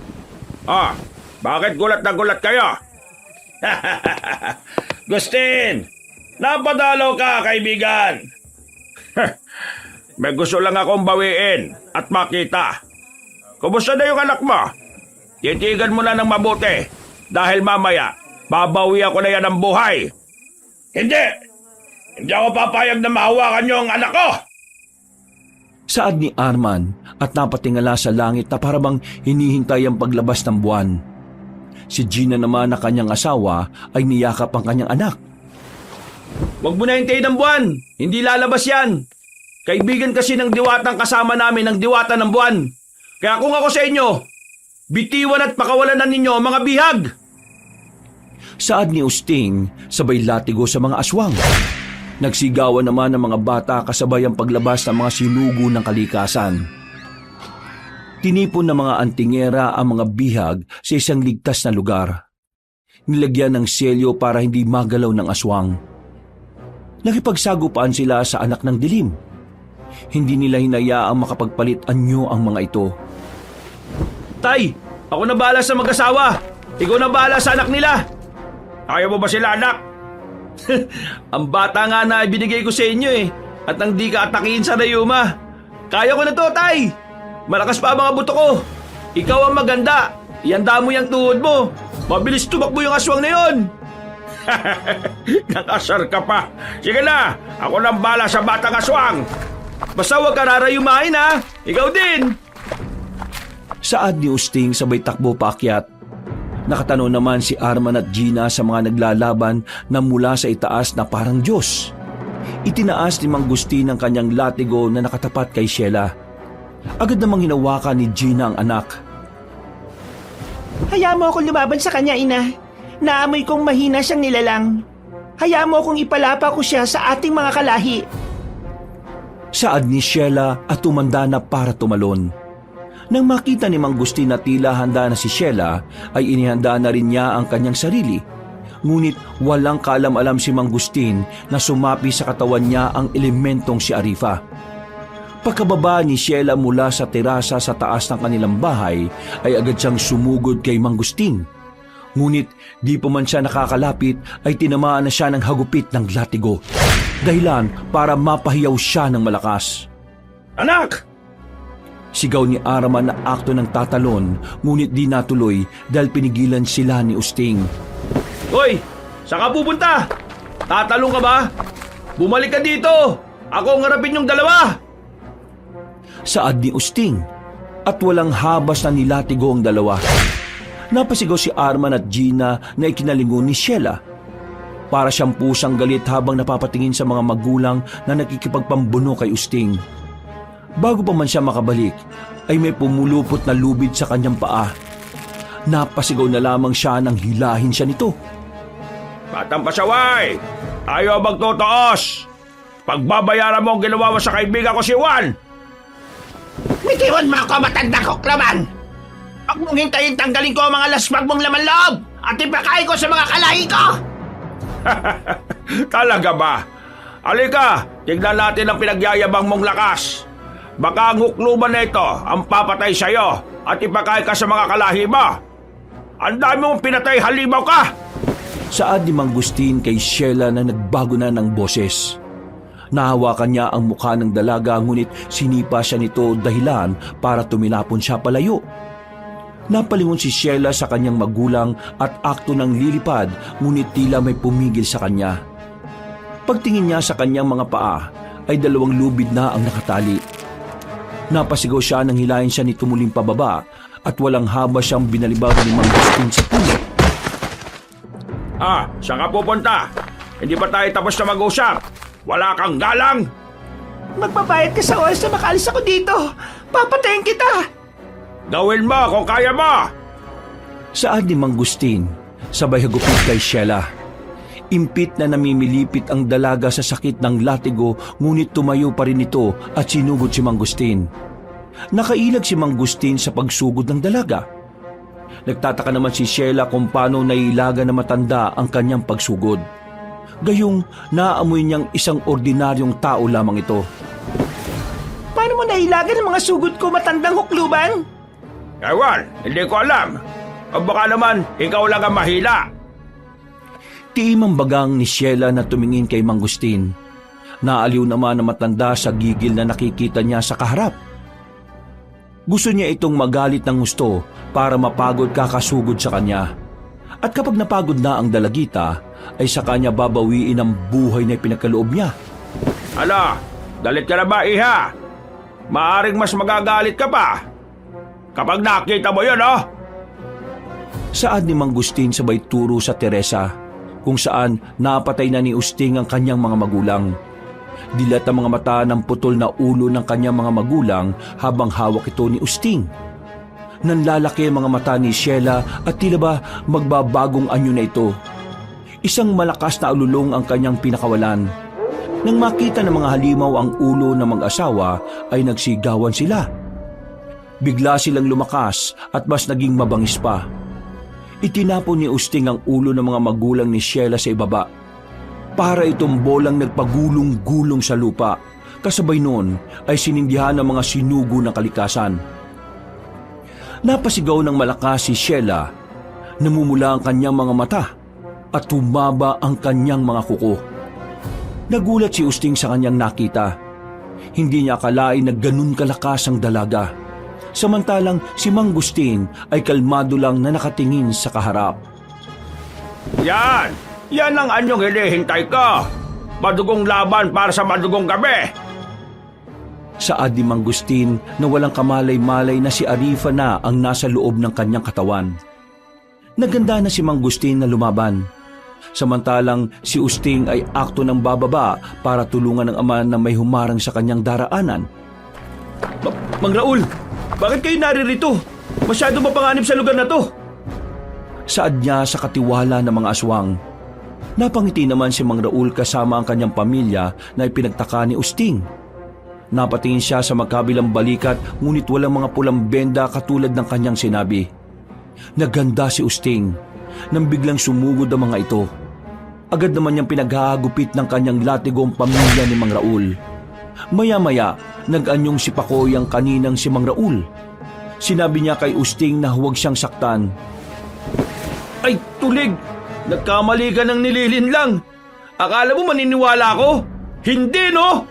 [SPEAKER 1] Bakit gulat na gulat kayo? Gustin, napadalaw ka, kaibigan. May gusto lang akong bawiin at makita. Kumusta na yung anak mo? Titigan mo na ng mabuti dahil mamaya babawi ako na yan ng buhay. Hindi ako papayag na mahawakan niyo ang anak ko.
[SPEAKER 4] Saad ni Arman at napatingala sa langit na parabang hinihintay ang paglabas ng buwan. Si Gina naman na kanyang asawa ay niyakap ang kanyang anak.
[SPEAKER 2] Huwag mo na hintayin ng buwan. Hindi lalabas yan. Kaibigan kasi ng diwatang kasama namin ng diwata ng buwan. Kaya kung ako sa inyo, bitiwan at pakawalan na ninyo ang mga bihag.
[SPEAKER 4] Saad ni Usting, sabay latigo sa mga aswang. Nagsigawan naman ng mga bata kasabay ang paglabas ng mga sinugo ng kalikasan. Tinipon ng mga antingera ang mga bihag sa isang ligtas na lugar. Nilagyan ng selyo para hindi magalaw ng aswang. Nakipagsagupaan sila sa anak ng dilim. Hindi nila hinayaang makapagpalit anyo ang mga ito.
[SPEAKER 2] Tay, ako na bahala sa mag-asawa. Ikaw na bahala sa anak nila.
[SPEAKER 1] Ayaw mo ba sila, anak?
[SPEAKER 2] Ang bata nga na ibinigay ko sa inyo at nang di ka atakihin sa Rayuma. Kaya ko na to, Tay. Malakas pa ang mga buto ko. Ikaw ang maganda. Ihanda mo yung tuhod mo. Mabilis tumakbo yung aswang na yon.
[SPEAKER 1] Nakasar ka pa. Sige na, ako nang bala sa batang aswang.
[SPEAKER 2] Basta huwag ka rarayumahin Ikaw din.
[SPEAKER 4] Saad ni Usting sabay takbo paakyat. Nakatanaw naman si Arman at Gina sa mga naglalaban na mula sa itaas na parang Diyos. Itinaas ni Mang Gustin ang kanyang latigo na nakatapat kay Sheila. Agad namang hinawakan ni Gina ang anak.
[SPEAKER 5] Hayaan mo akong lumaban sa kanya, ina. Naamoy kong mahina siyang nilalang. Hayaan mo akong ipalapa ko siya sa ating mga kalahi.
[SPEAKER 4] Saad ni Sheila at tumanda na para tumalon. Nang makita ni Mang Gustin na tila handa na si Sheila, ay inihanda na rin niya ang kanyang sarili. Ngunit walang kaalam-alam si Mang Gustin na sumapi sa katawan niya ang elementong si Arifa. Pagkababa ni Sheila mula sa terasa sa taas ng kanilang bahay, ay agad siyang sumugod kay Mang Gustin. Ngunit di pa man siya nakakalapit ay tinamaan na siya ng hagupit ng latigo. Dahilan para mapahiyaw siya ng malakas.
[SPEAKER 1] Anak!
[SPEAKER 4] Sigaw ni Arman na akto ng tatalon, ngunit di natuloy dahil pinigilan sila ni Usting.
[SPEAKER 2] Hoy, saan ka pupunta? Tatalong ka ba? Bumalik ka dito! Ako ang harapin yung dalawa!
[SPEAKER 4] Saad ni Usting, at walang habas na nilatigo ang dalawa. Napasigaw si Arman at Gina na ikinalingon ni Sheila. Para siyang pusang galit habang napapatingin sa mga magulang na nakikipagpambuno kay Usting. Bago pa man siya makabalik, ay may pumulupot na lubid sa kanyang paa. Napasigaw na lamang siya nang hilahin siya nito.
[SPEAKER 1] Batang pasaway! Ayaw magtutuos! Pagbabayaran mo ang ginawa mo sa kaibigan ko si Juan!
[SPEAKER 5] Bitiwan mo ako, matandang kuklaman! Huwag mong hintayin tanggalin ko ang mga laswag mong laman loob at ipakain ko sa mga kalahi ko!
[SPEAKER 1] Talaga ba? Alika, tignan natin ang pinagyayabang mong lakas. Baka ang hukluban na ito ang papatay sa'yo at ipakain ka sa mga kalahi mo. Ang dami mong pinatay, halimaw ka!
[SPEAKER 4] Saad ni Mang Gustin kay Sheila na nagbago na ng boses. Nahawakan niya ang mukha ng dalaga ngunit sinipa siya nito dahilan para tumilapon siya palayo. Napalingon si Sheila sa kanyang magulang at akto ng lilipad ngunit tila may pumigil sa kanya. Pagtingin niya sa kanyang mga paa ay 2 lubid na ang nakatali. Napasigaw siya nang hilahin siya nito muling pababa at walang haba siyang binalibag ni Mang Gustin sa puno.
[SPEAKER 1] Saan ka pupunta? Hindi pa tayo tapos na mag-usap? Wala kang galang?
[SPEAKER 5] Magbabayad ka sa oras na makaalis ako dito! Papatayin kita!
[SPEAKER 1] Gawin mo kung kaya mo!
[SPEAKER 4] Saad ni Mang Gustin, sabay hagupit kay Sheila. Impit na namimilipit ang dalaga sa sakit ng latigo ngunit tumayo pa rin ito at sinugod si Mang Gustin. Nakailag si Mang Gustin sa pagsugod ng dalaga. Nagtataka naman si Sheila kung paano nailaga na matanda ang kanyang pagsugod. Gayong naamoy niyang isang ordinaryong tao lamang ito.
[SPEAKER 5] Paano mo nailagan ang mga sugod ko, matandang hukluban?
[SPEAKER 1] Ewan, hindi ko alam. O baka naman, ikaw lang ang mahila.
[SPEAKER 4] Tiimang bagang ni Sheila na tumingin kay Mang Gustin. Naaliw naman na matanda sa gigil na nakikita niya sa kaharap. Gusto niya itong magalit ng gusto para mapagod kakasugod sa kanya. At kapag napagod na ang dalagita, ay sa kanya babawiin ang buhay na pinagkaloob niya.
[SPEAKER 1] Ala, galit ka na ba, iha? Maaring mas magagalit ka pa. Kapag nakita mo yun, oh!
[SPEAKER 4] Saad ni Mang Gustin sabay turo sa Teresa, kung saan napatay na ni Usting ang kanyang mga magulang. Dilat ang mga mata ng putol na ulo ng kanyang mga magulang habang hawak ito ni Usting. Nanlalaki ang mga mata ni Sheila at tila ba magbabagong anyo na ito. Isang malakas na alulong ang kanyang pinakawalan. Nang makita ng mga halimaw ang ulo ng mag-asawa ay nagsigawan sila. Bigla silang lumakas at mas naging mabangis pa. Itinapon ni Usting ang ulo ng mga magulang ni Sheila sa ibaba. Para itong bolang nagpagulong-gulong sa lupa. Kasabay noon ay sinindihan ng mga sinugo ng kalikasan. Napasigaw ng malakas si Sheila. Namumula ang kanyang mga mata at tumaba ang kanyang mga kuko. Nagulat si Usting sa kanyang nakita. Hindi niya akalain na ganun kalakas ang dalaga. Samantalang si Mang Gustin ay kalmado lang na nakatingin sa kaharap.
[SPEAKER 1] Yan! Yan ang anyong hinihintay ko! Madugong laban para sa madugong gabi!
[SPEAKER 4] Saad ni Mang Gustin na walang kamalay-malay na si Arifa na ang nasa loob ng kanyang katawan. Naganda na si Mang Gustin na lumaban. Samantalang si Usting ay akto ng bababa para tulungan ng ama na may humarang sa kanyang daraanan.
[SPEAKER 2] Mang Raul, bakit kayo naririto? Masyado mapanganib sa lugar na to.
[SPEAKER 4] Saad niya sa katiwala ng mga aswang. Napangiti naman si Mang Raul kasama ang kanyang pamilya na ipinagtaka ni Usting. Napatingin siya sa magkabilang balikat ngunit walang mga pulang benda katulad ng kanyang sinabi. Naganda si Usting nang biglang sumugod ang mga ito. Agad naman niyang pinaghahagupit ng kanyang latigo ang pamilya ni Mang Raul. Maya-maya, nag-anyong si Pakoy ang kaninang si Mang Raul. Sinabi niya kay Usting na huwag siyang saktan.
[SPEAKER 2] Ay, tulig! Nagkamali ka ng nililin lang. Akala mo maniniwala ako? Hindi, no?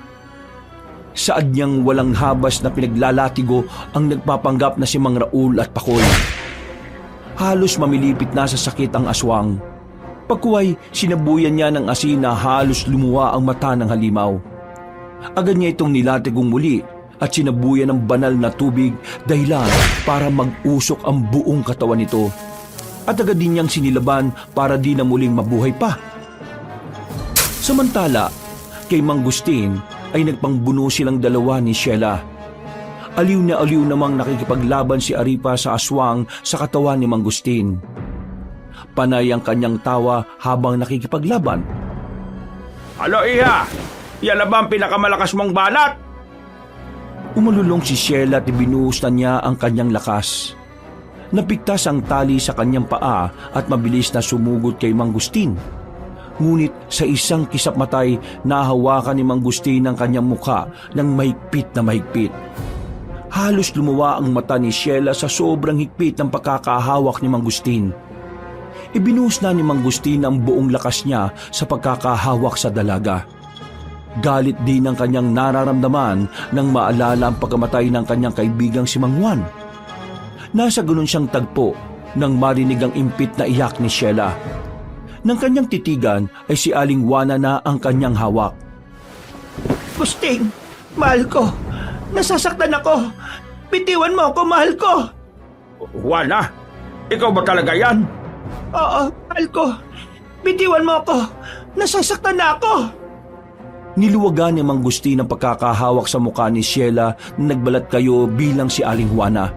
[SPEAKER 4] Saad niyang walang habas na pinaglalatigo ang nagpapanggap na si Mang Raul at Pakoy. Halos mamilipit na sa sakit ang aswang. Pagkuway, sinabuyan niya ng asin na halos lumuwa ang mata ng halimaw. Agad niya itong nilatigong muli at sinabuyan ng banal na tubig dahilan para mag-usok ang buong katawan nito. At agad din niyang sinilaban para di na muling mabuhay pa. Samantala, kay Mang Gustin ay nagpangbuno silang dalawa ni Sheila. Aliw na aliw namang nakikipaglaban si Aripa sa aswang sa katawan ni Mang Gustin. Panay ang kanyang tawa habang nakikipaglaban.
[SPEAKER 1] Alo, iha! Yan na ba ang pinakamalakas mong banat?
[SPEAKER 4] Umalulong si Sheila at ibinuhos na niya ang kanyang lakas. Napigtas ang tali sa kanyang paa at mabilis na sumugod kay Mang Gustin. Ngunit sa isang kisap matay, nahawakan ni Mang Gustin ang kanyang mukha ng mahigpit na mahigpit. Halos lumuwa ang mata ni Sheila sa sobrang higpit ng pagkakahawak ni Mang Gustin. Ibinuhos na ni Mang Gustin ang buong lakas niya sa pagkakahawak sa dalaga. Galit din ang kanyang nararamdaman nang maalala ang pagkamatay ng kanyang kaibigang si Mang Juan. Nasa ganun siyang tagpo nang marinig ang impit na iyak ni Sheila. Nang kanyang titigan ay si Aling Juana na ang kanyang hawak.
[SPEAKER 2] Gustin, mahal ko. Nasasaktan ako. Bitiwan mo ako, mahal ko.
[SPEAKER 1] Juana, ikaw ba talaga yan?
[SPEAKER 2] Oo, mahal ko. Bitiwan mo ako. Nasasaktan na ako.
[SPEAKER 4] Niluwagan ni Mang Gustin ang pagkakahawak sa mukha ni Sheila na nagbalat kayo bilang si Aling Juana.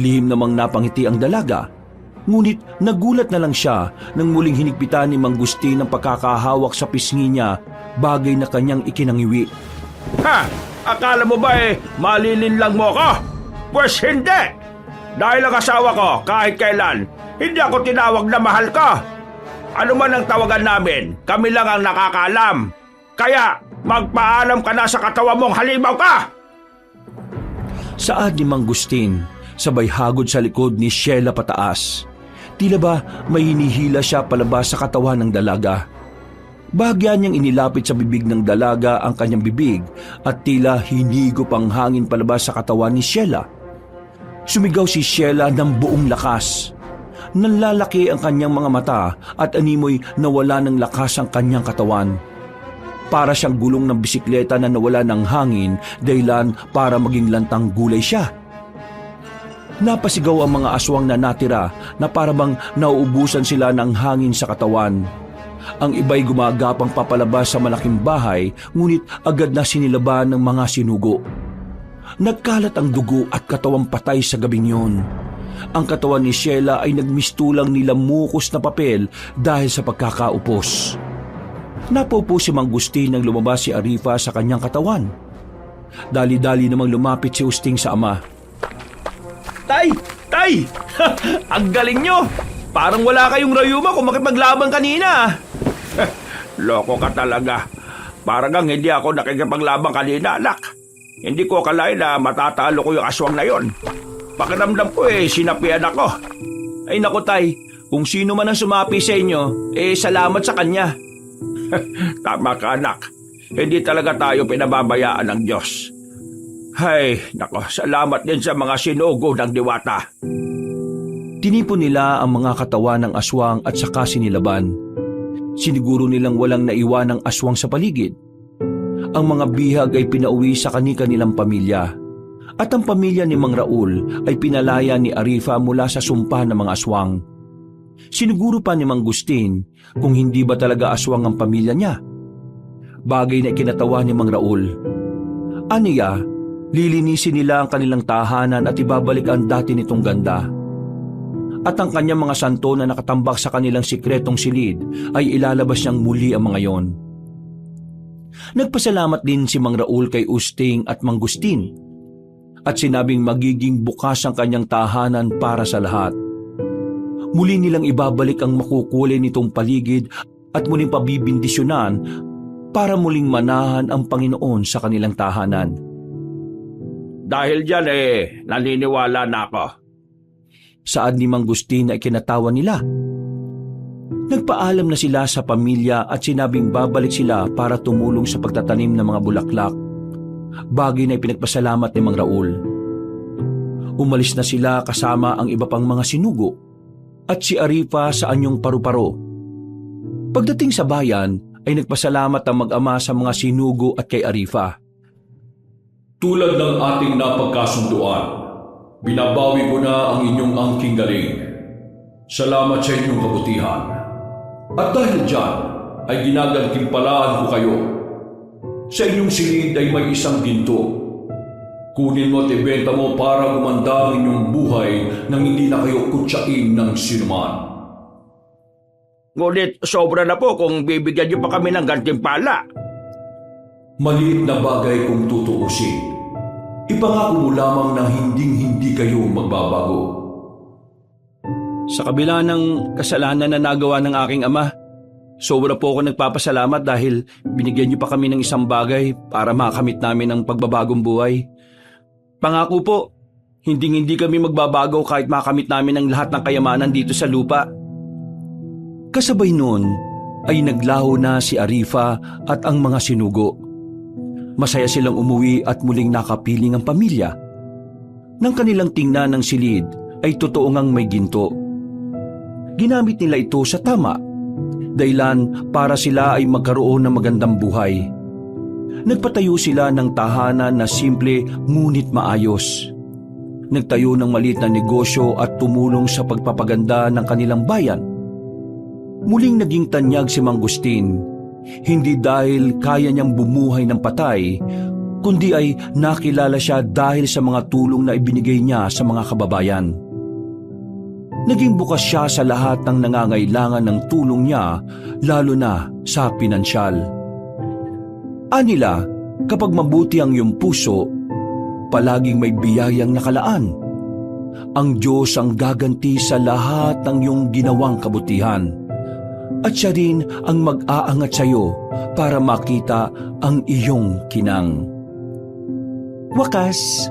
[SPEAKER 4] Lihim namang napangiti ang dalaga. Ngunit nagulat na lang siya nang muling hinigpitan ni Mang Gustin ang pagkakahawak sa pisngi niya, bagay na kanyang ikinangiwi.
[SPEAKER 1] Ha? Akala mo ba malilinlang mo ko? Pues hindi! Dahil ang asawa ko, kahit kailan, hindi ako tinawag na mahal ko. Ano man ang tawagan namin, kami lang ang nakakaalam. Kaya, magpaalam ka na sa katawan mong halimaw ka!
[SPEAKER 4] Saad ni Mang Gustin, sabay hagod sa likod ni Sheila pataas. Tila ba may hinihila siya palabas sa katawan ng dalaga. Bahagyan niyang inilapit sa bibig ng dalaga ang kanyang bibig at tila hinigop ang hangin palabas sa katawan ni Sheila. Sumigaw si Sheila ng buong lakas. Nanlalaki ang kanyang mga mata at animoy nawala ng lakas ang kanyang katawan. Para siyang gulong ng bisikleta na nawala ng hangin dahilan para maging lantang gulay siya. Napasigaw ang mga aswang na natira na parabang nauubusan sila ng hangin sa katawan. Ang iba'y gumagapang papalabas sa malaking bahay, ngunit agad na sinilaban ng mga sinugo. Nagkalat ang dugo at katawang patay sa gabing yun. Ang katawan ni Sheila ay nagmistulang nilamukos na papel dahil sa pagkakaupos. Napaupo si Mang Gustin nang lumabas si Arifa sa kanyang katawan. Dali-dali namang lumapit si Usting sa ama.
[SPEAKER 2] Tay! Tay! Ang galing nyo! Parang wala kayong rayuma kung makipaglaban kanina.
[SPEAKER 1] Loko ka talaga. Parang hindi ako nakikipaglaban kanina, anak. Hindi ko akalain na matatalo ko yung aswang na yon. Pakiramdam ko sinapian ako.
[SPEAKER 2] Ay naku tay, kung sino man ang sumapi sa inyo, salamat sa kanya.
[SPEAKER 1] Tama ka, anak. Hindi talaga tayo pinababayaan ng Diyos. Hay, nako, salamat din sa mga sinugo ng diwata.
[SPEAKER 4] Tinipon nila ang mga katawan ng aswang at saka sinilaban. Siniguro nilang walang naiwan ng aswang sa paligid. Ang mga bihag ay pinauwi sa kani-kanilang pamilya. At ang pamilya ni Mang Raul ay pinalaya ni Arifa mula sa sumpa ng mga aswang. Siniguro pa ni Mang Gustin kung hindi ba talaga aswang ang pamilya niya. Bagay na ikinatawa ni Mang Raul. Aniya, lilinisin nila ang kanilang tahanan at ibabalik ang dati nitong ganda. At ang kanyang mga santo na nakatambak sa kanilang sikretong silid ay ilalabas niyang muli ang mga yon. Nagpasalamat din si Mang Raul kay Usting at Mang Gustin at sinabing magiging bukas ang kanyang tahanan para sa lahat. Muli nilang ibabalik ang makukulay nitong paligid at muling pabibindisyonan para muling manahan ang Panginoon sa kanilang tahanan.
[SPEAKER 1] Dahil dyan naniniwala na ako.
[SPEAKER 4] Saad ni Mang Gustin na ikinatawa nila. Nagpaalam na sila sa pamilya at sinabing babalik sila para tumulong sa pagtatanim ng mga bulaklak. Bagay na ipinagpasalamat ni Mang Raul. Umalis na sila kasama ang iba pang mga sinugo at si Arifa sa anyong paru-paro. Pagdating sa bayan ay nagpasalamat ang mag-ama sa mga sinugo at kay Arifa.
[SPEAKER 3] Tulad ng ating napagkasunduan, binabawi ko na ang inyong angking galing. Salamat sa inyong kabutihan. At dahil dyan, ay ginagantimpalaan ko kayo. Sa inyong silid ay may isang ginto. Kunin mo at ibenta mo para gumanda ang inyong buhay nang hindi na kayo kutsain ng sinuman.
[SPEAKER 1] Ngunit sobra na po kung bibigyan niyo pa kami ng gantimpala.
[SPEAKER 3] Maliit na bagay kung tutuusin. Ipangako mo lamang na hindi kayo magbabago.
[SPEAKER 4] Sa kabila ng kasalanan na nagawa ng aking ama, sobra po ako nagpapasalamat dahil binigyan niyo pa kami ng isang bagay para makamit namin ang pagbabagong buhay. Pangako po, hindi kami magbabago kahit makamit namin ang lahat ng kayamanan dito sa lupa. Kasabay noon ay naglaho na si Arifa at ang mga sinugo. Masaya silang umuwi at muling nakapiling ang pamilya. Nang kanilang tingnan ng silid ay totoo ngang may ginto. Ginamit nila ito sa tama, dahilan para sila ay magkaroon ng magandang buhay. Nagpatayo sila ng tahanan na simple ngunit maayos. Nagtayo ng maliit na negosyo at tumulong sa pagpapaganda ng kanilang bayan. Muling naging tanyag si Mang Agustin, hindi dahil kaya niyang bumuhay ng patay, kundi ay nakilala siya dahil sa mga tulong na ibinigay niya sa mga kababayan. Naging bukas siya sa lahat ng nangangailangan ng tulong niya, lalo na sa pinansyal. Anila, kapag mabuti ang iyong puso, palaging may biyayang nakalaan. Ang Diyos ang gaganti sa lahat ng iyong ginawang kabutihan. At siya rin ang mag-aangat sa iyo para makita ang iyong kinang. Wakas,